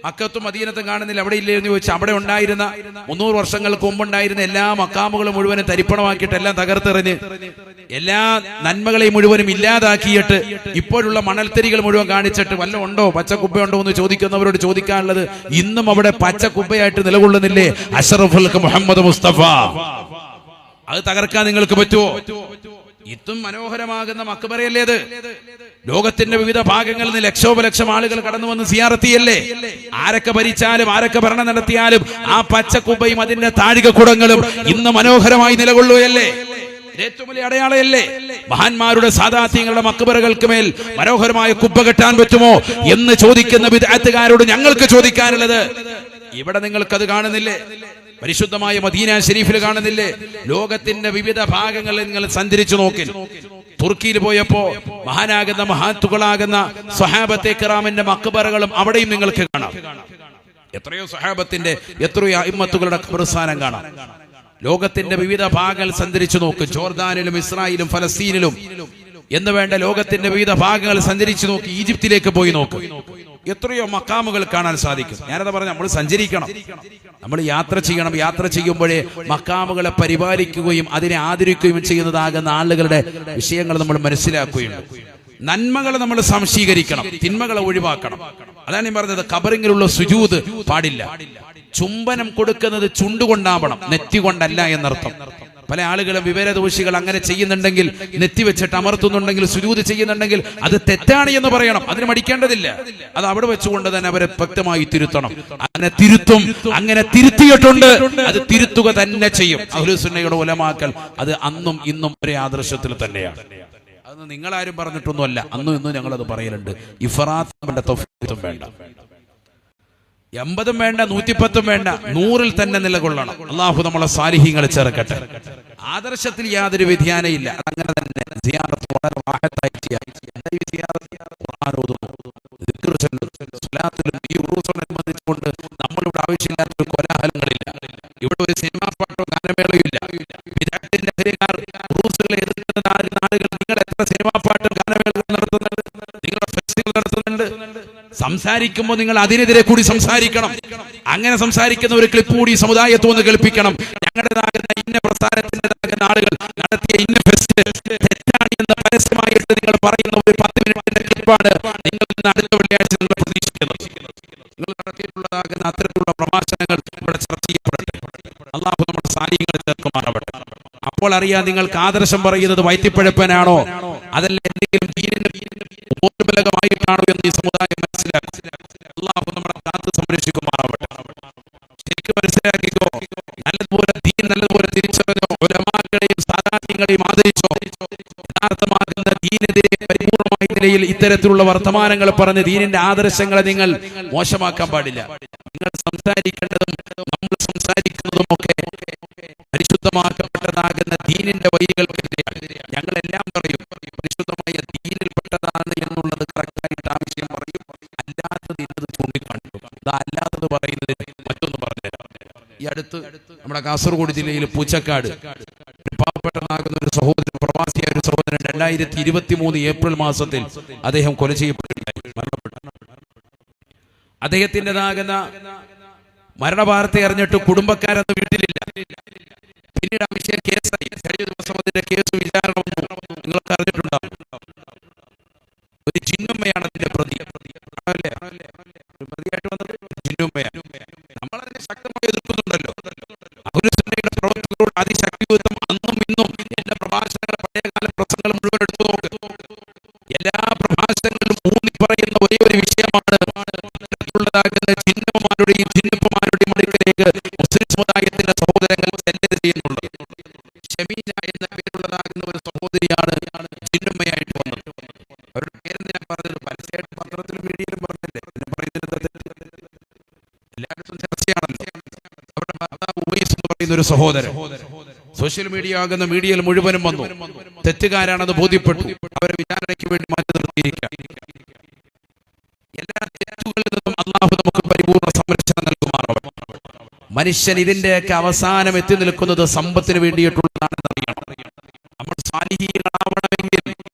മക്കത്തും മദീനത്തും കാണുന്നില്ല, അവിടെ ഇല്ലെന്ന് ചോദിച്ചാൽ അവിടെ ഉണ്ടായിരുന്ന 300 വർഷങ്ങൾക്ക് മുമ്പുണ്ടായിരുന്ന എല്ലാ മക്കാമുകളും മുഴുവനും തരിപ്പണമാക്കിയിട്ട് എല്ലാം തകർത്തെറിഞ്ഞ് എല്ലാ നന്മകളെയും മുഴുവനും ഇല്ലാതാക്കിയിട്ട് ഇപ്പോഴുള്ള മണൽത്തരികൾ മുഴുവൻ കാണിച്ചിട്ട് വല്ല ഉണ്ടോ, പച്ചക്കുബ്ബയുണ്ടോ എന്ന് ചോദിക്കുന്നവരോട് ചോദിക്കാനുള്ളത്, ഇന്നും അവിടെ പച്ചക്കുബ്ബയായിട്ട് നിലകൊള്ളുന്നില്ലേ അഷ്റഫുൽ മുഹമ്മദ് മുസ്തഫ? അത് തകർക്കാൻ നിങ്ങൾക്ക് പറ്റുമോ? ഇതും മനോഹരമാകുന്ന മക്ബറയല്ലേ അത്? ലോകത്തിന്റെ വിവിധ ഭാഗങ്ങളിൽ നിന്ന് ലക്ഷോപലക്ഷം ആളുകൾ കടന്നു വന്ന് സിയാറത്തിയല്ലേ? ആരൊക്കെ ഭരിച്ചാലും ആരൊക്കെ ഭരണം നടത്തിയാലും ആ പച്ചക്കുബയും അതിന്റെ താഴികക്കുടങ്ങളും ഇന്ന് മനോഹരമായി നിലകൊള്ളുകയല്ലേ? ഏറ്റവും വലിയ അടയാളയല്ലേ? മഹാന്മാരുടെ സാദാത്യങ്ങളുടെ മക്ബറകൾക്ക് മേൽ മനോഹരമായ കുബ്ബ കെട്ടാൻ പറ്റുമോ എന്ന് ചോദിക്കുന്ന ബിദ്അത്തുകാരോട് ഞങ്ങൾക്ക് ചോദിക്കാനുള്ളത്, ഇവിടെ നിങ്ങൾക്കത് കാണുന്നില്ലേ? പരിശുദ്ധമായ മദീന ശരീഫിൽ കാണുന്നില്ലേ? ലോകത്തിന്റെ വിവിധ ഭാഗങ്ങളിൽ നിങ്ങൾ സഞ്ചരിച്ചു നോക്കി. തുർക്കിയിൽ പോയപ്പോ മഹാനാകുന്ന മഹാത്തുക്കളാകുന്ന സ്വഹാബത്തെ കിറാമിന്റെ മക്ബറകളും അവിടെയും നിങ്ങൾക്ക് കാണാം. എത്രയോ സ്വഹാബത്തിന്റെ എത്രയോ അഇമ്മത്തുകളുടെ ഖബർസ്ഥാനം കാണാം. ലോകത്തിന്റെ വിവിധ ഭാഗങ്ങൾ സഞ്ചരിച്ചു നോക്ക്. ജോർദാനിലും ഇസ്രായേലും ഫലസ്തീനിലും എന്ന് വേണ്ട ലോകത്തിന്റെ വിവിധ ഭാഗങ്ങൾ സഞ്ചരിച്ചു നോക്കി. ഈജിപ്തിലേക്ക് പോയി നോക്ക്. എത്രയോ മക്കാമുകൾ കാണാൻ സാധിക്കും. ഞാനത് പറഞ്ഞ നമ്മൾ സഞ്ചരിക്കണം, നമ്മൾ യാത്ര ചെയ്യണം. യാത്ര ചെയ്യുമ്പോഴേ മക്കാമുകളെ പരിപാലിക്കുകയും അതിനെ ആദരിക്കുകയും ചെയ്യുന്നതാകുന്ന ആളുകളുടെ വിഷയങ്ങൾ നമ്മൾ മനസ്സിലാക്കുകയുള്ളൂ. നന്മകളെ നമ്മൾ സംശീകരിക്കണം, തിന്മകളെ ഒഴിവാക്കണം. അതാണ് ഞാൻ പറഞ്ഞത്, ഖബറിങ്ങിലുള്ള സുജൂദ് പാടില്ല. ചുംബനം കൊടുക്കുന്നത് ചുണ്ടുകൊണ്ടാവണം, നെറ്റി കൊണ്ടല്ല എന്നർത്ഥം. പല ആളുകളും വിവരദോഷികൾ അങ്ങനെ ചെയ്യുന്നുണ്ടെങ്കിൽ, നെറ്റി വെച്ചിട്ട് അമർത്തുന്നുണ്ടെങ്കിൽ, സുജൂദ് ചെയ്യുന്നുണ്ടെങ്കിൽ അത് തെറ്റാണ് എന്ന് പറയണം. അതിന് മടിക്കേണ്ടതില്ല. അത് അവിടെ വെച്ചുകൊണ്ട് തന്നെ അവരെ വ്യക്തമായി തിരുത്തണം. അങ്ങനെ തിരുത്തും, അങ്ങനെ തിരുത്തിയിട്ടുണ്ട്, അത് തിരുത്തുക തന്നെ ചെയ്യും. അഹ്ലുസുന്നയുടെ ഉലമാക്കൾ അത് അന്നും ഇന്നും ഒരേ ആദർശത്തിൽ തന്നെയാണ്. അത് നിങ്ങളാരും പറഞ്ഞിട്ടൊന്നുമല്ല, അന്നും ഇന്നും ഞങ്ങളത് പറയലുണ്ട്. ഇഫ്റാത്ത് തൗഫീഖും വേണ്ട, 80 വേണ്ട, 110 വേണ്ട, 100 തന്നെ നിലകൊള്ളണം. അള്ളാഹു നമ്മളെ സാലിഹീങ്ങളെ ചേർക്കട്ടെ. ആദർശത്തിൽ യാതൊരു വ്യതിയാനയില്ല. അങ്ങനെ തന്നെ സിയാറത്ത് വളരെ റാഹത്തായി ചെയ്യാം. അനുബന്ധിച്ചുകൊണ്ട് നമ്മളിവിടെ ആവശ്യമില്ലാത്തൊരു കോലാഹലങ്ങളില്ല. ഇവിടെ ഒരു സിനിമാ പാട്ടോ ഗാനമേളയില്ല. നാടുകൾ നിങ്ങൾ എത്ര സിനിമാ പാട്ടും ഗാനമേളകൾ നടത്തുന്നുണ്ട്, നിങ്ങളുടെ ഫെസ്റ്റിവൽ നടത്തുന്നുണ്ട്. സംസാരിക്കുമ്പോൾ നിങ്ങൾ അതിനെതിരെ കൂടി സംസാരിക്കണം. അങ്ങനെ സംസാരിക്കുന്ന ഒരു ക്ലിപ്പ് കൂടി സമുദായത്തെ ഒന്ന് കേൾപ്പിക്കണം. ഞങ്ങളുടേതാകുന്ന ഇന്ന പ്രസ്ഥാനത്തിൻ്റെതാകുന്ന ആളുകൾ നടത്തിയ ഇന്ന ഫെസ്റ്റ് തെറ്റാണ് എന്ന് പരസ്യമായിട്ട് നിങ്ങൾ പറയുന്ന ഒരു 10 മിനിറ്റിന്റെ ക്ലിപ്പാണ് നിങ്ങൾ അടുത്ത വെള്ളിയാഴ്ച നിങ്ങൾ പ്രതീക്ഷിക്കുന്നത്. നിങ്ങൾ നടത്തിയിട്ടുള്ളതാകുന്ന അത്തരത്തിലുള്ള പ്രഭാഷണങ്ങൾ ഇവിടെ ചർച്ച ചെയ്യപ്പെടട്ടെ. അള്ളാഹു നമ്മുടെ സാലിഹ്യങ്ങളെ ചേർക്കുമാറാവട്ടെ. അപ്പോൾ അറിയാം നിങ്ങൾക്ക് ആദർശം പറയുന്നത് വയറ്റിപ്പഴപ്പനാണോ അതല്ല എന്തെങ്കിലും ായിട്ടാണോ എന്ന് ഈ സമുദായം മനസ്സിലാക്കും. അള്ളാഹു നമ്മളെ കാത്ത് സംരക്ഷിക്കുമാറാവട്ടെ. ശരിക്കും മനസ്സിലാക്കിക്കോ, നല്ലതുപോലെ തിരിച്ചറിഞ്ഞോ, ഉലമാക്കളെയും സാദാത്യങ്ങളെയും ആദരിച്ചോ. യഥാർത്ഥമാകുന്ന ദീനെതിരെ പരിപൂർണമായ നിലയിൽ ഇത്തരത്തിലുള്ള വർത്തമാനങ്ങൾ പറഞ്ഞ് ദീനിന്റെ ആദർശങ്ങളെ നിങ്ങൾ മോശമാക്കാൻ പാടില്ല. നിങ്ങൾ സംസാരിക്കേണ്ടതും നമ്മൾ സംസാരിക്കുന്നതുമൊക്കെ പരിശുദ്ധമാക്കപ്പെട്ടതാകുന്ന ദീനിന്റെ വഴികൾക്കെതിരെയാണ്. ഞങ്ങളെല്ലാം പറയും പരിശുദ്ധമായ ദീനിൽപ്പെട്ടതാണ് എന്നുള്ളത് കറക്റ്റായിട്ട് ആവശ്യം പറയും. അല്ലാത്തത് ഇന്നത് ചൂണ്ടിക്കാണിക്കും. അല്ലാത്തത് പറയുന്നത് മറ്റൊന്ന് പറഞ്ഞുതരാം. ഈ അടുത്ത് നമ്മുടെ കാസർഗോഡ് ജില്ലയിൽ പൂച്ചക്കാട് പാവപ്പെട്ടതാകുന്ന ഒരു സഹോദരൻ, പ്രവാസിയായ ഒരു സഹോദരൻ 2023 ഏപ്രിൽ മാസത്തിൽ അദ്ദേഹം കൊല ചെയ്യപ്പെട്ടിട്ടുണ്ടായി, മരണപ്പെട്ടു. അദ്ദേഹത്തിൻ്റെതാകുന്ന മരണവാർത്ത അറിഞ്ഞിട്ട് കുടുംബക്കാരൊന്നും വീട്ടിലില്ല. പിന്നീട് ആ വിഷയം കേസായി. കഴിഞ്ഞ ദിവസം അതിന്റെ കേസ് വിചാരണ വന്നു. നിങ്ങൾക്ക് അറിഞ്ഞിട്ടുണ്ടാവും. ഒരു ജിന്നുമ്മയാണ് അതിന്റെ പ്രതി. പ്രതിയായിട്ട് വന്നത് ജിന്നുമ്മയാണ്. നമ്മളതിനെ ശക്തമായി എതിർക്കുന്നുണ്ടല്ലോ. അഹ്ലുസുന്നയുടെ പ്രവർത്തകരോട് അതിശക്തിയുക്തം അന്നും ഇന്നും എല്ലാ പ്രഭാഷണങ്ങളും പഴയകാല പ്രസംഗങ്ങൾ മുഴുവൻ എടുത്തു നോക്ക്. എല്ലാ പ്രഭാഷണങ്ങളിലും ഊന്നി പറയുന്ന ഒരേ ഒരു വിഷയമാണ് ഇത്തരത്തിലുള്ളതാകുന്ന ജിന്നുമ്മമാരുടെയും ജിന്നുപ്പമാരുടെയും അടുക്കലേക്ക് മുസ്ലിം സമുദായത്തിന്റെ സഹോദരങ്ങൾ ചെല്ലത് ചെയ്യുന്നുള്ളത്. ഷമീന എന്ന പേരുള്ളതാകുന്ന ഒരു സഹോദരിയാണ് ജിന്നുമ്മയായിട്ട് വന്നത്. അവരുടെ പേരെന്ന് ഞാൻ പറഞ്ഞത് പരസ്യമായിട്ട് പത്രത്തിലും മീഡിയയിലും പറഞ്ഞില്ലേ, എല്ലായിടത്തും ചർച്ചയാണല്ലോ. അവരുടെ ഭർത്താവ് ഉവൈസ് എന്ന് പറയുന്ന ഒരു സഹോദരൻ സോഷ്യൽ മീഡിയ ആകുന്ന മീഡിയയിൽ മുഴുവനും വന്നു. തെറ്റുകാരാണെന്ന് ബോധ്യപ്പെട്ടു. അവരെ വിചാരണയ്ക്ക് വേണ്ടി മാറ്റി നിർത്തിയിരിക്കുക. എല്ലാ തെറ്റുകളിൽ നിന്നും അള്ളാഹു നമുക്ക് പരിപൂർണ്ണ സംരക്ഷണം നൽകുമാറാവട്ടെ. മനുഷ്യൻ ഇതിന്റെയൊക്കെ അവസാനം എത്തി നിൽക്കുന്നത് സമ്പത്തിന് വേണ്ടിയിട്ടുള്ളതാണെന്ന് അറിയണം. നമ്മൾ സാലിഹീങ്ങളാവണമെങ്കിൽ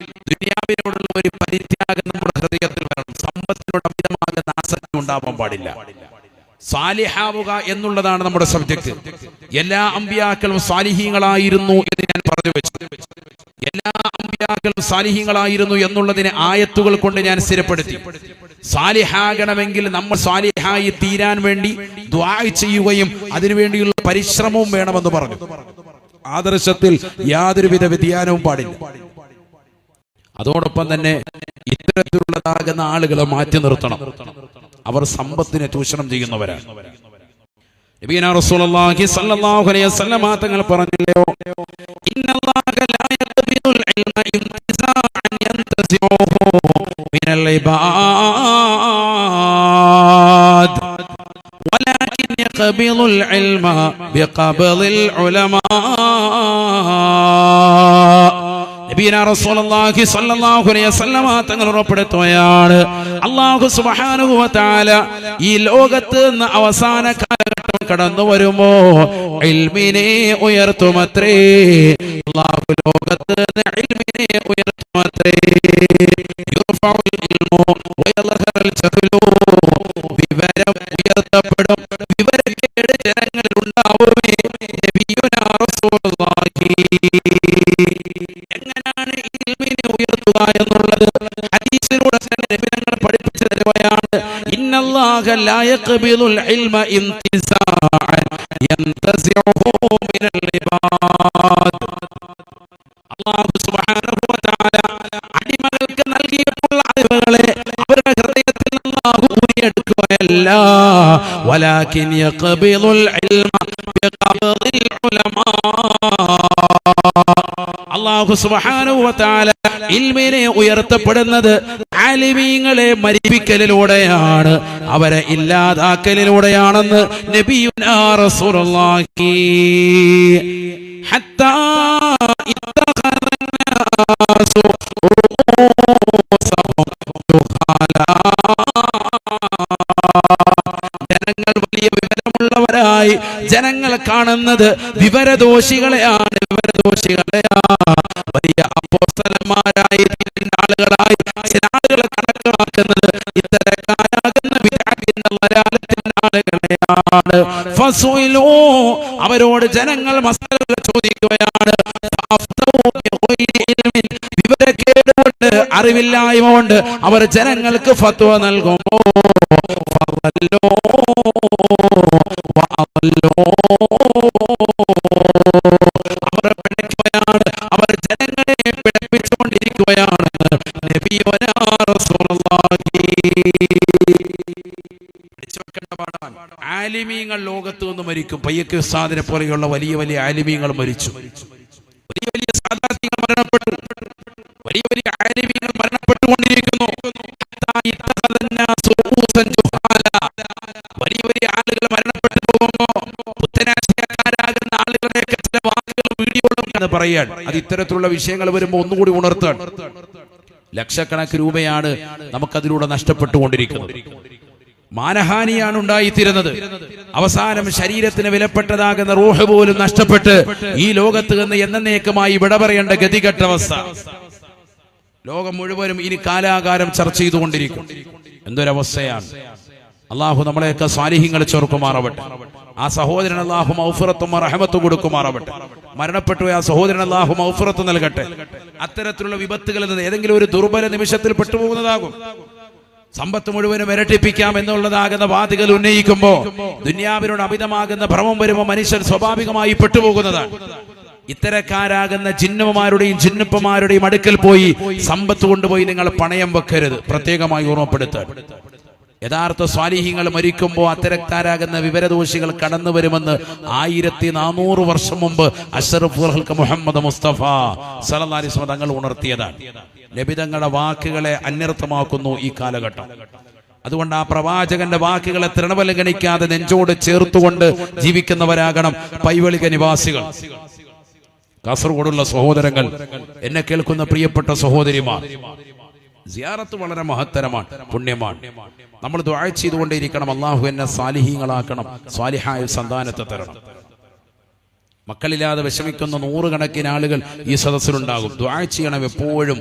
ദുനിയാവിനോടുള്ള ഒരു പരിത്യാഗം നമ്മുടെ ഹൃദയത്തിൽ വേണം. സമ്പത്തിനോട് അമിതമാകുന്ന ആസക്തി ഉണ്ടാവാൻ പാടില്ല. സാലിഹാവുക എന്നുള്ളതാണ് നമ്മുടെ സബ്ജക്ട്. എല്ലാ അമ്പിയാക്കളും സാലിഹീങ്ങളായിരുന്നു എന്ന് ഞാൻ പറഞ്ഞു വെച്ചു. എല്ലാ അമ്പിയാക്കളും സാലിഹീങ്ങളായിരുന്നു എന്നുള്ളതിനെ ആയത്തുകൾ കൊണ്ട് ഞാൻ സ്ഥിരപ്പെടുത്തി. സാലിഹാകണമെങ്കിൽ നമ്മൾ സാലിഹായി തീരാൻ വേണ്ടി ദുആ ചെയ്യുകയും അതിനുവേണ്ടിയുള്ള പരിശ്രമവും വേണമെന്ന് പറഞ്ഞു. ആദർശത്തിൽ യാതൊരുവിധ വ്യതിയാനവും പാടില്ല. അതോടൊപ്പം തന്നെ ഇത്തരത്തിലുള്ളതാകുന്ന ആളുകളെ മാറ്റി നിർത്തണം. അവർ സമ്പത്തിനെ ചൂഷണം ചെയ്യുന്നവരാണ്. നബിയന റസൂലുള്ളാഹി സ്വല്ലല്ലാഹു അലൈഹി വസല്ലം തങ്ങൾ പറഞ്ഞല്ലോ, ഇന്നല്ലാഹ ലാ യഖ്ബിലുൽ ഇൽമ ഇന്തിസാഅൻ യന്തസിഉഹു മിനൽ ഇബാദ് വലാകിൻ യഖ്ബിലുൽ ഇൽമ ബിഖബ്ളിൽ ഉലമാ. നബിയനാ റസൂലുള്ളാഹി സ്വല്ലല്ലാഹു അലൈഹി വസല്ലമ തങ്ങൾ ഉറപ്പെടുത്തുകയാണ്, അല്ലാഹു സുബ്ഹാനഹു വ തആല ഈ ലോകത്ത് നിന്ന് അവസാന കാലഘട്ടം കടന്നു വരുമ്പോ ഇൽമിനെ ഉയർത്തുമത്രേ. അല്ലാഹു ലോകത്ത് നിന്ന് ഇൽമിനെ ഉയർത്തുമത്രേ. യുർഫഉൽ ഇൽമു വയൽഹറുൽ ജഹ്ലു. വിവരം ഉയർത്തപ്പെടും, വിവരക്കേട് ജനങ്ങളിൽ ഉണ്ടാവുമേ. നബിയുനാ റസൂലുള്ളാഹി എങ്ങനെയാണ് ഇൽമിനെ ഉയർത്തുക എന്നുള്ളത് ഹദീസിലൂടെ നബി തങ്ങൾ പഠിപ്പിച്ചു തരുകയാണ്. ഇന്നല്ലാഹ ലാ യഖ്ബിലുൽ ഇൽമ ഇന്തിസാഅൻ യന്തസിഉഹു മിനൽ ഇബാദ്. അല്ലാഹു സുബ്ഹാനഹു വ തആല അടിമകൾക്ക് നൽകിയിട്ടുള്ള അറിവുകളെ അവരുടെ ഹൃദയത്തിൽ അല്ലാഹു ഊരിയെടുക്കുകയല്ല, വലാകിൻ യഖ്ബിലുൽ ഇൽമ ബിഖബ്ളിൽ ഉലമാ. അല്ലാഹു സുബ്ഹാനഹു വ തആല ഇൽമിനെ ഉയർത്തപ്പെടുന്നത് ആലിമീങ്ങളെ മരിപ്പിക്കലിലൂടെയാണ്, അവരെ ഇല്ലാതാക്കലിലൂടെയാണെന്ന് നബിയുനാ റസൂലുള്ളാഹി. ഹത്താ ഇത്തഖദന്നാസു റൂസഹും ജുഹാലാ. ജനങ്ങൾ വലിയ വിവരമുള്ളവരായി ജനങ്ങൾ കാണുന്നത് വിവരദോഷികളെയാണ്, വലിയ അപ്പോസ്തലന്മാരായി ആളുകളായി ചില ആളുകളെ കണക്കാക്കുന്നത് ഇത്തരക്കാരാകുന്ന ബിദ്അത്തിന്റെ വലാലത്തിന്റെ ആളുകളെയാണ്. ഫസുഇലൂ, അവരോട് ജനങ്ങൾ മസ്അലകൾ ചോദിക്കുകയാണ്. വിവരക്കേട് കൊണ്ട്, അറിവില്ലായ്മ കൊണ്ട് അവർ ജനങ്ങൾക്ക് ഫത്വ നൽകുമ്പോൾ അവർ ജനങ്ങളെ പിഴപ്പിച്ചുകൊണ്ടിരിക്കുകയാണ്. നബിയുനാ റസൂലുള്ളാഹി. ആലിമീങ്ങൾ ലോകത്ത് നിന്ന് മരിക്കും. പയ്യക്ക് ഉസ്താദിനെ പോലെയുള്ള വലിയ വലിയ ആലിമീങ്ങൾ മരിച്ചു, വലിയ വലിയ സാദാത്യങ്ങൾ മരണപ്പെട്ടു, വലിയ വലിയ ആലിമീങ്ങൾ മരണപ്പെട്ടുകൊണ്ടിരിക്കുന്നു. വലിയ വലിയ ആളുകൾ മരണപ്പെട്ടു പോകുമ്പോ പുത്തനാശയക്കാരാകുന്ന ആളുകളെയൊക്കെ ചില വാക്കുകൾ വീഡിയോകളും പറയാൻ, അത് ഇത്തരത്തിലുള്ള വിഷയങ്ങൾ വരുമ്പോ ഒന്നുകൂടി ഉണർത്താൻ. ലക്ഷക്കണക്കിന് രൂപയാണ് നമുക്കതിലൂടെ നഷ്ടപ്പെട്ടുകൊണ്ടിരിക്കുന്നത്. മാനഹാനിയാണ് ഉണ്ടായിത്തീരുന്നത്. അവസാനം ശരീരത്തിന് വിലപ്പെട്ടതാകുന്ന റൂഹ് പോലും നഷ്ടപ്പെട്ട് ഈ ലോകത്ത് നിന്ന് എന്നേക്കുമായി വിട പറയേണ്ട ഗതികെട്ട അവസ്ഥ ലോകം മുഴുവനും ഇനി കാലാകാലം ചർച്ച ചെയ്തുകൊണ്ടിരിക്കും. എന്തൊരവസ്ഥയാണ്! അള്ളാഹു നമ്മളെയൊക്കെ സ്വാലിഹീങ്ങൾ ചേർക്കുമാറാവട്ടെ. ആ സഹോദരൻ അള്ളാഹു മഗ്ഫിറത്തും റഹ്മത്തും കൊടുക്കുമാറാവട്ടെ. മരണപ്പെട്ടു ആ സഹോദരൻ അള്ളാഹു മഗ്ഫിറത്ത് നൽകട്ടെ. അത്തരത്തിലുള്ള വിപത്തുകളിൽ നിന്ന് ഏതെങ്കിലും ഒരു ദുർബല നിമിഷത്തിൽ പെട്ടുപോകുന്നതാകും. സമ്പത്ത് മുഴുവനും ഇരട്ടിപ്പിക്കാം എന്നുള്ളതാകുന്ന വാദികൾ ഉന്നയിക്കുമ്പോ ദുനിയാവിനോട് അമിതമാകുന്ന ഭ്രമം വരുമ്പോൾ മനുഷ്യൻ സ്വാഭാവികമായി പെട്ടുപോകുന്നതാണ്. ഇത്തരക്കാരാകുന്ന ജിന്നുമാരുടെയും ജിന്നുപ്പമാരുടെയും അടുക്കൽ പോയി സമ്പത്ത് കൊണ്ടുപോയി നിങ്ങൾ പണയം വെക്കരുത്. പ്രത്യേകമായി ഓർമ്മപ്പെടുത്താൻ. യഥാർത്ഥ സ്വാലിഹീങ്ങൾ മരിക്കുമ്പോൾ അത്തരക്കാരാകുന്ന വിവരദോഷികൾ കടന്നു വരുമെന്ന് 1400 വർഷം മുമ്പ് അഷ്റഫുൽ ഖൽഖ് മുഹമ്മദ് മുസ്തഫ സല്ലല്ലാഹു അലൈഹി വസല്ലം തങ്ങൾ ഉണർത്തിയതാണ്. നബി തങ്ങളുടെ വാക്കുകളെ അന്വർത്ഥമാക്കുന്നു ഈ കാലഘട്ടം. അതുകൊണ്ട് ആ പ്രവാചകന്റെ വാക്കുകളെ തൃണവൽഗണിക്കാതെ നെഞ്ചോട് ചേർത്തുകൊണ്ട് ജീവിക്കുന്നവരാകണം പൈവളിക നിവാസികൾ. കാസർഗോഡുള്ള സഹോദരങ്ങൾ, എന്നെ കേൾക്കുന്ന പ്രിയപ്പെട്ട സഹോദരിമാർ, സിയാറത്ത് വളരെ മഹത്തരമാണ്, പുണ്യമാണ്. നമ്മൾ ദുആ ചെയ്തുകൊണ്ടേയിരിക്കണം. അല്ലാഹു എന്നെ സാലിഹീങ്ങളാക്കണം, സ്വാലിഹായ സന്താനത്തെ തരണം. മക്കളില്ലാതെ വിഷമിക്കുന്ന 100 കണക്കിന് ആളുകൾ ഈ സദസ്സിലുണ്ടാകും. ദുആ ചെയ്യണം എപ്പോഴും.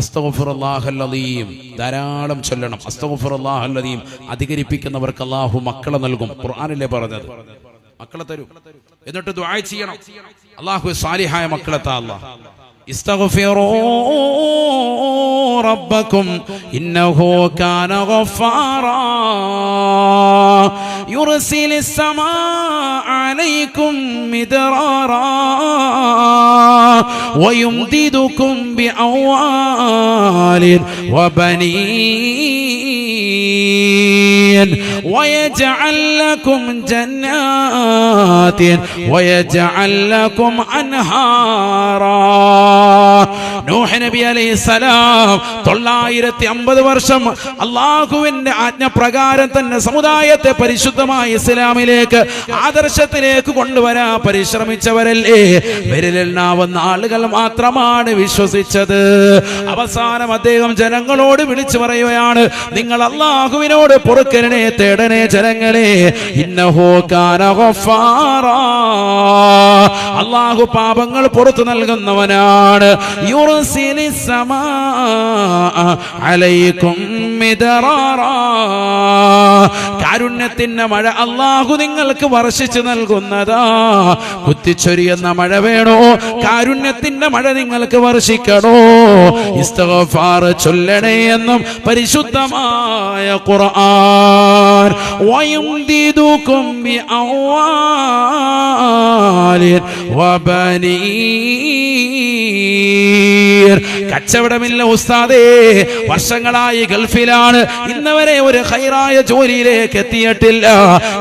അസ്തഗ്ഫിറുല്ലാഹൽ അദീം ധാരാളം ചൊല്ലണം. അസ്തഗ്ഫിറുല്ലാഹൽ അദീം അധികരിപ്പിക്കുന്നവർക്ക് അല്ലാഹു മക്കളെ നൽകും. ഖുർആനിലെ പറഞ്ഞത് മക്കളെ തരും. എന്നിട്ട് ദുആ ചെയ്യണം, അല്ലാഹു സാലിഹായ മക്കളെ താ അല്ലാഹ്. استغفروا ربكم إنه كان غفارا يرسل السماء عليكم مدرارا ويمددكم بأموال وبنين ويجعل لكم جنات. ويجعل لكم أنهارا നൂഹ് നബി അലൈഹിസ്സലാം 950 വർഷം അള്ളാഹുവിന്റെ ആജ്ഞപ്രകാരം തന്നെ സമുദായത്തെ പരിശുദ്ധമായ ഇസ്ലാമിലേക്ക് ആദർശത്തിലേക്ക് കൊണ്ടുവരാൻ പരിശ്രമിച്ചവരല്ലേ. വിരലിലെണ്ണാവുന്ന ആളുകൾ മാത്രമാണ് വിശ്വസിച്ചത്. അവസാനം അദ്ദേഹം ജനങ്ങളോട് വിളിച്ചു പറയുകയാണ്, നിങ്ങൾ അള്ളാഹുവിനോട് പൊറുക്കലിനെ തേടണേ ജനങ്ങളെ. ഇന്നഹു കാന ഗഫാറാ, അള്ളാഹു പാപങ്ങൾ പുറത്തു നൽകുന്നവനാണ്. യുർസിലിസ് സമാ അലൈക്കും മിദറാറാ, കാരുണ്യത്തിന്റെ മഴ അള്ളാഹു നിങ്ങൾക്ക് വർഷിച്ചു നൽകുന്നതാ. കുത്തിച്ചൊരിയുന്ന മഴ വേണോ? കാരുണ്യത്തിന്റെ മഴ നിങ്ങൾക്ക് വർഷിക്കണോ? ഇസ്തിഗ്ഫാർ ചൊല്ലണേ എന്നും പരിശുദ്ധമായ ഖുർആൻ. വയുംദിദുകും ബിഅംവാലിൻ വബനീർ. കച്ചവടമില്ല ഉസ്താദേ, വർഷങ്ങളായി ഗൾഫിലാണ്, ഇന്നവരെ ഒരു ഖൈറായ ജോലിയിലേക്ക് എത്തിയിട്ടില്ല,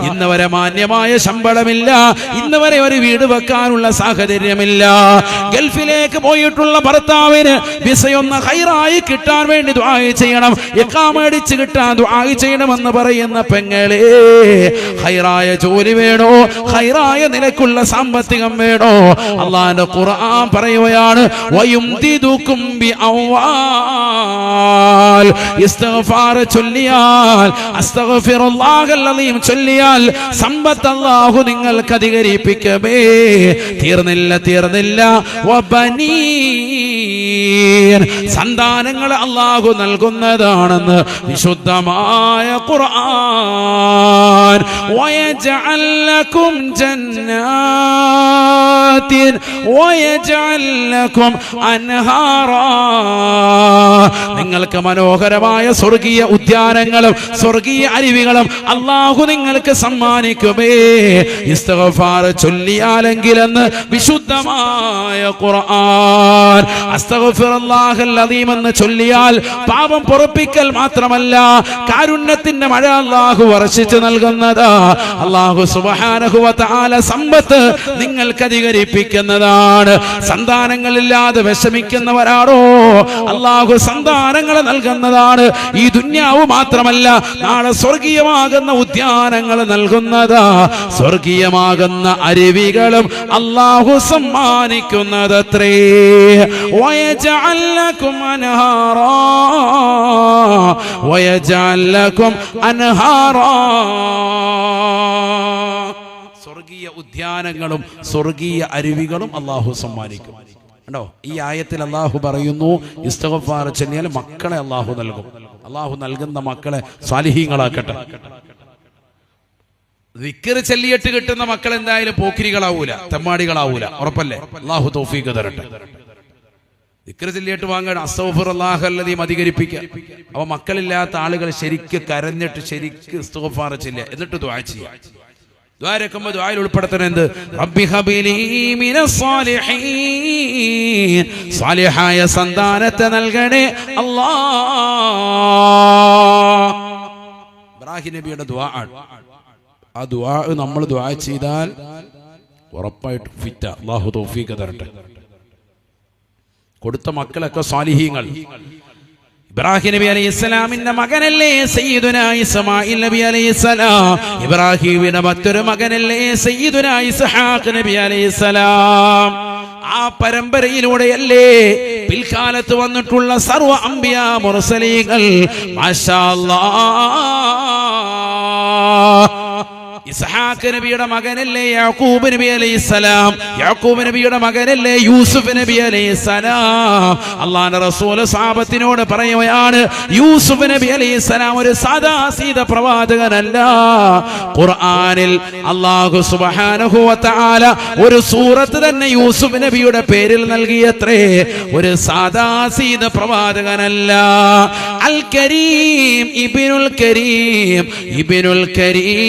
ഇന്നവരെ മാന്യമായ ശമ്പളമില്ല, ഇന്നവരെ ഒരു വീട് വെക്കാനുള്ള സാഹചര്യമില്ല. ഗൾഫിലേക്ക് പോയിട്ടുള്ള ഭർത്താവിന് വിസയൊന്ന് ഖൈറായി കിട്ടാൻ വേണ്ടി ദുആ ചെയ്യണം, ഇഖാമ അടിച്ച് കിട്ടാൻ ദുആ ചെയ്യണമെന്ന് പറയുന്ന പെങ്ങളെ, ഖൈറായ ജോലി വേണോ? ഖൈറായ നിലക്കുള്ള സാമ്പത്തികം വേണോ? അല്ലാഹുവിന്റെ ഖുർആൻ പറയുകയാണ്, വയുംദിദുകും ബിഅംവാൽ. ഇസ്തിഗ്ഫാർ ചൊല്ലിയാൽ, അസ്തഗ്ഫിറുല്ലാഹൽ അലീം ചൊല്ലിയാൽ സമ്പത്ത് അല്ലാഹു നിങ്ങൾക്ക് അധികരിപ്പിക്കമേ. തീർന്നില്ല. വബനീർ, സന്താനങ്ങൾ അല്ലാഹു നൽകുന്നതാണെന്ന് വിശുദ്ധമായ ഖുർആൻ. വയജഅൽ ലക്കും ജന്നാത്തിൻ വയജഅൽ ലക്കും അൻഹാറാ, നിങ്ങൾക്ക് മനോഹരമായ സ്വർഗീയ ഉദ്യാനങ്ങളും സ്വർഗീയ അരുവികളും അല്ലാഹു നിങ്ങൾക്ക് സമ്മാനിക്കുമേ. ഇസ്തിഗ്ഫാർ ചൊല്ലിയാലെങ്കിലെന്ന് വിശുദ്ധമായ ഖുർആൻ. അസ്തഗ്ഫിറുല്ലാഹൽ അദീം എന്ന് ചൊല്ലിയാൽ പാപം പൊറുപ്പിക്കൽ മാത്രമല്ല, കാരുണ്യത്തിന്റെ മഴ അല്ലാഹു വർഷിച്ചു നൽകുന്നതാ. അല്ലാഹു സുബ്ഹാനഹു വ തആല സമ്പത്ത് നിങ്ങൾക്ക് അധികരിപ്പിക്കുന്നതാണ്. സന്താനങ്ങളില്ലാതെ വിഷമിക്കുന്നവരാണോ? അല്ലാഹു സന്താനങ്ങൾ നൽകുന്നതാണ്. ഈ ദുന്യാവ് മാത്രമല്ല, നാളെ സ്വർഗീയമാകുന്ന ഉദ്യാനങ്ങൾ നൽകുന്നതാ. സ്വർഗീയമാകുന്ന അരുവികളും അല്ലാഹു സമ്മാനിക്കുന്നതത്രേ. വയജഅൽ ലക്കും അൻഹാറാ വയജഅൽ ലക്കും അൻഹാറാ, സ്വർഗീയ ഉദ്യാനങ്ങളും സ്വർഗീയ അരുവികളും അല്ലാഹു സമ്മാനിക്കും. കണ്ടോ, ഈ ആയത്തിൽ അല്ലാഹു പറയുന്നു, ഇസ്തിഗ്ഫാർ ചൊല്ലിയാൽ മക്കളെ അല്ലാഹു നൽകും. അല്ലാഹു നൽകുന്ന മക്കളെ സാലിഹീങ്ങളാക്കട്ടെ. ദിക്ർ ചൊല്ലിയിട്ട് കിട്ടുന്ന മക്കൾ എന്തായാലും പോക്കിരികളാവൂല, തെമ്മാടികളാവൂല, ഉറപ്പല്ലേ? അല്ലാഹു തൗഫീഖ് തരട്ടെ. ദിക്ർ ചൊല്ലിയിട്ട് വാങ്ങാൻ അസ്തഗ്ഫിറുല്ലാഹൽ അദീം അധികരിപ്പിക്കുക. അവ മക്കളില്ലാത്ത ആളുകൾ ശരിക്ക് കരഞ്ഞിട്ട് ശരിക്ക് ഇസ്തിഗ്ഫാർ ചൊല്ലുക, എന്നിട്ട് ദുആ ചെയ്യുക. ദ്വാരക്കുമ്പോ ദ്വായിൽ ഉൾപ്പെടുത്തുന്നത് റബ്ബി ഹബിലി മിനസ് സ്വാലിഹീൻ, സ്വാലിഹായ സന്താനത്തെ നൽകണേ അല്ലാഹ്. ഇബ്രാഹിം നബിയുടെ ദുആ ആണ്. ആ ദുആ നമ്മൾ ദുആ ചെയ്താൽ ഉറപ്പായിട്ട് ഫിറ്റ. അല്ലാഹു തൗഫീഖ് തരട്ടെ. കൊടുത്ത മക്കളൊക്കെ സ്വാലിഹീങ്ങൾ. ഇബ്രാഹിം നബി അലൈഹിസ്സലാമിന്റെ മകനല്ലേ സയ്യിദുനാ ഇസ്മാഈൽ നബി അലൈഹിസ്സലാം? ഇബ്രാഹിമിന്റെ മറ്റൊരു മകനല്ലേ സയ്യിദുനാ ഇസ്ഹാഖ് നബി അലൈഹിസ്സലാം? ആ പരമ്പരയിലൂടെയല്ലേ പിൽക്കാലത്ത് വന്നിട്ടുള്ള സർവ്വ അംബിയാ മുർസലീങ്ങൾ. മാഷാ അല്ലാഹ്. ഇസ്ഹാഖ് നബിയുടെ മകനല്ലേ യാക്കൂബ് നബി അലൈഹിസ്സലാം? യാക്കൂബ് നബിയുടെ മകനല്ലേ യൂസുഫ് നബി അലൈഹിസ്സലാം? അല്ലാഹുവിന്റെ റസൂൽ സഹാബത്തിനോട് പറയുകയാണ്, യൂസുഫ് നബി അലൈഹിസ്സലാം ഒരു സാദാ സീത പ്രവാചകനല്ല. ഖുർആനിൽ അല്ലാഹു സുബ്ഹാനഹു വ തആല ഒരു സൂറത്ത് തന്നെ യൂസുഫ് നബിയുടെ പേരിൽ നൽകിയത്രേ. ഒരു സാദാ സീത പ്രവാചകനല്ല. അൽ കരീം ഇബ്നുൽ കരീം, ഇബ്നുൽ കരീം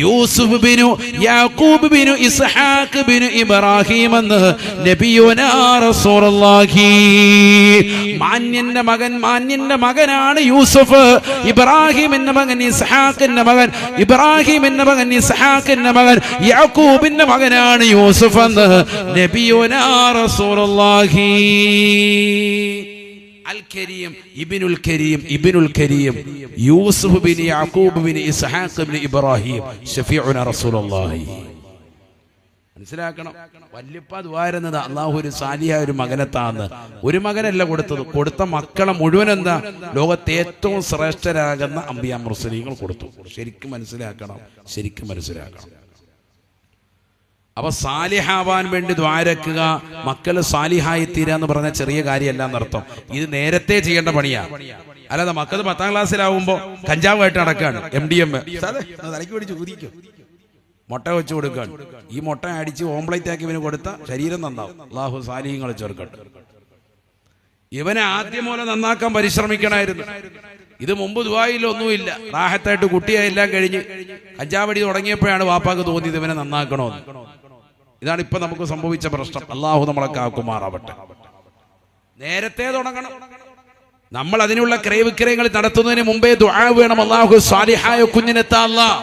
യൂസുഫ് ബിനു യാക്കൂബ് ബിനു ഇസ്ഹാഖ് ബിനു ഇബ്രാഹിം എന്ന് നബിയുനാ റസൂലുള്ളാഹി. മാന്യന്റെ മകനാണ് യൂസുഫ്. ഇബ്രാഹിമിന്റെ മകൻ ഇസ്ഹാഖിന്റെ മകൻ, ഇബ്രാഹിമിന്റെ മകൻ ഇസ്ഹാഖിന്റെ മകൻ, യാക്കൂബിന്റെ മകനാണ് യൂസുഫ് എന്ന് നബിയുനാ റസൂലുള്ളാഹി. അൽ കരീം ഇബ്നുൽ കരീം യൂസുഫ് ബിൻ യാക്കൂബ് ബിൻ ഇസ്ഹാഖ് ബിൻ ഇബ്രാഹിം ശഫീഉനാ റസൂലുള്ളാഹി. മനസ്സിലാക്കണം. വല്യപ്പ ദുആയിരുന്നത് അള്ളാഹു ഒരു സാലിഹായ ഒരു മകനെത്താന്ന്. ഒരു മകനല്ല കൊടുത്തത്, കൊടുത്ത മക്കളെ മുഴുവൻ എന്താ ലോകത്തെ ഏറ്റവും ശ്രേഷ്ഠരാകുന്ന അംബിയാ മുർസലീങ്ങൾ കൊടുത്തു. ശരിക്കും മനസ്സിലാക്കണം. അപ്പൊ സാലിഹാവാൻ വേണ്ടി ദ്വാരക്കുക, മക്കള് സാലിഹായി തീരാന്ന് പറഞ്ഞ ചെറിയ കാര്യമല്ല എന്നർത്ഥം. ഇത് നേരത്തെ ചെയ്യേണ്ട പണിയാ. അല്ലാതെ മക്കള് 10ാം ക്ലാസ്സിലാവുമ്പോ കഞ്ചാവായിട്ട് നടക്കാണ്, MDMA തലയ്ക്ക് പിടിച്ച് ഊതിക്കും, മുട്ട വെച്ച് കൊടുക്കാണ്. ഈ മുട്ട അടിച്ച് ഓംപ്ലേറ്റ് ആക്കി ഇവന് കൊടുത്ത ശരീരം നന്നാവും. അല്ലാഹു സാലിഹ്യങ്ങളെ ചേർക്കട്ടെ. ഇവനെ ആദ്യം പോലെ നന്നാക്കാൻ പരിശ്രമിക്കണമായിരുന്നു. ഇത് മുമ്പ് ദുആയിലൊന്നുമില്ല, റാഹത്തായിട്ട് കുട്ടിയെല്ലാം കഴിഞ്ഞ് കഞ്ചാവടി തുടങ്ങിയപ്പോഴാണ് വാപ്പാക്ക് തോന്നിയത് ഇവനെ നന്നാക്കണമെന്ന്. ഇതാണ് ഇപ്പൊ നമുക്ക് സംഭവിച്ച പ്രശ്നം. അള്ളാഹു നമ്മളെ കാക്കുമാറാവട്ടെ. നേരത്തെ തുടങ്ങണം. നമ്മൾ അതിനുള്ള ക്രയവിക്രയങ്ങൾ നടത്തുന്നതിന് മുമ്പേ ദുആ വേണം. അള്ളാഹു സാലിഹായ കുഞ്ഞിനെത്താ അല്ലാഹ്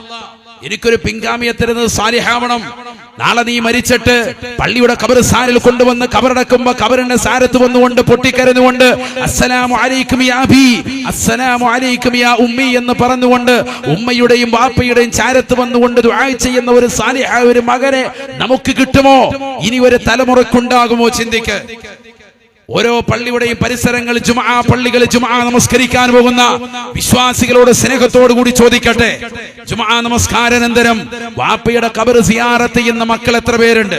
എനിക്കൊരു പിൻഗാമിയെ തരുന്നത് സാലിഹാവണം. നാളെ നീ മരിച്ചിട്ട് പള്ളിയുടെ ഖബർസ്ഥാനിൽ കൊണ്ടുവന്ന് ഖബറടക്കുമ്പോ ഖബറിന്റെ സാരത്ത് വന്നുകൊണ്ട് പൊട്ടിക്കരഞ്ഞുകൊണ്ട് അസ്സലാമു അലൈക്കും യാ അബി, അസ്സലാമു അലൈക്കും യാ ഉമ്മി എന്ന് പറഞ്ഞുകൊണ്ട് ഉമ്മയുടെയും വാപ്പയുടെയും ചാരത്ത് വന്നുകൊണ്ട് ദുആ ചെയ്യുന്ന ഒരു സാലിഹായ ഒരു മകനെ നമുക്ക് കിട്ടുമോ? ഇനി ഒരു തലമുറക്കുണ്ടാകുമോ? ചിന്തിക്ക്. ഓരോ പള്ളിയുടെയും പരിസരങ്ങൾ പള്ളികൾ ജുമുഅ നമസ്കരിക്കാൻ പോകുന്ന വിശ്വാസികളോട് സ്നേഹത്തോടു കൂടി ചോദിക്കട്ടെ, ജുമുഅ നമസ്കാരാനന്തരം വാപ്പയുടെ ഖബർ സിയാറത്ത് ചെയ്യുന്ന മക്കൾ എത്ര പേരുണ്ട്?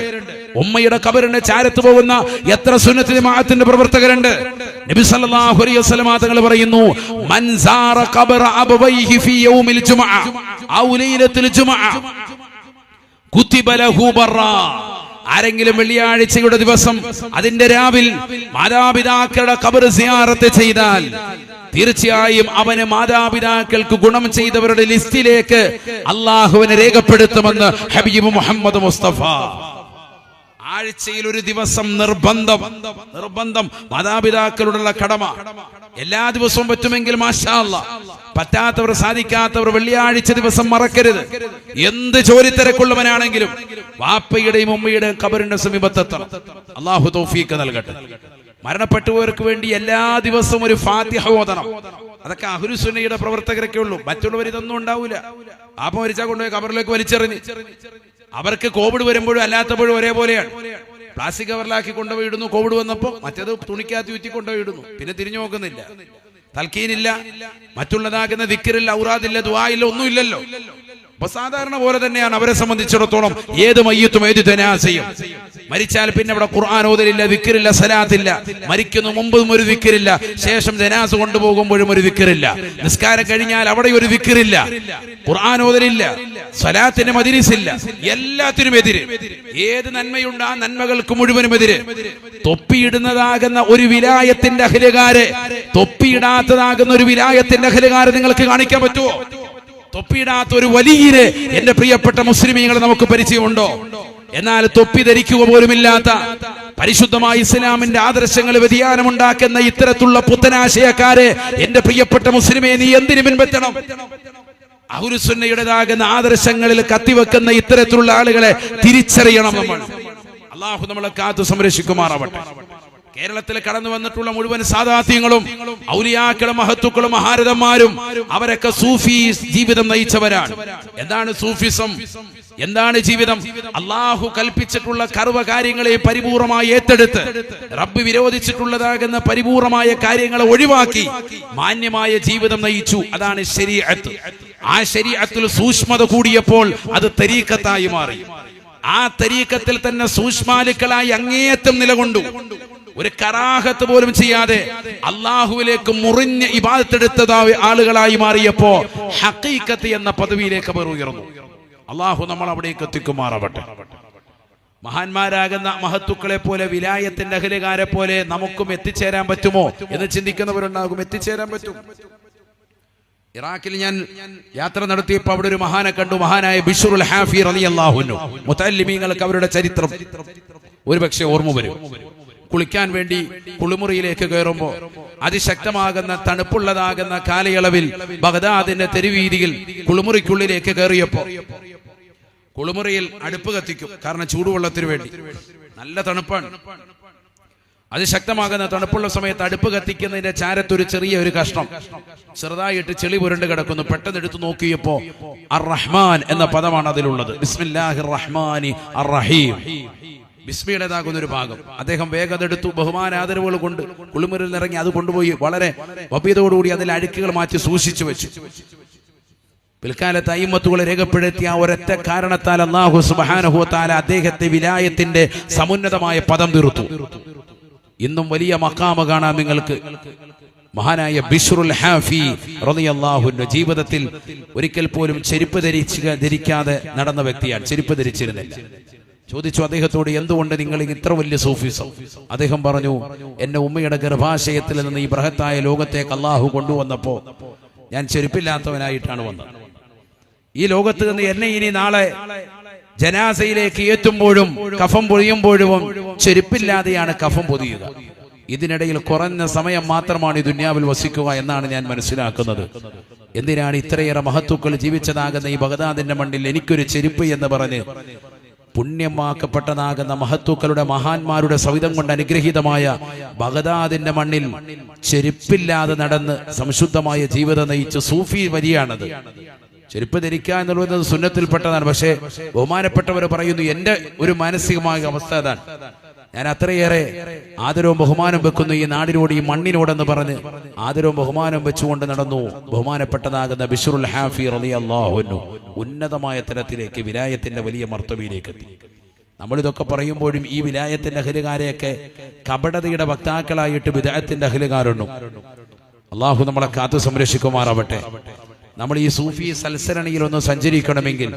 ഉമ്മയുടെ ഖബറിന്റെ ചാരത്ത് പോകുന്ന എത്ര സുന്നത്ത് ജമാഅത്തിന്റെ പ്രവർത്തകരുണ്ട്? നബി സല്ലല്ലാഹു അലൈഹി വസല്ലം തങ്ങൾ പറയുന്നു, മൻ സാറ ഖബറ അബവൈഹി ഫീ യൗമിൽ ജുമുഅ ഔ ലൈലത്തുൽ ജുമുഅ കുതിബ ലഹു ബർറാ. ആരെങ്കിലും വെള്ളിയാഴ്ചയുടെ ദിവസം അതിന്റെ രാവിൽ മാതാപിതാക്കളുടെ ഖബർ സിയാറത്ത് ചെയ്താൽ തീർച്ചയായും അവന് മാതാപിതാക്കൾക്ക് ഗുണം ചെയ്തവരുടെ ലിസ്റ്റിലേക്ക് അള്ളാഹുവിനെ രേഖപ്പെടുത്തുമെന്ന് ഹബീബ് മുഹമ്മദ് മുസ്തഫ. ആഴ്ചയിൽ ഒരു ദിവസം നിർബന്ധം മാതാപിതാക്കളുള്ള കടമ. എല്ലാ ദിവസവും പറ്റുമെങ്കിൽ മാഷാ അല്ലാഹ്, പറ്റാത്തവർ സാധിക്കാത്തവർ വെള്ളിയാഴ്ച ദിവസം മറക്കരുത്. എന്ത് ജോലി തിരക്കുള്ളവനാണെങ്കിലും വാപ്പയുടെയും ഉമ്മയുടെയും ഖബറിന്റെ സമീപത്തെത്തണം. അള്ളാഹു തൗഫീഖ് നൽകട്ടെ. മരണപ്പെട്ടുപോയവർക്ക് വേണ്ടി എല്ലാ ദിവസവും ഒരു ഫാത്തിഹ ഓതണം. അതൊക്കെ അഹ്ലു സുന്നയുടെ പ്രവർത്തകരൊക്കെ ഉള്ളൂ. മറ്റുള്ളവർ ഇതൊന്നും ഉണ്ടാവൂല. ആപ്പ മരിച്ചാൽ കൊണ്ടുപോയി ഖബറിലേക്ക് വലിച്ചെറിഞ്ഞ്. അവർക്ക് കോവിഡ് വരുമ്പോഴും അല്ലാത്തപ്പോഴും ഒരേപോലെയാണ്. പ്ലാസ്റ്റിക് കവറിലാക്കി കൊണ്ടുപോയി ഇടുന്നു. കോവിഡ് വന്നപ്പോ മറ്റേത് തുണിക്കകത്ത് ചുറ്റി കൊണ്ടുപോയി ഇടുന്നു. പിന്നെ തിരിഞ്ഞു നോക്കുന്നില്ല. തൽക്കീനില്ല, മറ്റുള്ളതാകുന്ന ദിക്റില്ല, ഔറാദില്ല, ദുആയില്ല, ഒന്നുമില്ലല്ലോ. അപ്പൊ സാധാരണ പോലെ തന്നെയാണ് അവരെ സംബന്ധിച്ചിടത്തോളം ഏത് മയ്യത്തും ഏത് ജനാസയും. മരിച്ചാൽ പിന്നെ അവിടെ ഖുർആൻ ഓതലില്ല, ദിക്റില്ല, സലാത്തില്ല. മരിക്കുന്നു മുമ്പും ഒരു ദിക്റില്ല, ശേഷം ജനാസ കൊണ്ടുപോകുമ്പോഴും ഒരു ദിക്റില്ല. നിസ്കാരം കഴിഞ്ഞാൽ അവിടെ ഒരു ദിക്റില്ല, ഖുർആൻ ഓതലില്ല, സലാത്തിന് മജ്‌ലിസില്ല. എല്ലാത്തിനും എതിര്. ഏത് നന്മയുണ്ട് ആ നന്മകൾക്ക് മുഴുവനും എതിര്. തൊപ്പിയിടുന്നതാകുന്ന ഒരു വിലായത്തിന്റെ അഹ്ലുകാരെ, തൊപ്പിയിടാത്തതാകുന്ന ഒരു വിലായത്തിന്റെ അഹ്ലുകാരെ നിങ്ങൾക്ക് കാണിക്കാൻ പറ്റുമോ? തൊപ്പിയിടാത്ത ഒരു വലിയനെ എന്റെ പ്രിയപ്പെട്ട മുസ്ലിമീങ്ങളെ നമുക്ക് പരിചയമുണ്ടോ? എന്നാൽ തൊപ്പി ധരിക്കുക പോലുമില്ലാത്ത, പരിശുദ്ധമായ ഇസ്ലാമിന്റെ ആദർശങ്ങൾ വ്യതിയാനമുണ്ടാക്കുന്ന ഇത്തരത്തിലുള്ള പുത്തനാശയക്കാരെ എന്റെ പ്രിയപ്പെട്ട മുസ്ലിമേ നീ എന്തിനു പിൻപറ്റണം? അഹ്ലു സുന്നയുടേതാകുന്ന ആദർശങ്ങളിൽ കത്തിവെക്കുന്ന ഇത്തരത്തിലുള്ള ആളുകളെ തിരിച്ചറിയണം നമ്മൾ. അല്ലാഹു നമ്മളെ കാത്തു സംരക്ഷിക്കുമാറാവട്ടെ. കേരളത്തിൽ കടന്നു വന്നിട്ടുള്ള മുഴുവൻ സാദാത്യങ്ങളും ഔലിയാക്കളും മഹത്തുക്കളും മഹാരഥന്മാരും അവരൊക്കെ സൂഫി ജീവിതം നയിച്ചവരാണ്. എന്താണ് സൂഫിസം? എന്താണ് ജീവിതം? അള്ളാഹു കൽപ്പിച്ചിട്ടുള്ള കർവ കാര്യങ്ങളെ പരിപൂർണമായി ഏറ്റെടുത്ത് റബ്ബ് വിരോധിച്ചിട്ടുള്ളതാകുന്ന പരിപൂർണമായ കാര്യങ്ങളെ ഒഴിവാക്കി മാന്യമായ ജീവിതം നയിച്ചു. അതാണ് ശരീഅത്ത്. ആ ശരീഅത്തിൽ സൂക്ഷ്മത കൂടിയപ്പോൾ അത് തരീഖത്തായി മാറി. ആ തരീഖത്തിൽ തന്നെ സൂക്ഷ്മാലുക്കളായി അങ്ങേയറ്റം നിലകൊണ്ടു. ഒരു കറാഹത്ത് പോലും ചെയ്യാതെ അള്ളാഹുവിലേക്ക് മുറിഞ്ഞ ഇബാദത്തെടുത്തതായ ആളുകളായി മാറിയപ്പോ ഹഖീഖത്ത് എന്ന പദവിയിലേക്ക് അവർ ഉയർന്നു. അള്ളാഹു നമ്മൾ അവിടേക്ക് എത്തിക്കുമാറാവട്ടെ. മഹാന്മാരാകുന്ന മഹത്തുക്കളെ പോലെ വിലായത്തിന്റെ അഹ്ലുകാരെ പോലെ നമുക്കും എത്തിച്ചേരാൻ പറ്റുമോ എന്ന് ചിന്തിക്കുന്നവരുണ്ടാകും. എത്തിച്ചേരാൻ പറ്റും. ഇറാഖിൽ ഞാൻ യാത്ര നടത്തിയപ്പോൾ അവിടെ ഒരു മഹാനെ കണ്ടു, മഹാനായ ബിശ്റുൽ ഹാഫി റളിയല്ലാഹു അൻഹു. മുതല്ലിമീങ്ങൾക്ക് അവരുടെ ചരിത്രം ഒരുപക്ഷെ ഓർമ്മ വരും. കുളിക്കാൻ വേണ്ടി കുളിമുറിയിലേക്ക് കയറുമ്പോൾ അതിശക്തമാകുന്ന തണുപ്പുള്ളതാകുന്ന കാലയളവിൽ ബഗ്ദാദിന്റെ തെരുവീതിയിൽ കുളിമുറിക്കുള്ളിലേക്ക് കയറിയപ്പോ കുളിമുറിയിൽ അടുപ്പ് കത്തിക്കും, കാരണം ചൂടുവെള്ളത്തിന് വേണ്ടി. നല്ല തണുപ്പാണ്. അതിശക്തമാകുന്ന തണുപ്പുള്ള സമയത്ത് അടുപ്പ് കത്തിക്കുന്നതിന്റെ ചാരത്തൊരു ചെറിയ കഷ്ണം ചെറുതായിട്ട് ചെളി പുരണ്ട് കിടക്കുന്നു. പെട്ടെന്ന് എടുത്തു നോക്കിയപ്പോ അർ റഹ്മാൻ എന്ന പദമാണ് അതിലുള്ളത്. ബിസ്മില്ലാഹിർ റഹ്മാനി അർ റഹീം, ബിസ്മിയുടേതാകുന്ന ഒരു ഭാഗം. അദ്ദേഹം വേഗം എടുത്തു, ബഹുമാനാദരവുകൾ കൊണ്ട് കുളിമുറിയിൽ നിറങ്ങി അത് കൊണ്ടുപോയി വളരെ വഭ്യതയോടുകൂടി അതിൽ അഴുക്കുകൾ മാറ്റി സൂക്ഷിച്ചു വെച്ചു. പിൽക്കാലത്ത് അയിമ്മത്തുകൾ രേഖപ്പെടുത്തിയ ഒരൊറ്റ കാരണത്താൽ അല്ലാഹു സുബ്ഹാനഹു വ തആല അദ്ദേഹത്തെ വിലായത്തിന്റെ സമുന്നതമായ പദം തീർത്തു. ഇന്നും വലിയ മഖാമ കാണാം നിങ്ങൾക്ക്. മഹാനായ ബിശ്റുൽ ഹാഫി റളിയല്ലാഹു അൻഹു ജീവിതത്തിൽ ഒരിക്കൽ പോലും ചെരുപ്പ് ധരിക്കാതെ നടന്ന വ്യക്തിയാണ്. ചെരുപ്പ് ധരിച്ചിരുന്നില്ല. ചോദിച്ചു അദ്ദേഹത്തോട്, എന്തുകൊണ്ട് നിങ്ങൾ ഇത്ര വലിയ സൂഫിസം? അദ്ദേഹം പറഞ്ഞു, എന്നെ ഉമ്മയുടെ ഗർഭാശയത്തിൽ നിന്ന് ഈ ബൃഹത്തായ ലോകത്തേക്ക് അല്ലാഹു കൊണ്ടുവന്നപ്പോ ഞാൻ ചെരുപ്പില്ലാത്തവനായിട്ടാണ് വന്നത്. ഈ ലോകത്ത് നിന്ന് എന്നെ ഇനി നാളെ ജനാസയിലേക്ക് ഏറ്റുമ്പോഴും കഫം പൊതിയുമ്പോഴും ചെരുപ്പില്ലാതെയാണ് കഫം പൊതിയുക. ഇതിനിടയിൽ കുറഞ്ഞ സമയം മാത്രമാണ് ഈ ദുന്യാവിൽ വസിക്കുക എന്നാണ് ഞാൻ മനസ്സിലാക്കുന്നത്. എന്തിനാണ് ഇത്രയേറെ മഹത്തുക്കൾ ജീവിച്ചതാകുന്ന ഈ ബഗ്ദാദിന്റെ മണ്ണിൽ എനിക്കൊരു ചെരുപ്പ് എന്ന് പറഞ്ഞ് പുണ്യമാക്കപ്പെട്ടതാകുന്ന മഹത്തുക്കളുടെ മഹാന്മാരുടെ സവിധം കൊണ്ട് അനുഗ്രഹീതമായ ബഗ്ദാദിന്റെ മണ്ണിൽ ചെരുപ്പില്ലാതെ നടന്ന് സംശുദ്ധമായ ജീവിതം നയിച്ച സൂഫി വരിയാണത്. ചെരുപ്പ് ധരിക്കുക എന്നുള്ളത് സുന്നത്തിൽപ്പെട്ടതാണ്. പക്ഷേ ബഹുമാനപ്പെട്ടവർ പറയുന്നു, എന്റെ ഒരു മാനസികമായ അവസ്ഥ അതാണ്. ഞാൻ അത്രയേറെ ആദരവും ബഹുമാനം വെക്കുന്നു ഈ നാടിനോട്, ഈ മണ്ണിനോടെന്ന് പറഞ്ഞ് ആദരവും ബഹുമാനം വെച്ചുകൊണ്ട് നടന്നു ബഹുമാനപ്പെട്ടതാകുന്ന ബിശ്റുൽ ഹാഫി റളിയല്ലാഹു അൻഹു ഉന്നതമായ തലത്തിലേക്ക്, വിലായത്തിന്റെ വലിയ മർത്തബയിലേക്ക് എത്തി. നമ്മളിതൊക്കെ പറയുമ്പോഴും ഈ വിലായത്തിന്റെ അഹ്ലുകാരെയൊക്കെ കപടതയുടെ വക്താക്കളായിട്ട് ബിദ്അത്തിന്റെ അഹ്ലുകാരുണ്ട്. അള്ളാഹു നമ്മളെ കാത്തു സംരക്ഷിക്കുമാറാവട്ടെ. നമ്മൾ ഈ സൂഫി സൽസരണിയിൽ ഒന്ന് സഞ്ചരിക്കണമെങ്കിൽ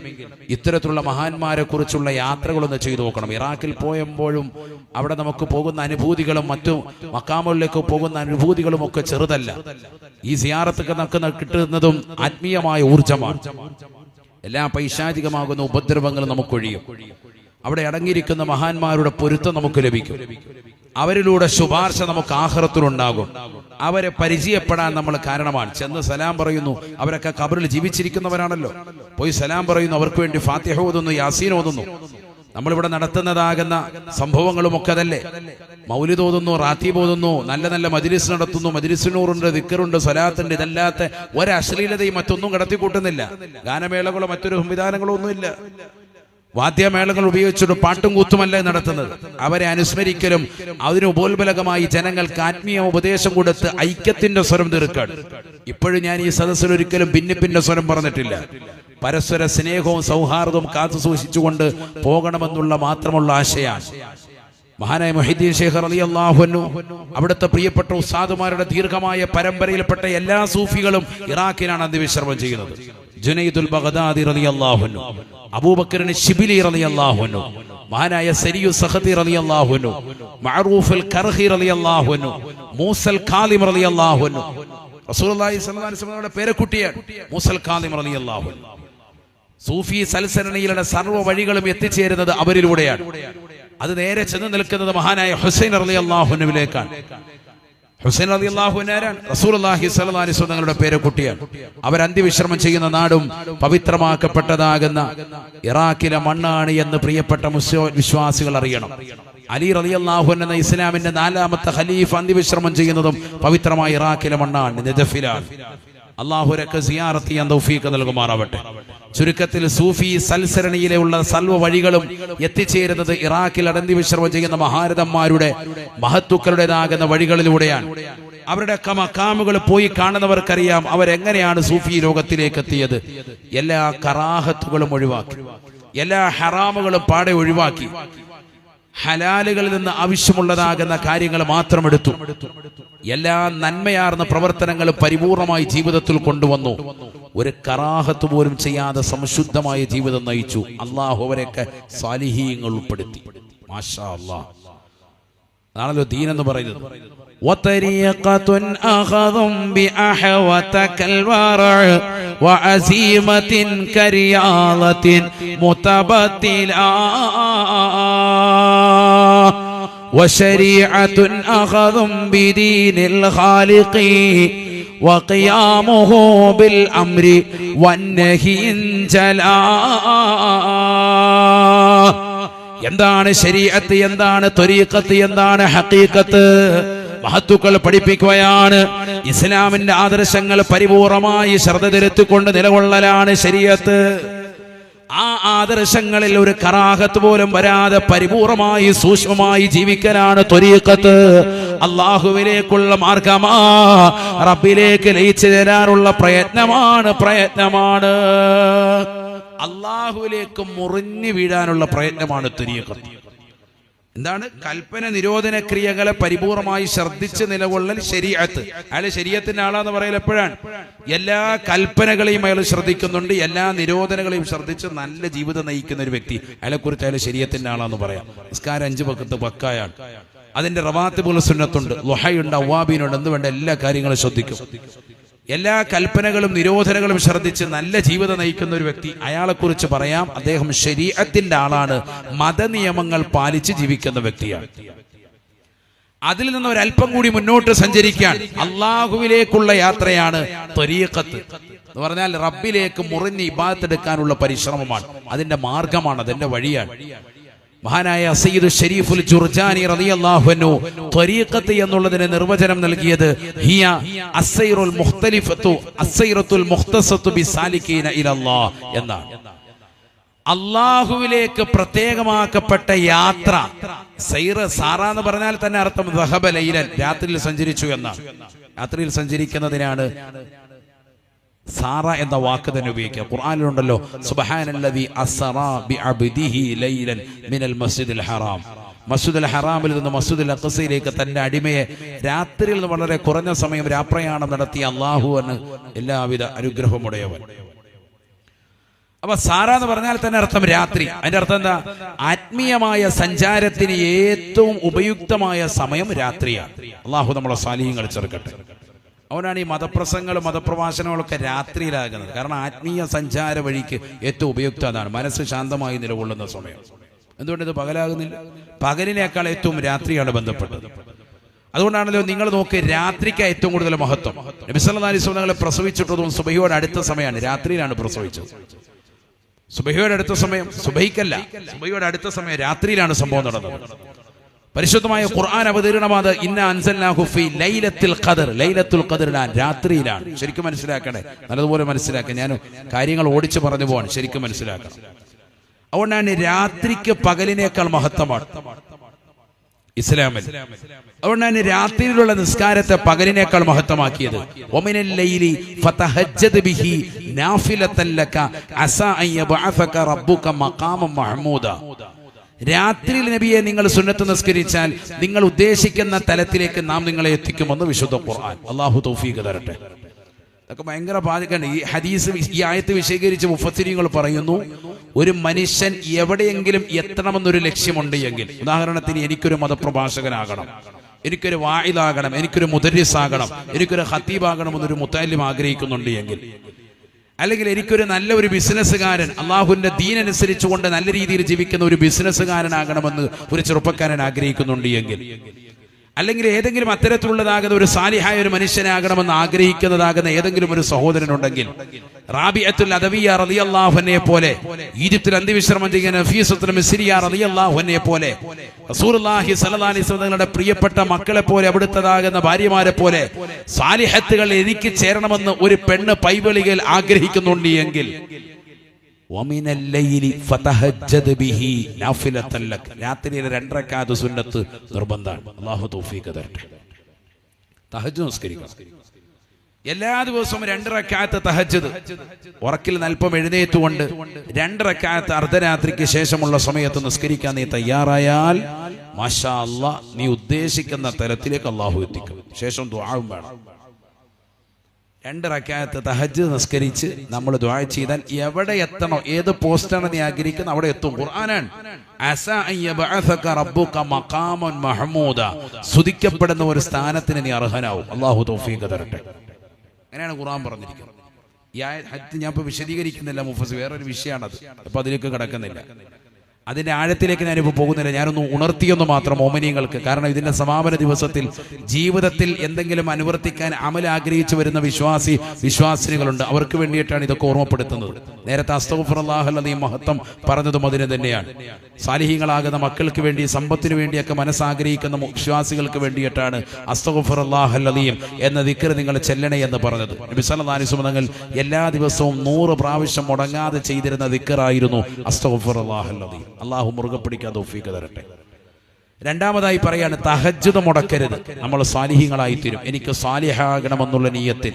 ഇത്തരത്തിലുള്ള മഹാന്മാരെ കുറിച്ചുള്ള യാത്രകളൊന്ന് ചെയ്തു നോക്കണം. ഇറാഖിൽ പോയപ്പോഴും അവിടെ നമുക്ക് പോകുന്ന അനുഭൂതികളും മറ്റു മക്കാമുകളിലേക്ക് പോകുന്ന അനുഭൂതികളും ഒക്കെ ചെറുതല്ല. ഈ സിയാറത്തൊക്കെ നമുക്ക് കിട്ടുന്നതും ആത്മീയമായ ഊർജമാണ്. എല്ലാ പൈശാചികമാകുന്ന ഉപദ്രവങ്ങളും നമുക്കൊഴിയും. അവിടെ അടങ്ങിയിരിക്കുന്ന മഹാന്മാരുടെ പൊരുത്തം നമുക്ക് ലഭിക്കും. അവരിലൂടെ ശുപാർശ നമുക്ക് ആഖിറത്തിലുണ്ടാകും. അവരെ പരിചയപ്പെടാൻ നമ്മൾ കാരണമാണ്. ചെന്ന് സലാം പറയുന്നു. അവരൊക്കെ ഖബറിൽ ജീവിച്ചിരിക്കുന്നവരാണല്ലോ. പോയി സലാം പറയുന്നു, അവർക്ക് വേണ്ടി ഫാത്തിഹ ഓതുന്നു, യാസീൻ ഓതുന്നു. നമ്മളിവിടെ നടത്തുന്നതാകുന്ന സംഭവങ്ങളും ഒക്കെ അതല്ലേ. മൗലിദ് ഓതുന്നു, റാത്തീബ് ഓതുന്നു, നല്ല നല്ല മജ്ലിസ് നടത്തുന്നു, മജ്ലിസിനൂറുണ്ട്, ദിക്റുണ്ട്, സ്വലാത്തുണ്ട്. ഇതല്ലാത്ത ഒരശ്ലീലതയും മറ്റൊന്നും കടത്തിക്കൂട്ടുന്നില്ല. ഗാനമേളകളോ മറ്റൊരു സംവിധാനങ്ങളോ ഒന്നുമില്ല. വാദ്യമേളങ്ങൾ ഉപയോഗിച്ചിട്ട് പാട്ടും കൂത്തുമല്ല നടത്തുന്നത്. അവരെ അനുസ്മരിക്കലും അതിന് ഉപോത്ബലകമായി ജനങ്ങൾക്ക് ആത്മീയ ഉപദേശം കൊടുത്ത് ഐക്യത്തിന്റെ സ്വരം തീർക്കാണ്. ഇപ്പോഴും ഞാൻ ഈ സദസ്സിൽ ഒരിക്കലും ഭിന്നിപ്പിന്റെ സ്വരം പറഞ്ഞിട്ടില്ല. പരസ്പര സ്നേഹവും സൗഹാർദ്ദവും കാത്തു സൂക്ഷിച്ചുകൊണ്ട് പോകണമെന്നുള്ള മാത്രമുള്ള ആശയാണ്. മഹാനായ മുഹീദ്ദീൻ ശൈഖ് റളിയല്ലാഹു അൻഹു അവിടുത്തെ പ്രിയപ്പെട്ട ഉസ്താദുമാരുടെ ദീർഘമായ പരമ്പരയിൽപ്പെട്ട എല്ലാ സൂഫികളും ഇറാഖിലാണ് അന്ത്യവിശ്രമം ചെയ്യുന്നത്. ജുനൈദുൽ ബഗ്ദാദി റളിയല്ലാഹു അൻഹു, അബൂബക്കർ ശിബിലി റളിയല്ലാഹു അൻഹു, മഹാനായ സരിയു സഖതി റളിയല്ലാഹു അൻഹു, മഅറൂഫുൽ കർഹി റളിയല്ലാഹു അൻഹു, മൂസൽ കാലിം റളിയല്ലാഹു അൻഹു. റസൂലുള്ളാഹി സ്വല്ലല്ലാഹു അലൈഹി വസല്ലമയുടെ പേരക്കുട്ടിയാണ് മൂസൽ കാലിം റളിയല്ലാഹു അൻഹു. സൂഫി സൽസരണിയിലെ സർവ്വ വഴികളും എത്തിച്ചേരുന്നത് അവരിലൂടെയാണ്. അത് നേരെ ചെന്ന് നിൽക്കുന്നത് മഹാനായ ഹുസൈൻ റളിയല്ലാഹു അൻഹുവിലേക്കാണ്. ഹുസൈൻ റളിയല്ലാഹു അൻഹു ആരാണ്? റസൂലുള്ളാഹി സ്വല്ലല്ലാഹു അലൈഹി വസല്ലം തങ്ങളുടെ പേരക്കുട്ടിയാണ്. അവർ അന്ത്യവിശ്രമം ചെയ്യുന്ന നാടും പവിത്രമാക്കപ്പെട്ടതാകുന്ന ഇറാഖിലെ മണ്ണാണ് എന്ന് പ്രിയപ്പെട്ട വിശ്വാസികൾ അറിയണം. അലി റളിയല്ലാഹു അൻഹു എന്ന ഇസ്ലാമിന്റെ 4ാമത്തെ ഖലീഫ അന്ത്യവിശ്രമം ചെയ്യുന്നതും പവിത്രമായ ഇറാഖിലെ മണ്ണാണ്, നജഫിലാണ്. അല്ലാഹുരക്ക് സിയാറത്ത് ചെയ്യാൻ തൗഫീഖ് നൽകുമാറാവട്ടെ. ചുരുക്കത്തിൽ സൂഫി സൽസരണിയിലുള്ള സർവ്വ വഴികളും എത്തിച്ചേരുന്നത് ഇറാഖിൽ അന്ത്യവിശ്രമം ചെയ്യുന്ന മഹാരഥന്മാരുടെ മഹത്തുക്കളുടേതാകുന്ന വഴികളിലൂടെയാണ്. അവരുടെ മഖാമുകൾ പോയി കാണുന്നവർക്കറിയാം അവരെങ്ങനെയാണ് സൂഫി ലോകത്തിലേക്ക് എത്തിയത്. എല്ലാ കറാഹത്തുകളും ഒഴിവാക്കി, എല്ലാ ഹറാമുകളും പാടെ ഒഴിവാക്കി, ഹലാലുകളിൽ നിന്ന് ആവശ്യമുള്ളതാകുന്ന കാര്യങ്ങൾ മാത്രം എടുത്തു. എല്ലാ നന്മയാർന്ന പ്രവർത്തനങ്ങളും പരിപൂർണമായി ജീവിതത്തിൽ കൊണ്ടുവന്നു. ഒരു കറാഹത്ത് പോലും ചെയ്യാതെ സംശുദ്ധമായ ജീവിതം നയിച്ചു. അള്ളാഹു അവരെയൊക്കെ സാലിഹീങ്ങൾ ഉൾപ്പെടുത്തി. മാഷാ അല്ലാഹ്. അതാണല്ലോ ദീൻ എന്ന് പറയുന്നത്. وطريقة أخذ بأحوة كالورع وعزيمة كرياضة متبتلا وشريعة أخذ بدين الخالق وقيامه بالأمر والنهي انجلا. എന്താണ് ശരീഅത്ത്, എന്താണ് ത്വരീഖത്ത്, എന്താണ് ഹഖീഖത്ത്? മഹത്തുക്കൾ പഠിപ്പിക്കുകയാണ്. ഇസ്ലാമിന്റെ ആദർശങ്ങൾ പരിപൂർണമായി ശ്രദ്ധ തിരുത്തിക്കൊണ്ട് നിലകൊള്ളലാണ് ശരീഅത്ത്. ആ ആദർശങ്ങളിൽ ഒരു കറാഹത്ത് പോലും വരാതെ പരിപൂർണമായി സൂക്ഷ്മമായി ജീവിക്കലാണ് ത്വരീഖത്ത്. അല്ലാഹുവിലേക്കുള്ള മാർഗമാ, റബ്ബിലേക്ക് ലയിച്ചു തരാനുള്ള പ്രയത്നമാണ്. അല്ലാഹുവിലേക്ക് മുറിഞ്ഞു വീഴാനുള്ള പ്രയത്നമാണ് ത്വരീഖത്ത്. എന്താണ്? കൽപ്പന നിരോധന ക്രിയകളെ പരിപൂർണമായി ശ്രദ്ധിച്ച് നിലകൊള്ളൽ ശരീഅത്ത്. അയാൾ ശരീഅത്തിന്റെ ആളാന്ന് പറയൽ എപ്പോഴാണ്? എല്ലാ കൽപ്പനകളെയും അയാൾ ശ്രദ്ധിക്കുന്നുണ്ട്, എല്ലാ നിരോധനകളെയും ശ്രദ്ധിച്ച് നല്ല ജീവിതം നയിക്കുന്ന ഒരു വ്യക്തി, അയാളെ കുറിച്ച് അയാൾ ശരീഅത്തിന്റെ ആളാന്ന് പറയാം. നിസ്കാരം 5 വഖത്ത് പക്കായാണ്, അതിന്റെ റവാത്തിബുൽ സുന്നത്തുണ്ട്, ളുഹയുണ്ട്, അവ്വാബീനുണ്ട്, എന്ന് വേണ്ട എല്ലാ കാര്യങ്ങളും ശ്രദ്ധിക്കും. എല്ലാ കൽപ്പനകളും നിരോധനങ്ങളും ശ്രദ്ധിച്ച് നല്ല ജീവിതം നയിക്കുന്ന ഒരു വ്യക്തി, അയാളെ കുറിച്ച് പറയാം അദ്ദേഹം ശരീഅത്തിന്റെ ആളാണ്, മതനിയമങ്ങൾ പാലിച്ച് ജീവിക്കുന്ന വ്യക്തിയാണ്. അതിൽ നിന്ന് ഒരല്പം കൂടി മുന്നോട്ട് സഞ്ചരിക്കാൻ അള്ളാഹുവിലേക്കുള്ള യാത്രയാണ് ത്വരീഖത്ത് എന്ന് പറഞ്ഞാൽ. റബ്ബിലേക്ക് മുറിഞ്ഞ് ഇബാദത്ത് എടുക്കാനുള്ള പരിശ്രമമാണ്, അതിന്റെ മാർഗമാണ്, അതിന്റെ വഴിയാണ്. മഹാനായ സയ്യിദ് ഷരീഫുൽ ജുർജാനി റളിയല്ലാഹു അൻഹു ത്വരീഖത്ത് എന്നുള്ളതിന് നിർവചനം നൽകിയത് ഹിയ അസ്സൈറുൽ മുഖ്തലിഫത്തു അസ്സൈറത്തുൽ മുഖ്തസത്തു ബിസാലികീന ഇലല്ലാഹ് എന്നാണ്. അല്ലാഹുവിലേക്ക് പ്രത്യേകമാക്കപ്പെട്ട യാത്ര. സാറ എന്ന് പറഞ്ഞാൽ തന്നെ അർത്ഥം ദഹബ ലൈലൻ, രാത്രിയിൽ സഞ്ചരിച്ചു എന്നാണ്. രാത്രിയിൽ സഞ്ചരിക്കുന്നതിനാണ് സാറ എന്ന വാക്ക് തന്നെ ഉപയോഗിക്കുക. ഖുർആനിലുണ്ടല്ലോ സുബ്ഹാനല്ലദീ അസ്റാ ബിഅബ്ദിഹി ലൈലൻ മിനൽ മസ്ജിദിൽ ഹറാം. മസ്ജിദുൽ ഹറാമിൽ നിന്ന് മസ്ജിദുൽ അഖ്സയിലേക്ക് തന്റെ അടിമയെ രാത്രിയിൽ നിന്ന് വളരെ കുറഞ്ഞ സമയം രാപ്രയാണം നടത്തിയ അല്ലാഹു എന്ന് എല്ലാവിധ അനുഗ്രഹമുടയവൻ. അപ്പൊ സാറ എന്ന് പറഞ്ഞാൽ തന്നെ അർത്ഥം രാത്രി. അതിന്റെ അർത്ഥം എന്താ? ആത്മീയമായ സഞ്ചാരത്തിന് ഏറ്റവും ഉപയുക്തമായ സമയം രാത്രിയാണ്. അല്ലാഹു നമ്മളെ സാലിഹ്യങ്ങൾ ചേർക്കട്ടെ. അതുകൊണ്ടാണ് ഈ മതപ്രസംഗങ്ങളും മതപ്രഭാഷണങ്ങളൊക്കെ രാത്രിയിലാകുന്നത്. കാരണം ആത്മീയ സഞ്ചാര വഴിക്ക് ഏറ്റവും ഉപയുക്ത അതാണ്, മനസ്സ് ശാന്തമായി നിലകൊള്ളുന്ന സമയം. എന്തുകൊണ്ട് ഇത് പകലാകുന്നില്ല? പകലിനേക്കാൾ ഏറ്റവും രാത്രിയാണ് ബന്ധപ്പെട്ടത്. അതുകൊണ്ടാണല്ലോ നിങ്ങൾ നോക്ക്, രാത്രിക്ക് ഏറ്റവും കൂടുതൽ മഹത്വം. നബി സല്ലല്ലാഹു അലൈഹി വസല്ലം തങ്ങളെ പ്രസവിച്ചിട്ടതും സുബഹിയോട് അടുത്ത സമയമാണ്, രാത്രിയിലാണ് പ്രസവിച്ചത്. സുബഹിയോട് അടുത്ത സമയം, സുബഹിക്കല്ല, സുബഹിയോട് അടുത്ത സമയം രാത്രിയിലാണ് സംഭവം നടന്നത്. പരിശുദ്ധമായ ഖുർആൻ അവതരണമാത് ഇന്ന അൻസൽനാഹു ഫീ ലൈലത്തുൽ ഖദർ. ലൈലത്തുൽ ഖദർ രാത്രിയിലാണ്. ശരിക്കും മനസ്സിലാക്കണേ, നല്ലതുപോലെ മനസ്സിലാക്കുക. ഞാൻ കാര്യങ്ങൾ ഓടിച്ചു പറഞ്ഞു പോവാണ്, ശരിക്കും മനസ്സിലാക്കണം. അതുകൊണ്ടാണ് രാത്രിക്ക് പകലിനേക്കാൾ മഹത്വമാണ് ഇസ്ലാമിൽ. അതുകൊണ്ടാണ് രാത്രിയിലുള്ള നിസ്കാരത്തെ പകലിനേക്കാൾ മഹത്വമാക്കിയത്. വമിനൽ ലൈലി ഫതഹജ്ജദ് ബിഹി നാഫിലതൻ ലക അസാ അൻ യബ്അസക റബ്ബുക മഖാമൻ മഹ്മൂദ. രാത്രിയിൽ നബിയെ നിങ്ങൾ സുന്നത്ത് നിസ്കരിച്ചാൽ നിങ്ങൾ ഉദ്ദേശിക്കുന്ന തലത്തിലേക്ക് നാം നിങ്ങളെ എത്തിക്കുമെന്ന് വിശുദ്ധ ഖുർആൻ. അല്ലാഹു തൗഫീഖ് തരട്ടെ. അതൊക്കെ ഭയങ്കര ബാധിക്കണ്ട. ഈ ഹദീസ്, ഈ ആയത്ത് വിശദീകരിച്ച് മുഫസ്സിരീങ്ങൾ പറയുന്നു, ഒരു മനുഷ്യൻ എവിടെയെങ്കിലും എത്തണമെന്നൊരു ലക്ഷ്യമുണ്ട് എങ്കിൽ, ഉദാഹരണത്തിന് എനിക്കൊരു മതപ്രഭാഷകനാകണം, എനിക്കൊരു വാഇദാകണം, എനിക്കൊരു മുദരിസാകണം, എനിക്കൊരു ഖത്തീബാകണം എന്നൊരു മുത്തഅല്ലിം ആഗ്രഹിക്കുന്നുണ്ട് എങ്കിൽ, അല്ലെങ്കിൽ എനിക്കൊരു നല്ല ഒരു ബിസിനസ്സുകാരൻ, അള്ളാഹുവിന്റെ ദീനനുസരിച്ചുകൊണ്ട് നല്ല രീതിയിൽ ജീവിക്കുന്ന ഒരു ബിസിനസ്സുകാരനാകണമെന്ന് ഒരു ചെറുപ്പക്കാരൻ ആഗ്രഹിക്കുന്നുണ്ട് എങ്കിൽ, അല്ലെങ്കിൽ ഏതെങ്കിലും അത്തരത്തിലുള്ളതാകുന്ന ഒരു സാലിഹായ ഒരു മനുഷ്യനാകണമെന്ന് ആഗ്രഹിക്കുന്നതാകുന്ന ഏതെങ്കിലും ഒരു സഹോദരനുണ്ടെങ്കിൽ, റാബിഅത്തുൽ അദവിയ്യ റളിയല്ലാഹു അൻഹയെ പോലെ, ഈജിപ്തിൽ അന്ത്യവിശ്രമം ചെയ്യുന്ന നഫീസത്തുൽ മിസ്രിയ റളിയല്ലാഹു അൻഹയെ പോലെ, റസൂലുള്ളാഹി സ്വല്ലല്ലാഹു അലൈഹി വസല്ലം തങ്ങളുടെ പ്രിയപ്പെട്ട മക്കളെ പോലെ, അവിടുത്തതാകുന്ന ഭാര്യമാരെ പോലെ സാലിഹത്തുകൾ എനിക്ക് ചേരണമെന്ന് ഒരു പെണ്ണ് പൈവളികൾ ആഗ്രഹിക്കുന്നുണ്ട് എങ്കിൽ, വമിനൽ ലൈലി ഫതഹജ്ജദ് ബിഹി നാഫിലതൻ ലക. രാത്രിയിൽ 2 റക്അത്ത് സുന്നത്ത് നിർബന്ധമാണ്. അല്ലാഹു തൗഫീഖ് തരട്ടെ. തഹജ്ജുദ് നിസ്കരിക്കണം. എല്ലാ ദിവസവും 2 റക്അത്ത് തഹജ്ജുദ്. ഉറക്കിൽ നൽപ്പം എഴുന്നേറ്റുകൊണ്ട് 2 റക്അത്ത് അർദ്ധരാത്രിക്ക് ശേഷമുള്ള സമയത്ത് നിസ്കരിക്കാൻ നീ തയ്യാറായാൽ മാഷാ അല്ലാഹ് നീ ഉദ്ദേശിക്കുന്ന തലത്തിലേക്ക് അല്ലാഹു എത്തിക്കും. ശേഷം ദുആവും വേണം. 2 റക്അത്ത് തഹജ്ജുദ് നിസ്കരിച്ച് നമ്മൾ ദുആ ചെയ്താൽ എവിടെ എത്തണോ, ഏത് പോസ്റ്റാണ് നീ ആഗ്രഹിക്കുന്നത് അവിടെ എത്തും. ഖുർആനാണ്. അസാ അൻ യബ്അസക റബ്ബുക മഖാമൻ മഹ്മൂദ, സ്തുതിക്കപ്പെടുന്ന ഒരു സ്ഥാനത്തിന് നീ അർഹനാവും. അല്ലാഹു തൗഫീഖ് തരട്ടെ. അങ്ങനെയാണ് ഖുർആൻ പറഞ്ഞിരിക്കുന്നത്. ഈ ആയത്ത് ഞാൻ ഇപ്പോൾ വിശദീകരിക്കുന്നില്ല മുഫസ്സിർ, വേറൊരു വിഷയമാണത്, അപ്പോൾ അതിലേക്ക് കിടക്കുന്നില്ല. അതിന്റെ ആഴത്തിലേക്ക് ഞാനിപ്പോൾ പോകുന്നില്ല. ഞാനൊന്ന് ഉണർത്തിയൊന്ന് മാത്രം മോമിനീങ്ങൾക്ക്. കാരണം ഇതിന്റെ സമാപന ദിവസത്തിൽ ജീവിതത്തിൽ എന്തെങ്കിലും അനുവർത്തിക്കാൻ അമൽ ആഗ്രഹിച്ചു വരുന്ന വിശ്വാസിനികളുണ്ട്. അവർക്ക് വേണ്ടിയിട്ടാണ് ഇതൊക്കെ ഓർമ്മപ്പെടുത്തുന്നത്. നേരത്തെ അസ്തഗ്ഫിറുല്ലാഹൽ അദീം മഹത്വം പറഞ്ഞതും അതിന് തന്നെയാണ്. സാലിഹീങ്ങളാകുന്ന മക്കൾക്ക് വേണ്ടി, സമ്പത്തിന് വേണ്ടിയൊക്കെ മനസ്സാഗ്രഹിക്കുന്ന വിശ്വാസികൾക്ക് വേണ്ടിയിട്ടാണ് അസ്തഗ്ഫിറുല്ലാഹൽ അദീം എന്ന ദിക്ർ നിങ്ങൾ ചെല്ലണേ എന്ന് പറഞ്ഞത്. നബി സല്ലല്ലാഹു അലൈഹി വസല്ലം തങ്ങൾ എല്ലാ ദിവസവും 100 പ്രാവശ്യം മുടങ്ങാതെ ചെയ്തിരുന്ന ദിക്റായിരുന്നു അസ്തഗ്ഫിറുല്ലാഹൽ അദീം. അള്ളാഹു മുറുകെ പിടിക്കാൻ തൗഫീഖ് തരട്ടെ. രണ്ടാമതായി പറയാണ്, തഹജ്ജുദ് മുടക്കരുത്. നമ്മൾ സാലിഹീങ്ങളായി തീരും. എനിക്ക് സാലിഹാകണമെന്നുള്ള നിയ്യത്തിൽ,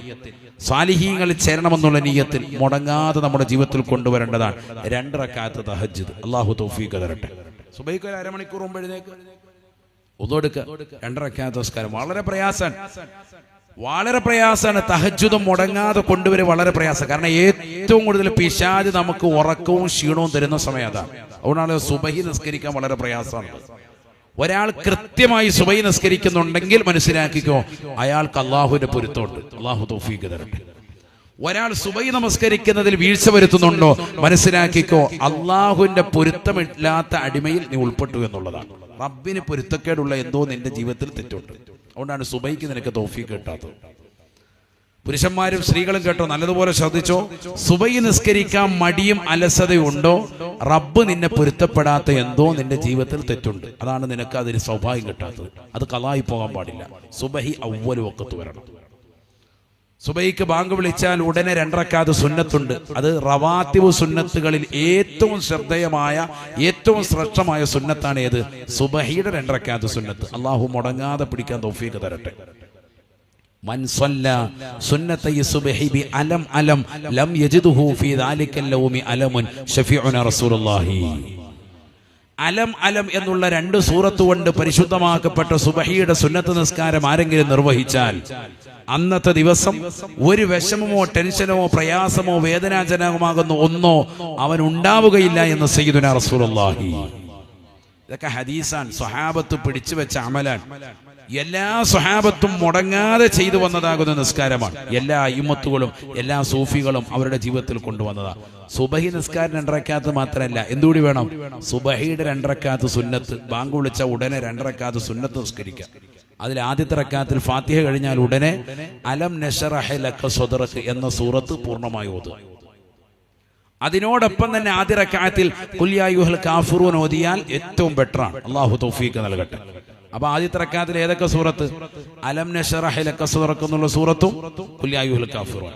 സാലിഹീങ്ങളിൽ ചേരണമെന്നുള്ള നിയ്യത്തിൽ മുടങ്ങാതെ നമ്മുടെ ജീവിതത്തിൽ കൊണ്ടുവരേണ്ടതാണ് 2 റക്അത്ത് തഹജ്ജുദ്. അള്ളാഹു തൗഫീഖ് തരട്ടെ. സുബഹിക്ക് ഒരു അരമണിക്കൂർ മുമ്പ് എഴുന്നേൽക്ക്, വുദൂ എടുക്കുക, 2 റക്അത്ത് നിസ്കാരം. വളരെ പ്രയാസമാണ്. തഹജ്ജുദ് മുടങ്ങാതെ കൊണ്ടുവരും, വളരെ പ്രയാസം. കാരണം ഏറ്റവും കൂടുതൽ പിശാച് നമുക്ക് ഉറക്കവും ക്ഷീണവും തരുന്ന സമയം അതാണ്. അതുകൊണ്ടാണ് സുബഹി നിസ്കരിക്കാൻ വളരെ പ്രയാസമാണ്. ഒരാൾ കൃത്യമായി സുബഹി നിസ്കരിക്കുന്നുണ്ടെങ്കിൽ മനസ്സിലാക്കിക്കോ, അയാൾക്ക് അള്ളാഹുവിന്റെ പൊരുത്തമുണ്ട്. അള്ളാഹു തൗഫീഖ് തരട്ടെ. ഒരാൾ സുബഹി നമസ്കരിക്കുന്നതിൽ വീഴ്ച വരുത്തുന്നുണ്ടോ, മനസ്സിലാക്കിക്കോ, അള്ളാഹുവിന്റെ പൊരുത്തമില്ലാത്ത അടിമയിൽ നീ ഉൾപ്പെട്ടു എന്നുള്ളതാണ്. റബ്ബിന് പൊരുത്തക്കേടുള്ള എന്തോ നിന്റെ ജീവിതത്തിൽ തെറ്റുണ്ട്. അതുകൊണ്ടാണ് സുബഹിക്ക് നിനക്ക് തൗഫീഖ് കിട്ടാത്തത്. പുരുഷന്മാരും സ്ത്രീകളും കേട്ടോ, നല്ലതുപോലെ ശ്രദ്ധിച്ചോ. സുബഹി നിസ്കരിക്കാൻ മടിയും അലസതയും ഉണ്ടോ, റബ്ബ് നിന്നെ പൊരുത്തപ്പെടാത്ത എന്തോ നിന്റെ ജീവിതത്തിൽ തെറ്റുണ്ട്. അതാണ് നിനക്ക് അതിന് സൗഭാഗ്യം കിട്ടാത്തത്. അത് ഖളായി പോകാൻ പാടില്ല. സുബഹി അവ്വൽ വഖത്ത് വരണം. സുബഹിക്ക് ബാങ്ക് വിളിച്ചാൽ ഉടനെ 2 റക്അത്ത് സുന്നത്തുണ്ട്. അത് റവാത്തിബ് സുന്നത്തുകളിൽ ഏറ്റവും ശ്രദ്ധേയമായ, ഏറ്റവും ശ്രേഷ്ഠമായ സുന്നത്താണ് ഏത്? സുബഹിയുടെ 2 റക്അത്ത് സുന്നത്ത്. അള്ളാഹു മുടങ്ങാതെ പിടിക്കാൻ തൗഫീഖ് തരട്ടെ. മൻ സല്ല സുന്നത്തൈ സുബ്ഹി ബി അലം അലം ലം യജിദുഹു ഫീ ദാലിക്കൽ ലൗമി അലമുൻ ശഫീഉന റസൂലുള്ളാഹി. അലം അലം എന്നുള്ള 2 സൂറത്ത് കൊണ്ട് പരിശുദ്ധമാക്കപ്പെട്ട സുബ്ഹിയുടെ സുന്നത്ത് നിസ്കാരം ആരെങ്കിലും നിർവഹിച്ചാൽ അന്നത്തെ ദിവസം ഒരു വിഷമമോ ടെൻഷനോ പ്രയാസമോ വേദനാജനകമാകുന്ന ഒന്നോ അവൻ ഉണ്ടാവുകയില്ല എന്ന് സയ്യിദുനാ റസൂലുള്ളാഹി. ഇതൊക്കെ ഹദീസാൻ, സ്വഹാബത്ത് പിടിച്ചു വെച്ച അമലാണ്. എല്ലാ സ്വഹാബത്തും മുടങ്ങാതെ ചെയ്തു വന്നതാകുന്ന നിസ്കാരമാണ്. എല്ലാ അയ്യിമത്തുകളും എല്ലാ സൂഫികളും അവരുടെ ജീവിതത്തിൽ കൊണ്ടുവന്നതാണ്. സുബഹി നിസ്കാരം 2 റക്അത്ത് മാത്രമല്ല, എന്തുകൂടി വേണം? സുബഹിയുടെ 2 റക്അത്ത് സുന്നത്ത്. ബാങ്ക് വിളിച്ച ഉടനെ 2 റക്അത്ത് സുന്നത്ത് നിസ്കരിക്കാം. അതിൽ ആദ്യത്തെ റക്അത്തിൽ ഫാത്തിഹ കഴിഞ്ഞാൽ ഉടനെ അലം നശ്റഹ് ലക സദ്റക എന്ന സൂറത്ത് പൂർണ്ണമായി ഓതുക. അതിനോടൊപ്പം തന്നെ ആദ്യ റക്അത്തിൽ ഖുൽ യാ അയ്യുഹൽ കാഫിറൂൻ ഓതിയാൽ ഏറ്റവും ബെറ്ററാണ്. അല്ലാഹു തൗഫീഖ് നൽകട്ടെ. അപ്പൊ ആദ്യത്തെ റക്അത്തിൽ ഏതൊക്കെ സൂറത്ത്? അലം നശ്റഹ് ലക സദ്റക എന്നുള്ള സൂറത്തും ഖുൽ യാ അയ്യുഹൽ കാഫിറൂൻ.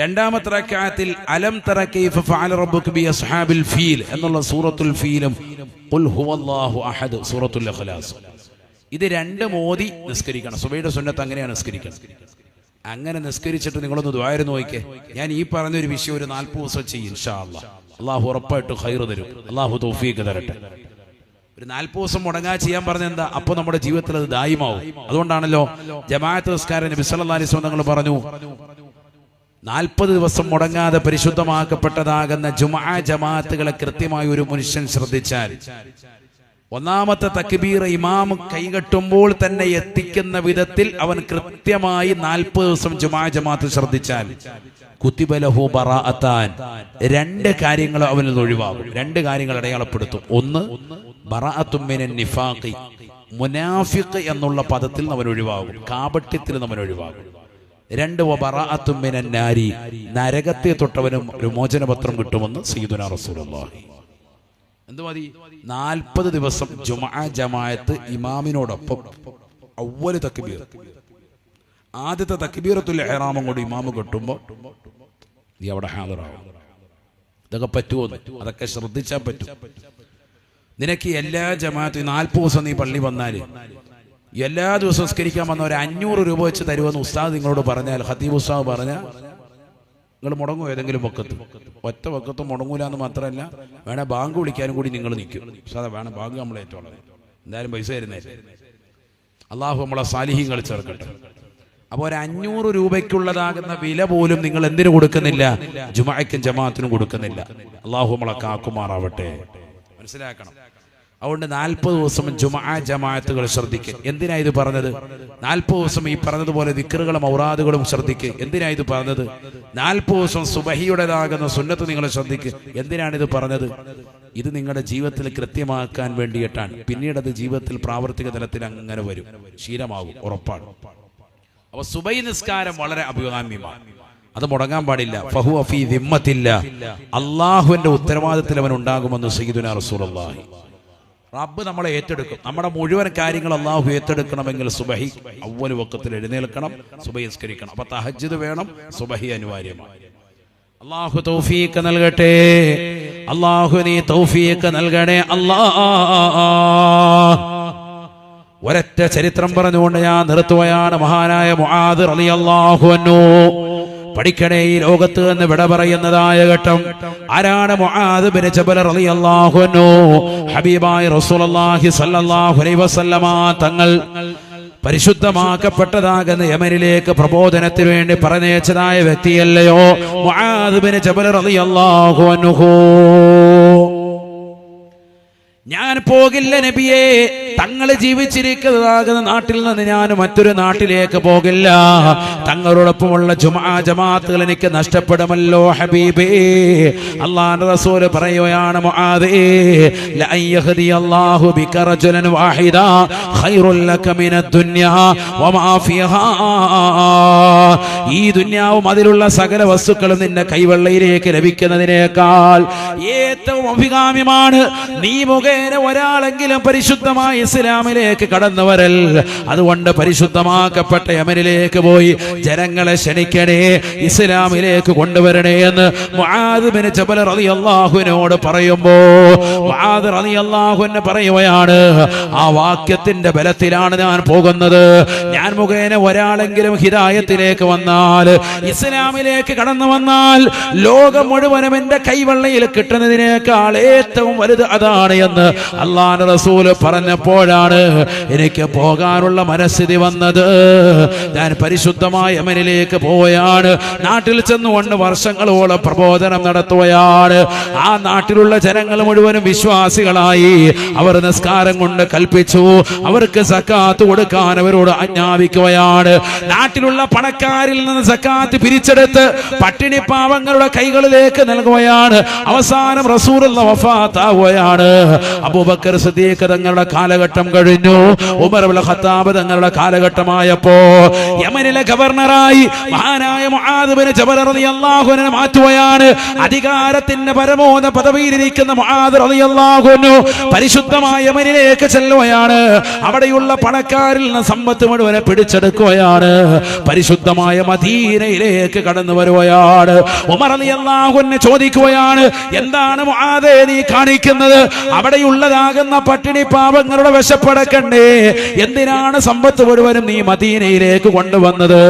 രണ്ടാമത്തെ റക്അത്തിൽ അലം തറ കൈഫ ഫഅല റബ്ബുക ബി അസ്ഹാബിൽ ഫീൽ എന്നുള്ള സൂറത്തുൽ ഫീലും ഖുൽ ഹുവല്ലാഹു അഹദ് സൂറത്തുൽ ഇഖ്ലാസ്. ഇത് 2 മോദി നിസ്കരിക്കണം. സുബഹിയുടെ സുന്നത്ത് അങ്ങനെയാണ് നിസ്കരിക്കണം. അങ്ങനെ നിസ്കരിച്ചിട്ട് നിങ്ങളൊന്ന് ദുആയിരുന്നു നോക്കിക്കേ. ഞാൻ ഈ പറഞ്ഞൊരു വിഷയം ഒരു 40 ദിവസം ചെയ്യും ഇൻഷാ അല്ലാഹ്. അള്ളാഹു ഉറപ്പായിട്ട് ഖൈർ തരും. അള്ളാഹു തൗഫീഖ് തരട്ടെ. ഒരു 40 ദിവസം മുടങ്ങാതെ ചെയ്യാൻ പറഞ്ഞ എന്താ? അപ്പൊ നമ്മുടെ ജീവിതത്തിൽ അത് ദായിമാവും. അതുകൊണ്ടാണല്ലോ ജമാഅത്ത് നിസ്കാരം നബി സല്ലല്ലാഹു അലൈഹി വസല്ലം തങ്ങൾ പറഞ്ഞു, 40 ദിവസം മുടങ്ങാതെ പരിശുദ്ധമാക്കപ്പെട്ടതാകുന്ന ജുമുഅ ജമാഅത്തുകളെ കൃത്യമായി ഒരു മനുഷ്യൻ ശ്രദ്ധിച്ചാൽ, ഒന്നാമത്തെ തക്ബീർ ഇമാം കൈകെട്ടുമ്പോൾ തന്നെ എത്തിക്കുന്ന വിധത്തിൽ അവൻ കൃത്യമായി 40 ദിവസം ജുമുഅ ജമാഅത്ത് ശ്രദ്ധിച്ചാൽ കുതിബ ലഹു ബറാഅത്താൻ, 2 കാര്യങ്ങൾ അവനിൽ ഒഴിവാകും. 2 കാര്യങ്ങൾ അടയാളപ്പെടുത്തും. ഒന്ന്, ബറാഅത്തും മിനൻ നിഫാഖി, മുനാഫിഖ് എന്നുള്ള പദത്തിൽ അവൻ ഒഴിവാകും, കാപട്യത്തിൽ അവൻ ഒഴിവാകും. 2, വബറാഅത്തും മിനൻ നാരി, നരകത്തെ തൊട്ടവനും ഒരു മോചനപത്രം കിട്ടുമെന്ന് സയ്യിദുനാ റസൂലുള്ളാഹി. എന്ത് മതി? 40 ദിവസം ജുമുഅ ജമാഅത്ത് ഇമാമിനോടൊപ്പം അവ്വൽ തക്ബീർ, ആദ്യത്തെ തക്ബീറത്തുൽ ഇഹ്റാമും കൂടി ഇമാമ് കെട്ടുമ്പോൾ നീ അവിടെ ഹാജറാവും. ഇതൊക്കെ പറ്റുമോ? അതൊക്കെ ശ്രദ്ധിച്ചാൽ പറ്റും. നിനക്ക് എല്ലാ ജമാഅത്തും 40 ദിവസം നീ പള്ളി വന്നാൽ എല്ലാ ദിവസവും നിസ്കരിക്കാൻ വന്ന ഒരു 500 രൂപ വെച്ച് തരുമെന്ന് ഉസ്താദ് നിങ്ങളോട് പറഞ്ഞാൽ, ഖതീബ് ഉസ്താദ് പറഞ്ഞാൽ നിങ്ങൾ മുടങ്ങും. ഏതെങ്കിലും വക്കത്ത്, ഒറ്റ വക്കത്തും മുടങ്ങൂല എന്ന് മാത്രമല്ല, വേണേ ബാങ്ക് വിളിക്കാനും കൂടി നിങ്ങൾ നിൽക്കും. ഉസ്താദ് വേണം ബാങ്ക് നമ്മൾ ഏറ്റവും എന്തായാലും പൈസ തരുന്നേ. അള്ളാഹു നമ്മളെ സാലിഹീങ്ങൾ ചേർക്കട്ടെ. അപ്പോൾ ഒരു 500 രൂപയ്ക്കുള്ളതാകുന്ന വില പോലും നിങ്ങൾ എന്തിനു കൊടുക്കുന്നില്ല? ജുമുഅയ്ക്കും ജമാഅത്തിനും കൊടുക്കുന്നില്ല. അല്ലാഹു നമ്മളെ കാക്കുമാറാവട്ടെ. മനസ്സിലാക്കണം. അതുകൊണ്ട് 40 ദിവസം ജുമുഅ ജമാഅത്തുകൾ ശ്രദ്ധിക്കുക. എന്തിനാ ഇത് പറഞ്ഞത്? 40 ദിവസം ഈ പറഞ്ഞതുപോലെ ദിക്റുകളും ഔറാദുകളും ശ്രദ്ധിക്കുക. എന്തിനാ ഇത് പറഞ്ഞത്? 40 ദിവസം സുബഹിയുടേതാകുന്ന സുന്നത്ത് നിങ്ങൾ ശ്രദ്ധിക്കുക. എന്തിനാണിത് പറഞ്ഞത്? ഇത് നിങ്ങളുടെ ജീവിതത്തിൽ കൃത്യമാക്കാൻ വേണ്ടിയിട്ടാണ്. പിന്നീട് അത് ജീവിതത്തിൽ പ്രാവർത്തിക തലത്തിൽ അങ്ങനെ വരും, ശീലമാകും, ഉറപ്പാണ്. അപ്പൊ സുബഹി നിസ്കാരം വളരെ അഭികാമ്യമാണ്, അത് മുടങ്ങാൻ പാടില്ല. ഫഹുവ ഫീ ദിമ്മത്തില്ലാ, അള്ളാഹുവിന്റെ ഉത്തരവാദിത്തത്തിൽ അവൻ ഉണ്ടാകുമെന്ന് സയ്യിദുനാ റസൂലുള്ളാഹി. റബ്ബ് നമ്മളെ ഏറ്റെടുക്കും. നമ്മുടെ മുഴുവൻ കാര്യങ്ങൾ അള്ളാഹു ഏറ്റെടുക്കണമെങ്കിൽ സുബഹി അവ്വൽ വഖത്തിൽ എഴുന്നേൽക്കണം, സുബഹി നിസ്കരിക്കണം. അപ്പൊ തഹജ്ജുദ് വേണം, സുബഹി അനിവാര്യമാണ്. അള്ളാഹു തൗഫീഖ് നൽകട്ടെ. അള്ളാഹു നീ തൗഫീഖ് നൽകണേ അല്ലാഹ്. ഒരൊറ്റ ചരിത്രം പറഞ്ഞുകൊണ്ട് ഞാൻ നിർത്തുകയാണ്. മഹാനായ മുആദ് റളിയല്ലാഹു അൻഹു പഠിക്കണേ, ഈ ലോകത്ത് നിന്ന് വിട പറയുന്നതായ ഘട്ടം. ആരാണ്? മുആദ് ബിൻ ജബൽ റളിയല്ലാഹു അൻഹു. ഹബീബായ റസൂലുള്ളാഹി സ്വല്ലല്ലാഹു അലൈഹി വസല്ലമ തങ്ങൾ പരിശുദ്ധമാക്കപ്പെട്ടതാകുന്ന യമനിലേക്ക് പ്രബോധനത്തിന് വേണ്ടി പറഞ്ഞയച്ചതായ വ്യക്തിയല്ലയോ മുആദ് ബിൻ ജബൽ റളിയല്ലാഹു അൻഹു. ഞാൻ പോകില്ല നബിയേ, തങ്ങൾ ജീവിച്ചിരിക്കുന്നതാകുന്ന നാട്ടിൽ നിന്ന് ഞാൻ മറ്റൊരു നാട്ടിലേക്ക് പോകില്ല. തങ്ങളോടൊപ്പമുള്ള ജുമുഅ ജമാഅത്തുകൾ എനിക്ക് നഷ്ടപ്പെടുമല്ലോ ഹബീബേ. അല്ലാഹുവിന്റെ റസൂൽ പറയുകയാണ്, മുആദേ ല അയ്യഹദിയല്ലാഹു ബിക റജുലൻ വാഹിദ ഖൈറുൽ ലക മിനദ് ദുനിയാ വമാ ഫീഹാ. ഈ ദുനിയാവും അതിലുള്ള സകല വസ്തുക്കളും നിന്റെ കൈവെള്ളയിലേക്ക് ലഭിക്കുന്നതിനേക്കാൾ ഏറ്റവും അഭികാമ്യമാണ് നീ മുഖേന ഒരാളെങ്കിലും പരിശുദ്ധമായ ഇസ്ലാമിലേക്ക് കടന്നു വരൽ. അതുകൊണ്ട് പരിശുദ്ധമാക്കപ്പെട്ട യമനിലേക്ക് പോയി ജനങ്ങളെ ക്ഷണിക്കണേ, ഇസ്ലാമിലേക്ക് കൊണ്ടുവരണേ എന്ന് മുആദ് ബിൻ ജബൽ റളിയല്ലാഹുവിനോട് പറയുമ്പോ മുആദ് റളിയല്ലാഹുവിന് പറയുകയാണ്, ആ വാക്യത്തിന്റെ ബലത്തിലാണ് ഞാൻ പോകുന്നത്. ഞാൻ മുഖേന ഒരാളെങ്കിലും ഹിദായത്തിലേക്ക് വന്നാൽ, ഇസ്ലാമിലേക്ക് കടന്നു വന്നാൽ, ലോകം മുഴുവനും എന്റെ കൈവെള്ളയിൽ കിട്ടുന്നതിനേക്കാൾ ഏറ്റവും വലുത് അതാണ് എന്ന് അല്ലാഹുവിന്റെ റസൂൽ പറഞ്ഞപ്പോഴാണ് എനിക്ക് പോകാനുള്ള മനസ്ഥിതി വന്നത്. ഞാൻ പരിശുദ്ധമായ യമനിലേക്ക് പോവുകയാണ്. നാട്ടിൽ ചെന്നുകൊണ്ട് വർഷങ്ങളോളം പ്രബോധനം നടത്തുകയാണ്. ആ നാട്ടിലുള്ള ജനങ്ങൾ മുഴുവനും വിശ്വാസികളായി. അവർ നിസ്കാരം കൊണ്ട് കൽപ്പിച്ചു, അവർക്ക് സക്കാത്ത് കൊടുക്കാൻ അവരോട് ആജ്ഞാപിക്കുകയാണ്. നാട്ടിലുള്ള പണക്കാരിൽ നിന്ന് സക്കാത്ത് പിരിച്ചെടുത്ത് പട്ടിണി പാവങ്ങളുടെ കൈകളിലേക്ക് നൽകുകയാണ്. അവസാനം റസൂലുള്ളാഹി വഫാത്താവുകയാണ്. അബൂബക്കർ സിദ്ദീഖ് തങ്ങളുടെ കാലഘട്ടം കഴിഞ്ഞു. ഉമർ ഇബ്നുൽ ഖത്താബ് തങ്ങളുടെ കാലഘട്ടമായപ്പോ യമനിലെ ഗവർണറായി മഹാനായ മുആദ് ബിൻ ജബൽ റളിയല്ലാഹു അൻഹു മാറ്റുകയാണ്. അധികാരത്തിന്റെ പരമോന്നത പദവിയിലിരിക്കുന്ന മുആദ് റളിയല്ലാഹു അൻഹു പരിശുദ്ധമായ യമനിലേക്ക് ചെല്ലുകയാണ്. അവിടെയുള്ള പണക്കാരിൽ നിന്ന് സമ്പത്ത് മുഴുവനെ പിടിച്ചെടുക്കുകയാണ്. പരിശുദ്ധമായ മദീനയിലേക്ക് കടന്നു വരുകയാണ്. ഉമർ റളിയല്ലാഹു അൻഹു ചോദിക്കുകയാണ്, എന്താണ് മുആദേ നീ കാണിക്കുന്നത്? അവിടെയുള്ളതാകുന്ന പട്ടിണി പാവങ്ങളുടെ വിശപ്പടക്കണ്ടേ? എന്തിനാണ് സമ്പത്ത് മുഴുവനും നീ മദീനയിലേക്ക് കൊണ്ടുവന്നത്?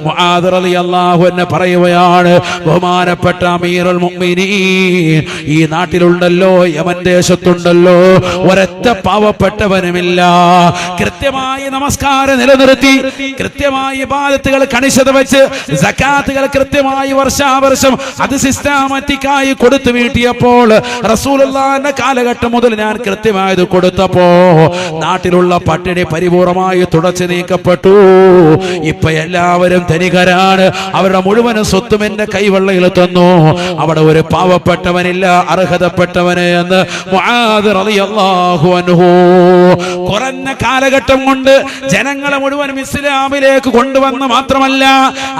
മുആദ് റളിയല്ലാഹു അൻഹു പറയുകയാണ്, ബഹുമാനപ്പെട്ട അമീറുൽ മുഅ്മിനീൻ, ഈ നാട്ടിലുണ്ടല്ലോ, യമൻ ദേശത്തുണ്ടല്ലോ, ഒരൊറ്റ പാവപ്പെട്ടവനുമില്ല. കൃത്യമായി നമസ്കാരം നിലനിർത്തി, കൃത്യമായി ഇബാദത്തുകൾ കണിശത വെച്ച്, സകാത്തുകൾ കൃത്യമായി വർഷാവർഷം അത് സിസ്റ്റമാറ്റിക്കായി കൊടുത്തു വീട്ടിയപ്പോൾ, റസൂലുള്ളാഹിന്റെ കാലഘട്ടം മുതൽ ഞാൻ കൃത്യമായത് കൊടുത്തപ്പോ നാട്ടിലുള്ള പട്ടിണി പരിപൂർണമായി തുടച്ചു നീക്കപ്പെട്ടു. ഇപ്പൊ എല്ലാവരും ധനികരാണ്. അവരുടെ മുഴുവനും സ്വത്തും എന്റെ കൈവെള്ളയിൽ തന്നു. അവിടെ ഒരു പാവപ്പെട്ടവനില്ല, അർഹതപ്പെട്ടവന് എന്ന് മുആദ് റളിയല്ലാഹു അൻഹു കുറഞ്ഞ കാലഘട്ടം കൊണ്ട് ജനങ്ങളെ മുഴുവനും ഇസ്ലാമിലേക്ക് കൊണ്ടുവന്ന് മാത്രമല്ല,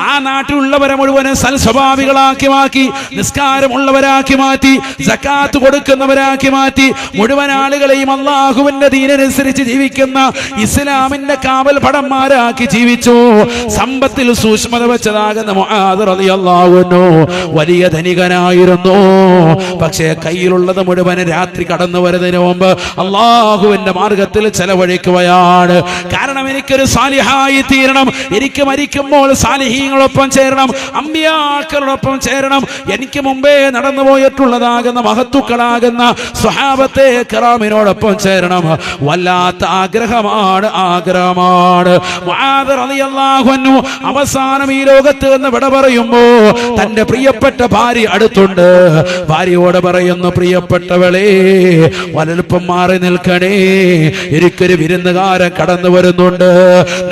ആ നാട്ടിലുള്ളവരെ മുഴുവനും സൽസ്വഭാവികളാക്കി മാറ്റി, നിസ്കാരമുള്ളവരാക്കി മാറ്റി, സകാത്ത് കൊടുക്കുന്നവരാക്കി മാറ്റി, മുഴുവൻ ആളുകളെയും അല്ലാഹുവിന്റെ ദീനനുസരിച്ച് ജീവിക്കുന്ന ഇസ്ലാമിന്റെ കാവൽ ഭടന്മാരാക്കി ജീവിച്ചു. സമ്പത്തിൽ സൂക്ഷ്മത വെച്ചതാകുന്ന മുആദ് റളിയല്ലാഹു അൻഹു വലിയ ധനികനായിരുന്നു. പക്ഷേ കയ്യിലുള്ളത് മുഴുവൻ രാത്രി കടന്നു വരുന്നതിന് മുമ്പ് അല്ലാഹുവിന്റെ മാർഗത്തിൽ ചെലവഴിക്കുകയാണ്. കാരണം എനിക്കൊരു സാലിഹായി തീരണം, എനിക്ക് മരിക്കുമ്പോൾ സാലിഹീങ്ങളൊപ്പം ചേരണം, അമ്പിയാക്കളോടൊപ്പം ചേരണം, എനിക്ക് മുമ്പേ നടന്നു പോയിട്ടുള്ളതാകുന്ന മഹത്തുക്കളാകുന്ന സ്വഹാബത്തെ കിറാമിനോടൊപ്പം ചേരണം. വല്ലാത്ത ആഗ്രഹമാണ്. മുആദ് റളിയല്ലാഹു അൻഹു അവസാനം ഈ ലോകത്ത് നിന്ന് വിട പറയുമ്പോ തന്റെ പ്രിയപ്പെട്ട ഭാര്യ അടുത്തുണ്ട്. ഭാര്യയോട് പറയുന്നു, പ്രിയപ്പെട്ടവളെ, വലൽപ്പം മാറി നിൽക്കണേ, എനിക്കൊരു വിരുന്നുകാരൻ കടന്നു വരുന്നുണ്ട്.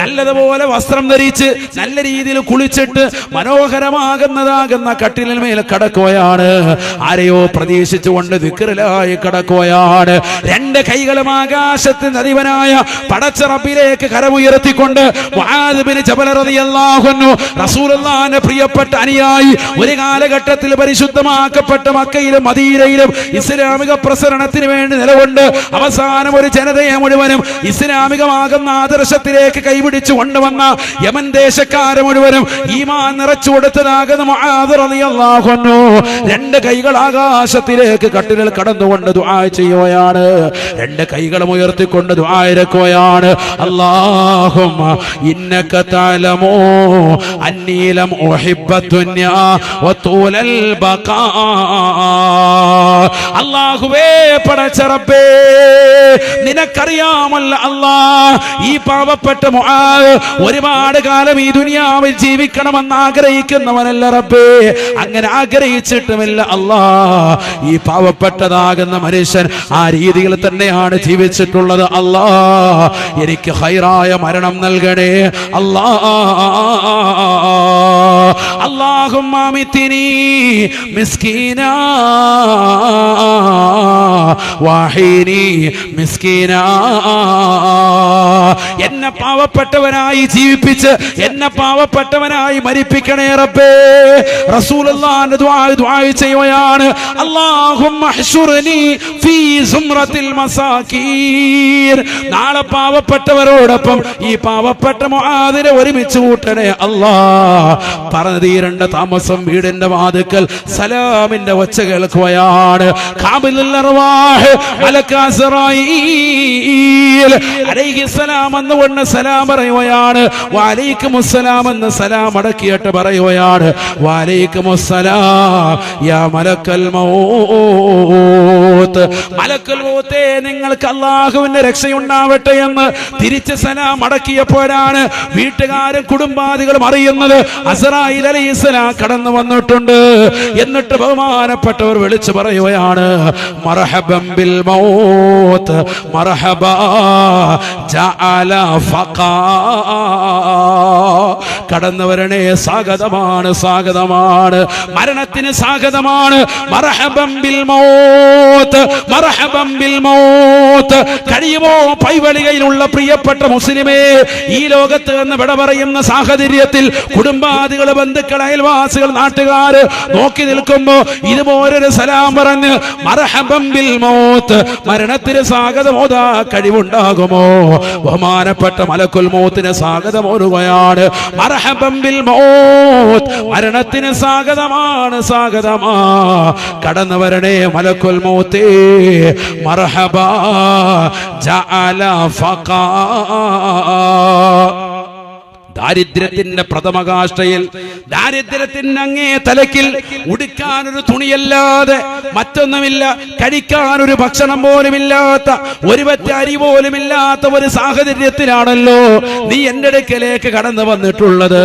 നല്ലതുപോലെ വസ്ത്രം ധരിച്ച് നല്ല രീതിയിൽ കുളിച്ചിട്ട് മനോഹരമാകുന്ന കട്ടിലിന്മേൽ കടക്കുകയാണ്. ആരെയോ പ്രതീക്ഷിച്ചുകൊണ്ട് ദിക്റിലായി കടക്കുകയാണ്. രണ്ട് കൈകളും ആകാശത്തിന് അധിപനായ പടച്ച റബ്ബിലേക്ക് കരമുയർത്തിക്കൊണ്ട് മുആദ് ബിൻ ജബൽ റളിയല്ലാഹു അൻഹു റസൂലുള്ളാഹിന്റെ പ്രിയപ്പെട്ട അനുയായി, ഒരു കാലഘട്ടത്തിൽ പരിശുദ്ധമാക്കപ്പെട്ട മക്കയിലും മദീനയിലും ഇസ്ലാമിക പ്രസരണത്തിന് വേണ്ടി നിലകൊണ്ട് അവസാനം ഒരു ജനതയെ മുഴുവനും ഇസ്ലാമികമാകുന്ന ആദർശത്തിലേക്ക് കൈപിടിച്ചു കൊണ്ടുവന്ന യമൻ ദേശക്കാരെ മുഴുവനും ഈമാൻ നിറച്ചു കൊടുത്തതാകുന്ന മുആദ് റളിയല്ലാഹു അൻഹു രണ്ട് കൈകൾ ആകാശത്തിലേക്ക് കട്ടിലിൽ കടന്നുകൊണ്ട് ദുആ ചെയ്യുകയാണ്. രണ്ട് കൈകളും ഉയർത്തിക്കൊണ്ട് ദുആ ഇറക്കുകയാണ്. അല്ലാഹുമ്മ ഇന്നക തഅലമു അന്നീ ലം ഉഹിബ്ബ ദുനിയാ വതൂലൽ ബഖാ. അല്ലാഹുവേ, പടച്ച റബ്ബേ, നിനക്കറിയാമല്ല അല്ലാഹ്, ഈ പാവപ്പെട്ട മുആദ് ഒരുപാട് കാലം ഈ ദുനിയാവിൽ ജീവിക്കണമെന്ന് ആഗ്രഹിക്കുന്നവനല്ല റബ്ബേ. അങ്ങനെ ആഗ്രഹിച്ചിട്ടുമില്ല അല്ലാഹ്. ഈ പാവപ്പെട്ടതാകുന്ന മനുഷ്യൻ ആ രീതിയിൽ തന്നെയാണ് ജീവിച്ചിട്ടുള്ളത്. അല്ലാഹ്, എനിക്ക് ഖൈറായ മരണം നൽകണേ അല്ലാഹ്. അല്ലാഹുമ്മ അമിത്നി മിസ്കീനാ വഹീനി മിസ്കീനാ. എന്നെ പാവപ്പെട്ടവനായി ജീവിപ്പിച്ച് എന്നെ പാവപ്പെട്ടവനായി മരിപ്പിക്കണേ റബ്ബേ. റസൂലുള്ളാഹിന്റെ ദുആ ചെയ്യുകയാണ്. അല്ലാഹുമ്മ ഹ്ശുർനി ഫീ സുംറത്തിൽ മസാകീൻ. നാളെ പാവപ്പെട്ടവരോടൊപ്പം ഈ പാവപ്പെട്ട മുആദിനെ ഒരുമിച്ച് കൂട്ടണേ അല്ലാഹ്. പറഞ്ഞു തീരേണ്ട താമസം വീടിന്റെ വാതിക്കൽ സലാമിന്റെ ഒച്ച കേൾക്കുകയാണ്. ഖാബിലുൽ അർവാഹ് മലക്ക് അസ്റായീൽ അലൈഹിസ്സലാം എന്നുകൊണ്ട് സലാം പറയുകയാണ്. വഅലൈക്കുമുസ്സലാം എന്ന് സലാം അടക്കിയിട്ട് പറയുകയാണ്. വഅലൈക്കുമുസ്സലാം യാ മലക്കൽ മൗത്ത്. മലക്കുൽ മൗത്തേ, നിങ്ങൾക്ക് അല്ലാഹുവിന്റെ രക്ഷയുണ്ടാവട്ടെ എന്ന് തിരിച്ച് സലാം അടക്കിയപ്പോഴാണ് വീട്ടുകാരും കുടുംബാദികളും അറിയുന്നത് അസ്റായീൽ അലൈഹിസ്സലാം കടന്നു വന്നിട്ടുണ്ട്. എന്നിട്ട് ബഹുമാനപ്പെട്ടവർ വിളിച്ചു പറയുകയാണ്, മർഹബൻ ബിൽ മൗത്ത് മർഹബാ ജഅല ഫഖാ. കടന്നു വരണേ, സ്വാഗതമാണ്, സ്വാഗതമാണ്, മരണത്തിന് സ്വാഗതമാണ്. മർഹബൻ ബിൽ മൗത്ത് മർഹബൻ ബിൽ മൗത്ത്. കഴിയുമോ പൈവളികയിലുള്ള പ്രിയപ്പെട്ട മുസ്ലിമേ, ഈ ലോകത്ത് നിന്ന് വിട പറയുന്ന സാഹചര്യത്തിൽ കുടുംബാദികൾ, ബന്ധുക്കൾ, അയൽവാസികൾ, നാട്ടുകാര് നോക്കി നിൽക്കുമ്പോ ഇതുപോലൊരു സലാം പറഞ്ഞ് മർഹബൻ ബിൽ മൗത്ത്, മരണത്തിന് സ്വാഗതം ഓതാ കഴിവുണ്ടാകുമോ? ബഹുമാനപ്പെട്ട മലക്കുൽ മൗത്തിന് സ്വാഗതം ഓരുകയാണ്. മർഹബൻ ബിൽ മൗത്ത്, മരണത്തിന് സ്വാഗതമാണ്, സ്വാഗതമാ. കടന്നു വരണേ മലക്കുൽ മൗത്തേ, മർഹബാ ജഅല ഫഖാ. ദാരിദ്ര്യത്തിന്റെ പ്രഥമകാഷ്ഠയിൽ, ദാരിദ്ര്യത്തിന്റെ അങ്ങേ തലക്കിൽ ഉടുക്കാനൊരു തുണിയല്ലാതെ മറ്റൊന്നുമില്ല, കഴിക്കാനൊരു ഭക്ഷണം പോലുമില്ലാത്ത, ഒരു പറ്റ അരി പോലുമില്ലാത്ത ഒരു സാഹചര്യത്തിലാണല്ലോ നീ എന്റെ അടുക്കലേക്ക് കടന്നു വന്നിട്ടുള്ളത്.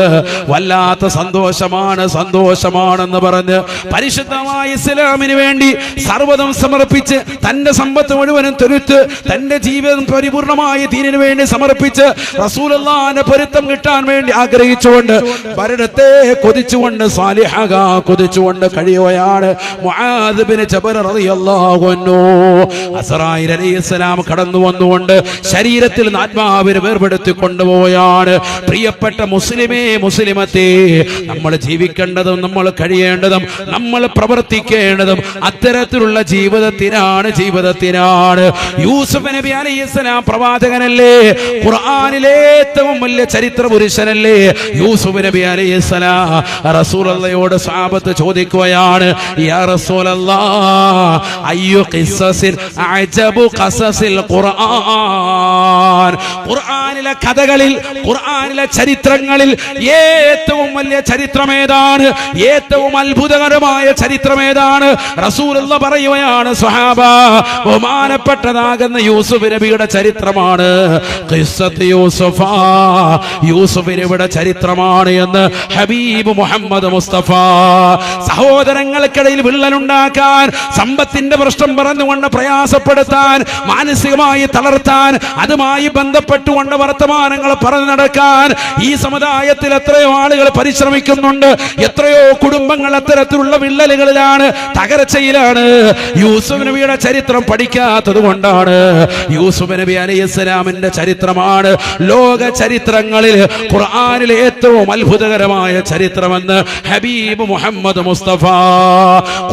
വല്ലാത്ത സന്തോഷമാണ്, സന്തോഷമാണെന്ന് പറഞ്ഞ് പരിശുദ്ധമായ ഇസ്ലാമിന് വേണ്ടി സർവ്വതും സമർപ്പിച്ച് തന്റെ സമ്പത്ത് മുഴുവനും തൊഴുത്ത് തന്റെ ജീവിതം പരിപൂർണമായ ദീനിനു വേണ്ടി സമർപ്പിച്ച് റസൂലുള്ളാഹിന്റെ പൊരുത്തം കിട്ടാൻ വേണ്ടി ആഗ്രഹിച്ചുകൊണ്ട് മരണത്തെ കൊതിച്ചുകൊണ്ട് സാലിഹാകാ കൊതിച്ചുകൊണ്ട് കഴിയുകയാണ് മുആദ് ബിൻ ജബൽ റളിയല്ലാഹു അൻഹു. അസ്റായീൽ അലൈഹിസ്സലാം കടന്നു വന്നുകൊണ്ട് ശരീരത്തിൽ ആത്മാവിനെ വേർപെടുത്തി കൊണ്ടുപോയാണ്. പ്രിയപ്പെട്ട മുസ്ലിമേ, മുസ്ലിമത്തേ, നമ്മൾ ജീവിക്കേണ്ടതും നമ്മൾ കഴിയേണ്ടതും നമ്മൾ പ്രവർത്തിക്കേണ്ടതും അത്തരത്തിലുള്ള ജീവിതത്തിനാണ്, ജീവിതത്തിനാണ്. യൂസുഫ് നബി അലൈഹിസ്സലാം പ്രവാചകനല്ലേ? ഖുർആനിലെ ഏറ്റവും വലിയ ചരിത്ര പുരുഷനല്ലേ യൂസുഫ് നബി അലൈഹിസ്സലാം. റസൂലുള്ളാഹിയോട് സ്വഹാബത്ത് ചോദിക്കുകയാണ്, യാ റസൂലല്ലാഹ് അയ്യു ഖിസ്സസിൻ അഅജബു ഖസസിൽ ഖുർആൻ. ഖുർആനിലെ കഥകളിൽ, ഖുർആനിലെ ചരിത്രങ്ങളിൽ ഏറ്റവും വലിയ ചരിത്രം ഏതാണ്? ഏറ്റവും അത്ഭുതകരമായ ചരിത്രം ഏതാണ്? റസൂലുള്ളാഹി പറയുകയാണ്, സ്വഹാബ, ബഹുമാനപ്പെട്ടതാകുന്ന യൂസുഫ് നബിയുടെ ചരിത്രമാണ്. ഖിസ്സത്ത് യൂസുഫ, യൂസുഫ് നബിയുടെ ചരിത്രമാണ് എന്ന് ഹബീബ് മുഹമ്മദ് മുസ്തഫ. സഹോദരങ്ങൾക്കിടയിൽ വിള്ളലുണ്ടാക്കാൻ, സമ്പത്തിന്റെ പ്രശ്നം പറഞ്ഞുകൊണ്ട് പ്രയാസപ്പെടുത്താൻ, മാനസികമായി തളർത്താൻ, അതുമായി ബന്ധപ്പെട്ടുകൊണ്ട് വർത്തമാനങ്ങൾ പറഞ്ഞു നടക്കാൻ ഈ സമുദായത്തിൽ എത്രയോ ആളുകൾ പരിശ്രമിക്കുന്നുണ്ട്. എത്രയോ കുടുംബങ്ങൾ അത്തരത്തിലുള്ള വിള്ളലുകളിലാണ്, തകർച്ചയിലാണ്. യൂസുഫ് നബിയുടെ ചരിത്രം പഠിക്കാത്തത് കൊണ്ടാണ്. യൂസുഫ് നബി അലൈഹിസ്സലാമിന്റെ ചരിത്രമാണ് ലോക ചരിത്രങ്ങളിൽ ഖുർആനിലെ ഏറ്റവും അത്ഭുതകരമായ ചരിത്രമെന്ന് ഹബീബ് മുഹമ്മദ് മുസ്തഫ.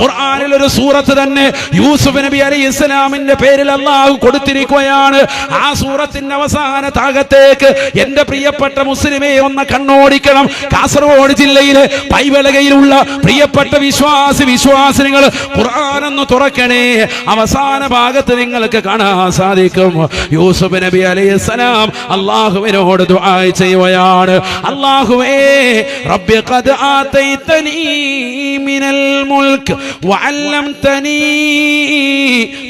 ഖുർആനിൽ ഒരു സൂറത്ത് തന്നെ യൂസുഫ് നബി അലൈഹിസ്സലാമിന്റെ പേരിൽ അല്ലാഹു കൊടുത്തിരിക്കുകയാണ്. ആ സൂറത്തിന്റെ അവസാന ഭാഗത്തേക്ക് എന്റെ പ്രിയപ്പെട്ട മുസ്ലിമേ ഒന്ന് കണ്ണോടിക്കണം. കാസർഗോഡ് ജില്ലയിലെ പൈവളകയിലുള്ള പ്രിയപ്പെട്ട വിശ്വാസിനികൾ ഖുർആൻ ഒന്ന് തുറക്കണേ. അവസാന ഭാഗത്ത് നിങ്ങൾക്ക് കാണാൻ സാധിക്കും യൂസുഫ് നബി അലൈഹിസ്സലാം അല്ലാഹുവിനോട് ദുആ ചെയ്യുകയാണ്. അല്ലാഹുവേ, റബ്ബി ഖദ് ആതൈതനീ മിനൽ മുൽക്ക് വഅല്ലംതനീ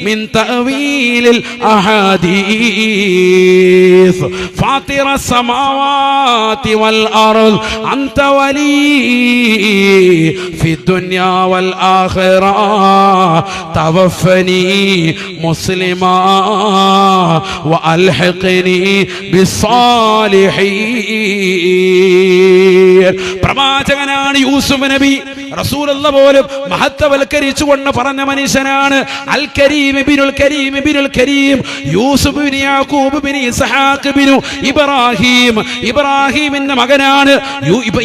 മിൻ തഅവീലിൽ അഹാദീസ് ഫാത്തിറസ് സമാവാതി വൽ അർദ് അൻത വലി ഫിദ്ദുനിയാ വൽ ആഖിറ തവഫനി മുസ്ലിമാ വഅൽഹിഖ്നി ബിസ്സാലിഹീൻ. പ്രവാചകനാണ് യൂസുഫ് നബി. റസൂലുള്ളാഹി പോലും മഹത്വവൽക്കരിച്ചുകൊണ്ട് പറഞ്ഞ മനുഷ്യനാണ്. അൽ കരീം ഇബ്നുൽ കരീം ഇബ്നുൽ കരീം യൂസുഫ് ഇബ്നു യാക്കൂബ് ഇബ്നു ഇസ്ഹാഖ് ഇബ്നു ഇബ്രാഹിം. ഇബ്രാഹിമിന്റെ മകനാണ്,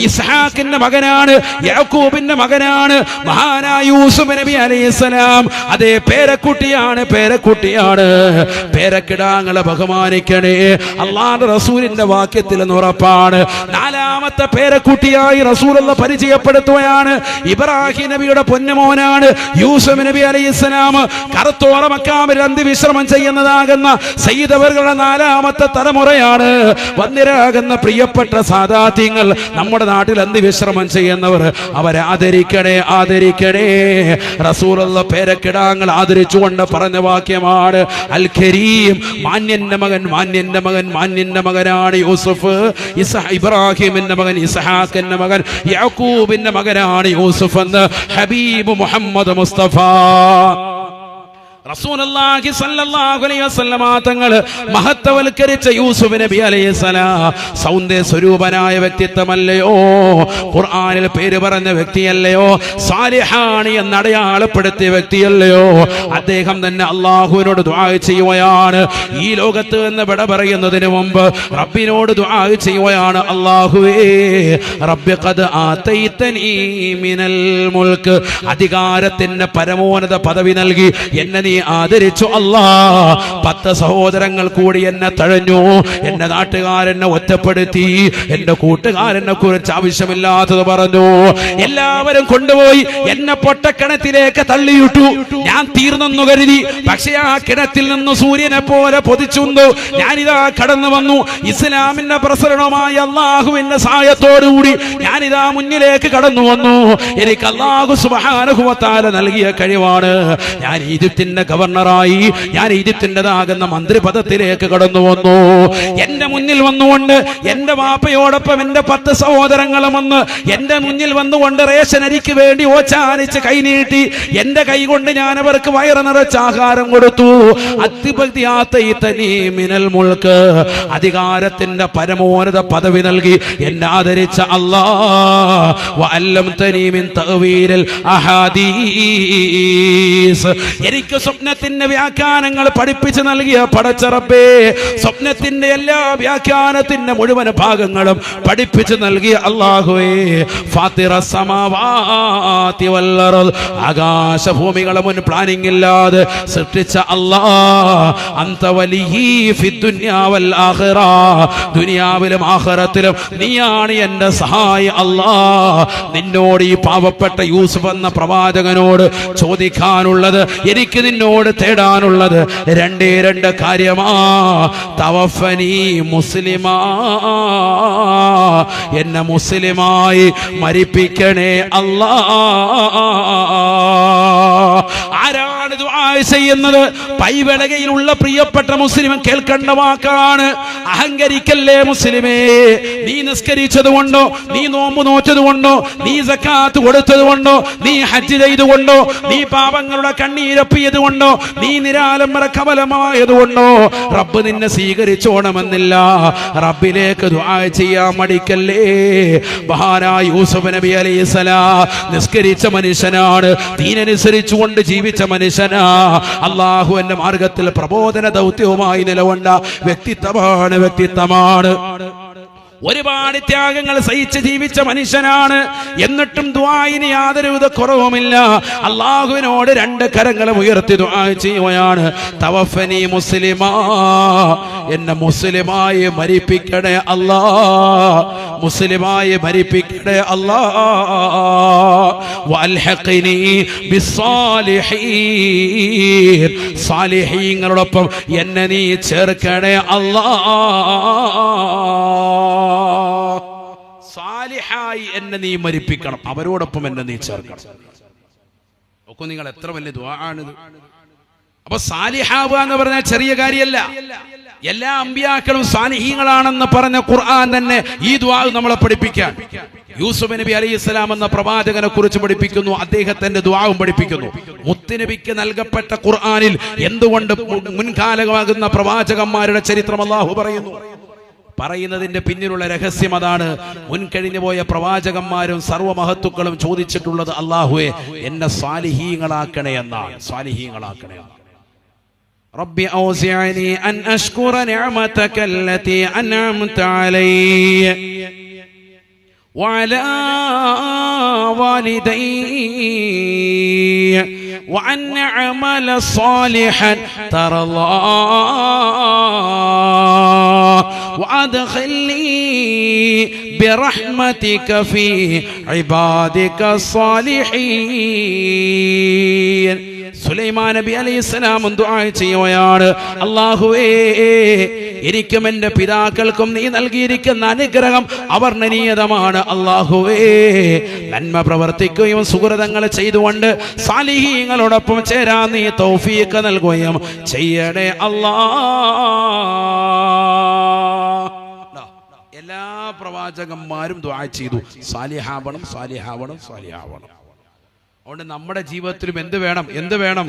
ഇസ്ഹാഖിന്റെ മകനാണ്, യാക്കൂബിന്റെ മകനാണ് മഹാനായ യൂസുഫ് നബി അലൈഹിസ്സലാം. അതേ പേരക്കുട്ടിയാണ്. പേരക്കിടാങ്ങളെ ബഹുമാനിക്കണേ. അല്ലാഹുവിന്റെ റസൂലിന്റെ വാക്യത്തിൽ നിന്ന് ഉറപ്പാണ്. നാലാമത്തെ പേരക്കുട്ടിയായി റസൂലുള്ളാഹി പരിചയപ്പെടുത്തുകയാണ്. ഇബ്രാഹിം നബിയുടെ പൊന്നുമോനാണ് യൂസുഫ് നബി അലൈഹിസ്സലാം. കറുത്തോറ മക്കാമിൽ അന്തിവിശ്രമം ചെയ്യുന്നതാകുന്ന സയ്യിദ് അവരുടെ നാലാമത്തെ തലമുറയാണ്. വന്നിരാകുന്ന പ്രിയപ്പെട്ട സാദാത്യങ്ങൾ, നമ്മുടെ നാട്ടിൽ അന്തിവിശ്രമം ചെയ്യുന്നവർ, അവരെ ആദരിക്കണേ. റസൂലുള്ളാഹി പേരക്കിടാങ്ങൾ ആദരിച്ചുകൊണ്ട് പറഞ്ഞ വാക്യമാണ് അൽ കരീം. മാന്യന്റെ മകനാണ് യൂസുഫ്. ഇബ്രാഹിമിന്റെ മകൻ, ഇസ്ഹാഖിന്റെ മകൻ, യാക്കൂബിന്റെ മകനാണ് യൂസുഫ് എന്ന് ഹബീബ് മുഹമ്മദ് മുസ്തഫ. റസൂലുള്ളാഹി സ്വല്ലല്ലാഹു അലൈഹി വസല്ലമ തങ്ങൾ മഹത്വവൽക്കരിച്ച യൂസുഫ് നബി അലൈഹിസ്സലാം സൗന്ദര്യ സ്വരൂപനായ വ്യക്തിത്വമല്ലയോ? ഖുർആനിൽ പേര് പറഞ്ഞ വ്യക്തിയല്ലയോ? സാലിഹാണ് എന്ന് അടയാളപ്പെടുത്തിയ വ്യക്തിയല്ലയോ? അദ്ദേഹം തന്നെ അല്ലാഹുവിനോട് ദുആ ചെയ്യുകയാണ്. ഈ ലോകത്ത് നിന്ന് വിട പറയുന്നതിന് മുമ്പ് റബ്ബിനോട് ദുആ ചെയ്യുകയാണ്. അല്ലാഹുവേ, റബ്ബി ഖദ് ആതൈതനീ മിനൽ മുൽക്ക്, അധികാരത്തിന്റെ പരമോന്നത പദവി നൽകി എന്നെ നീ ആദരിച്ചു അല്ലാ. 10 സഹോദരങ്ങൾ കൂടി എന്നെ തഴഞ്ഞു. എന്റെ നാട്ടുകാരെന്നെ ഒറ്റപ്പെടുത്തി. എന്റെ കൂട്ടുകാരനെ കുറിച്ച് ആവശ്യമില്ലാത്തത് പറഞ്ഞു. എല്ലാവരും കൊണ്ടുപോയി എന്നെ പൊട്ടക്കിണറ്റിലേക്ക് തള്ളിയിട്ടു. ഞാൻ തീർന്നെന്നു കരുതി. പക്ഷേ ആ കിണറ്റിൽ നിന്ന് സൂര്യനെ പോലെ പൊതിച്ചുന്നു. ഞാനിതാ കടന്നു വന്നു. ഇസ്ലാമിന്റെ പ്രസരണമായ അല്ലാഹുവിന്റെ സഹായത്തോടുകൂടി ഞാനിതാ മുന്നിലേക്ക് കടന്നു വന്നു. എനിക്ക് അല്ലാഹു സുബ്ഹാനഹു വ തആല നൽകിയ കഴിവാണ്. ഞാൻ ഈജിപ്തിന്റെ ഗവർണറായി, ഞാൻ ഈജിപ്തിൻ്റെതാകുന്ന മന്ത്രിപദത്തിലേക്ക് കടന്നു വന്നു. എന്റെ മുന്നിൽ വന്നുകൊണ്ട് എന്റെ വാപ്പയോടൊപ്പം എന്റെ 10 സഹോദരങ്ങളും വന്ന് എന്റെ മുന്നിൽ വന്നുകൊണ്ട് റേഷൻ അരിക്ക് വേണ്ടി ഓച്ചാനിച്ച് കൈനീട്ടി. എന്റെ കൈ കൊണ്ട് ഞാൻ അവർക്ക് വയറ് നിറച്ച് ആഹാരം കൊടുത്തു. മിനൽ മുൽക്ക്, അധികാരത്തിന്റെ പരമോന്നത പദവി നൽകി എന്നെ ആദരിച്ച അല്ലാഹ്. വഅല്ലംതനീ മിൻ തഅവീലിൽ അഹാദീസ്, എനിക്ക് സ്വപ്നത്തിന്റെ വ്യാഖ്യാനങ്ങൾ പഠിപ്പിച്ചു നൽകിയ പടച്ചറപ്പേ, സ്വപ്നത്തിന്റെ എല്ലാ വ്യാഖ്യാനത്തിന്റെ മുഴുവൻ ഭാഗങ്ങളും പഠിപ്പിച്ചു നൽകിയ അല്ലാഹുവേ, ഫാത്തിറ സമാവാതി വൽ അർദ്, ആകാശഭൂമികളെ മുൻ പ്ലാനിംഗ് ഇല്ലാതെ സൃഷ്ടിച്ച അല്ലാഹ്, അൻത വലിയ്യി ഫിദ് ദുനിയാ വൽ ആഖിറ, ദുനിയാവിലും ആഖിറത്തിലും നീയാണ് എന്റെ സഹായി അല്ലാഹ്. നിന്നോട് ഈ പാവപ്പെട്ട യൂസുഫ് എന്ന പ്രവാചകനോട് ചോദിക്കാനുള്ളത്, എനിക്ക് നിന്നോട് തേടാനുള്ളത് രണ്ടേ രണ്ട് കാര്യമാ. തവഫനി മുസ്ലിമാ, എന്നെ മുസ്ലിമായി മരിപ്പിക്കണേ അല്ലാഹ്. ആരാണ് ദുആ ചെയ്യുന്നത്? പൈവെളകയിലുള്ള പ്രിയപ്പെട്ട മുസ്ലിം കേൾക്കേണ്ട വാക്കാണ്. അഹങ്കരിക്കല്ലേ മുസ്ലിമേ. നീ നിസ്കരിച്ചത് കൊണ്ടോ, നീ നോമ്പ് നോറ്റത് കൊണ്ടോ, നീ സക്കാത്ത് കൊടുത്തത് കൊണ്ടോ, നീ ഹജ്ജ് ചെയ്തുകൊണ്ടോ, നീ പാപങ്ങളുടെ കണ്ണീരപ്പിയത് കൊണ്ടോ, നീ നിരാലംബര കവലമായത് കൊണ്ടോ റബ്ബ് നിന്നെ സ്വീകരിച്ചോണമെന്നില്ല. റബ്ബിലേക്ക് ദുആ ചെയ്യാൻ മടിക്കല്ലേ. മഹാനായ യൂസുഫ് നബി അലൈഹിസ്സലാം നിസ്കരിച്ച മനുഷ്യനാണ്, ദീനനുസരിച്ചുകൊണ്ട് ജീവിച്ച മനുഷ്യനാ. അല്ലാഹുവിന്റെ മാർഗത്തിൽ പ്രബോധന ദൗത്യവുമായി നിലകൊണ്ട വ്യക്തിത്വമാണ്. ഒരുപാട് ത്യാഗങ്ങൾ സഹിച്ച് ജീവിച്ച മനുഷ്യനാണ്. എന്നിട്ടും ദുആഇന് യാതൊരുവിധ കുറവുമില്ല. അല്ലാഹുവിനോട് രണ്ട് കരങ്ങളും ഉയർത്തി ദുആ ചെയ്യുകയാണ്. തവഫനി മുസ്ലിമാ, എന്നെ മുസ്ലിമായി മരിപ്പിക്കണേ അല്ലാഹ്, മുസ്ലിമായി മരിപ്പിക്കണേ അല്ലാഹ്. വൽഹഖ്നി ബിസ്സാലിഹീൻ, സാലിഹീങ്ങളോടൊപ്പം എന്നെ നീ ചേർക്കണേ അല്ലാഹ്. സാലിഹായി എന്നെ നീ മരിപ്പിക്കണം, അവരോടൊപ്പം എന്നെ നീ ചേർക്കണം. നോക്കൂ നിങ്ങൾ, എത്ര വലിയ ദുആ ആണിത്. അപ്പൊ സാലിഹാവുക എന്ന് പറഞ്ഞാൽ ചെറിയ കാര്യമല്ല. എല്ലാ അമ്പിയാക്കളും സാലിഹീങ്ങളാണെന്ന് പറഞ്ഞ ഖുർആൻ തന്നെ ഈ ദുആ നമ്മളെ പഠിപ്പിക്കാൻ. യൂസുഫ് നബി അലൈഹിസ്സലാം എന്ന പ്രവാചകനെ കുറിച്ച് പഠിപ്പിക്കുന്നു, അദ്ദേഹത്തിന്റെ ദുആവും പഠിപ്പിക്കുന്നു. മുത്തുനബിക്ക് നൽകപ്പെട്ട ഖുർആനിൽ എന്തുകൊണ്ട് മുൻകാലമാകുന്ന പ്രവാചകന്മാരുടെ ചരിത്രം അല്ലാഹു പറയുന്നു. പറയുന്നതിന്റെ പിന്നിലുള്ള രഹസ്യം അതാണ്. മുൻകഴിഞ്ഞു പോയ പ്രവാചകന്മാരും സർവ്വമഹത്തുക്കളും ചോദിച്ചിട്ടുള്ളത്, അല്ലാഹുവേ എന്നെ സാലിഹീങ്ങളാക്കണേ എന്നാണ്. സാലിഹീങ്ങളാക്കണേ. റബ്ബി ഔസിഅനി അൻ അഷ്കുറ നിഅമതക അല്ലതി അൻഅംത അലയ്യ വഅലാ വാലിദയ്യ വഅൻ അഅമല സാലിഹൻ തറല്ലാഹ് വഅദ്ഖിൽനി ബിറഹ്മതിക ഫീ ഇബാദിക സ്സാലിഹീൻ. സുലൈമാൻ നബി അലൈഹിസ്സലാം ദുആ ചെയ്യുകയാണ്, അല്ലാഹുവേ എനിക്കും എൻ്റെ പിതാക്കൾക്കും നീ നൽകിയിരിക്കുന്ന അനുഗ്രഹം അവർണ്ണനീയമാണ്. അല്ലാഹുവേ നന്മ പ്രവർത്തിക്കുകയും സുഹൃതങ്ങൾ ചെയ്തുകൊണ്ട് സാലിഹീങ്ങളോടൊപ്പം ചേരാൻ നീ തൗഫീഖ് നൽകുകയും ചെയ്യണേ അല്ലാഹ്. എല്ലാ പ്രവാചകന്മാരും ദുആ ചെയ്തു, സാലിഹാവണം, സാലിഹാവണം, സാലിഹാവണം. അതുകൊണ്ട് നമ്മുടെ ജീവിതത്തിലും എന്ത് വേണം?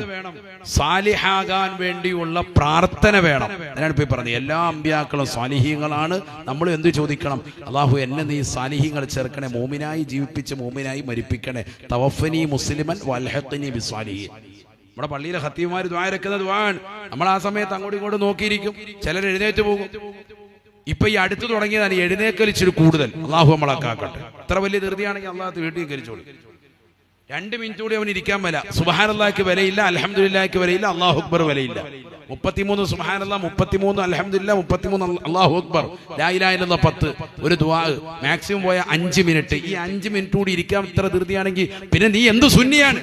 സാലിഹാകാൻ വേണ്ടിയുള്ള പ്രാർത്ഥന വേണം. ഞാനിപ്പോ പറഞ്ഞത് എല്ലാ അമ്പിയാക്കളും സാലിഹീങ്ങളാണ്. നമ്മൾ എന്ത് ചോദിക്കണം? അല്ലാഹു എന്നെ നീ സാലിഹീങ്ങൾ ചേർക്കണേ, മോമിനായി ജീവിപ്പിച്ച് മോമിനായി മരിപ്പിക്കണേ. തവഫനി മുസ്ലിമൻ വൽഹഖ്നി ബിസ്സാലിഹീൻ. നമ്മുടെ പള്ളിയിലെ ഖത്തീബുമാർ ദുആ ഇറക്കുന്ന ദുആണ്. നമ്മൾ ആ സമയത്ത് അങ്ങോട്ടും ഇങ്ങോട്ടും നോക്കിയിരിക്കും, ചിലർ എഴുന്നേറ്റ് പോകും. ഇപ്പൊ ഈ അടുത്ത് തുടങ്ങിയതാണ് എഴുന്നേക്കൽ ഇച്ചിരി കൂടുതൽ. അല്ലാഹു നമ്മളെ കാക്കട്ടെ. ഇത്ര വലിയ ധൃതിയാണെങ്കിൽ അല്ലാഹു വീട്ടിൽ കരിച്ചോളൂ. 2 മിനിറ്റ് കൂടി അവൻ ഇരിക്കാൻ വില. സുബ്ഹാനല്ലാഹിക്ക് വിലയില്ല, അൽഹംദുലില്ലാഹിക്ക് വിലയില്ല, അല്ലാഹു അക്ബർ വിലയില്ല. 33 സുബ്ഹാനല്ലാഹ്, 33 അൽഹംദുലില്ലാഹ്, 33 അല്ലാഹു അക്ബർ, ലാ ഇലാഹ ഇല്ലല്ലാഹ് 10, ഒരു ദുആ. മാക്സിമം പോയ 5 മിനിറ്റ്. ഈ 5 മിനിറ്റ് കൂടി ഇരിക്കാൻ ഇത്ര ധൃതിയാണെങ്കിൽ പിന്നെ നീ എന്ത് സുന്നിയാണ്?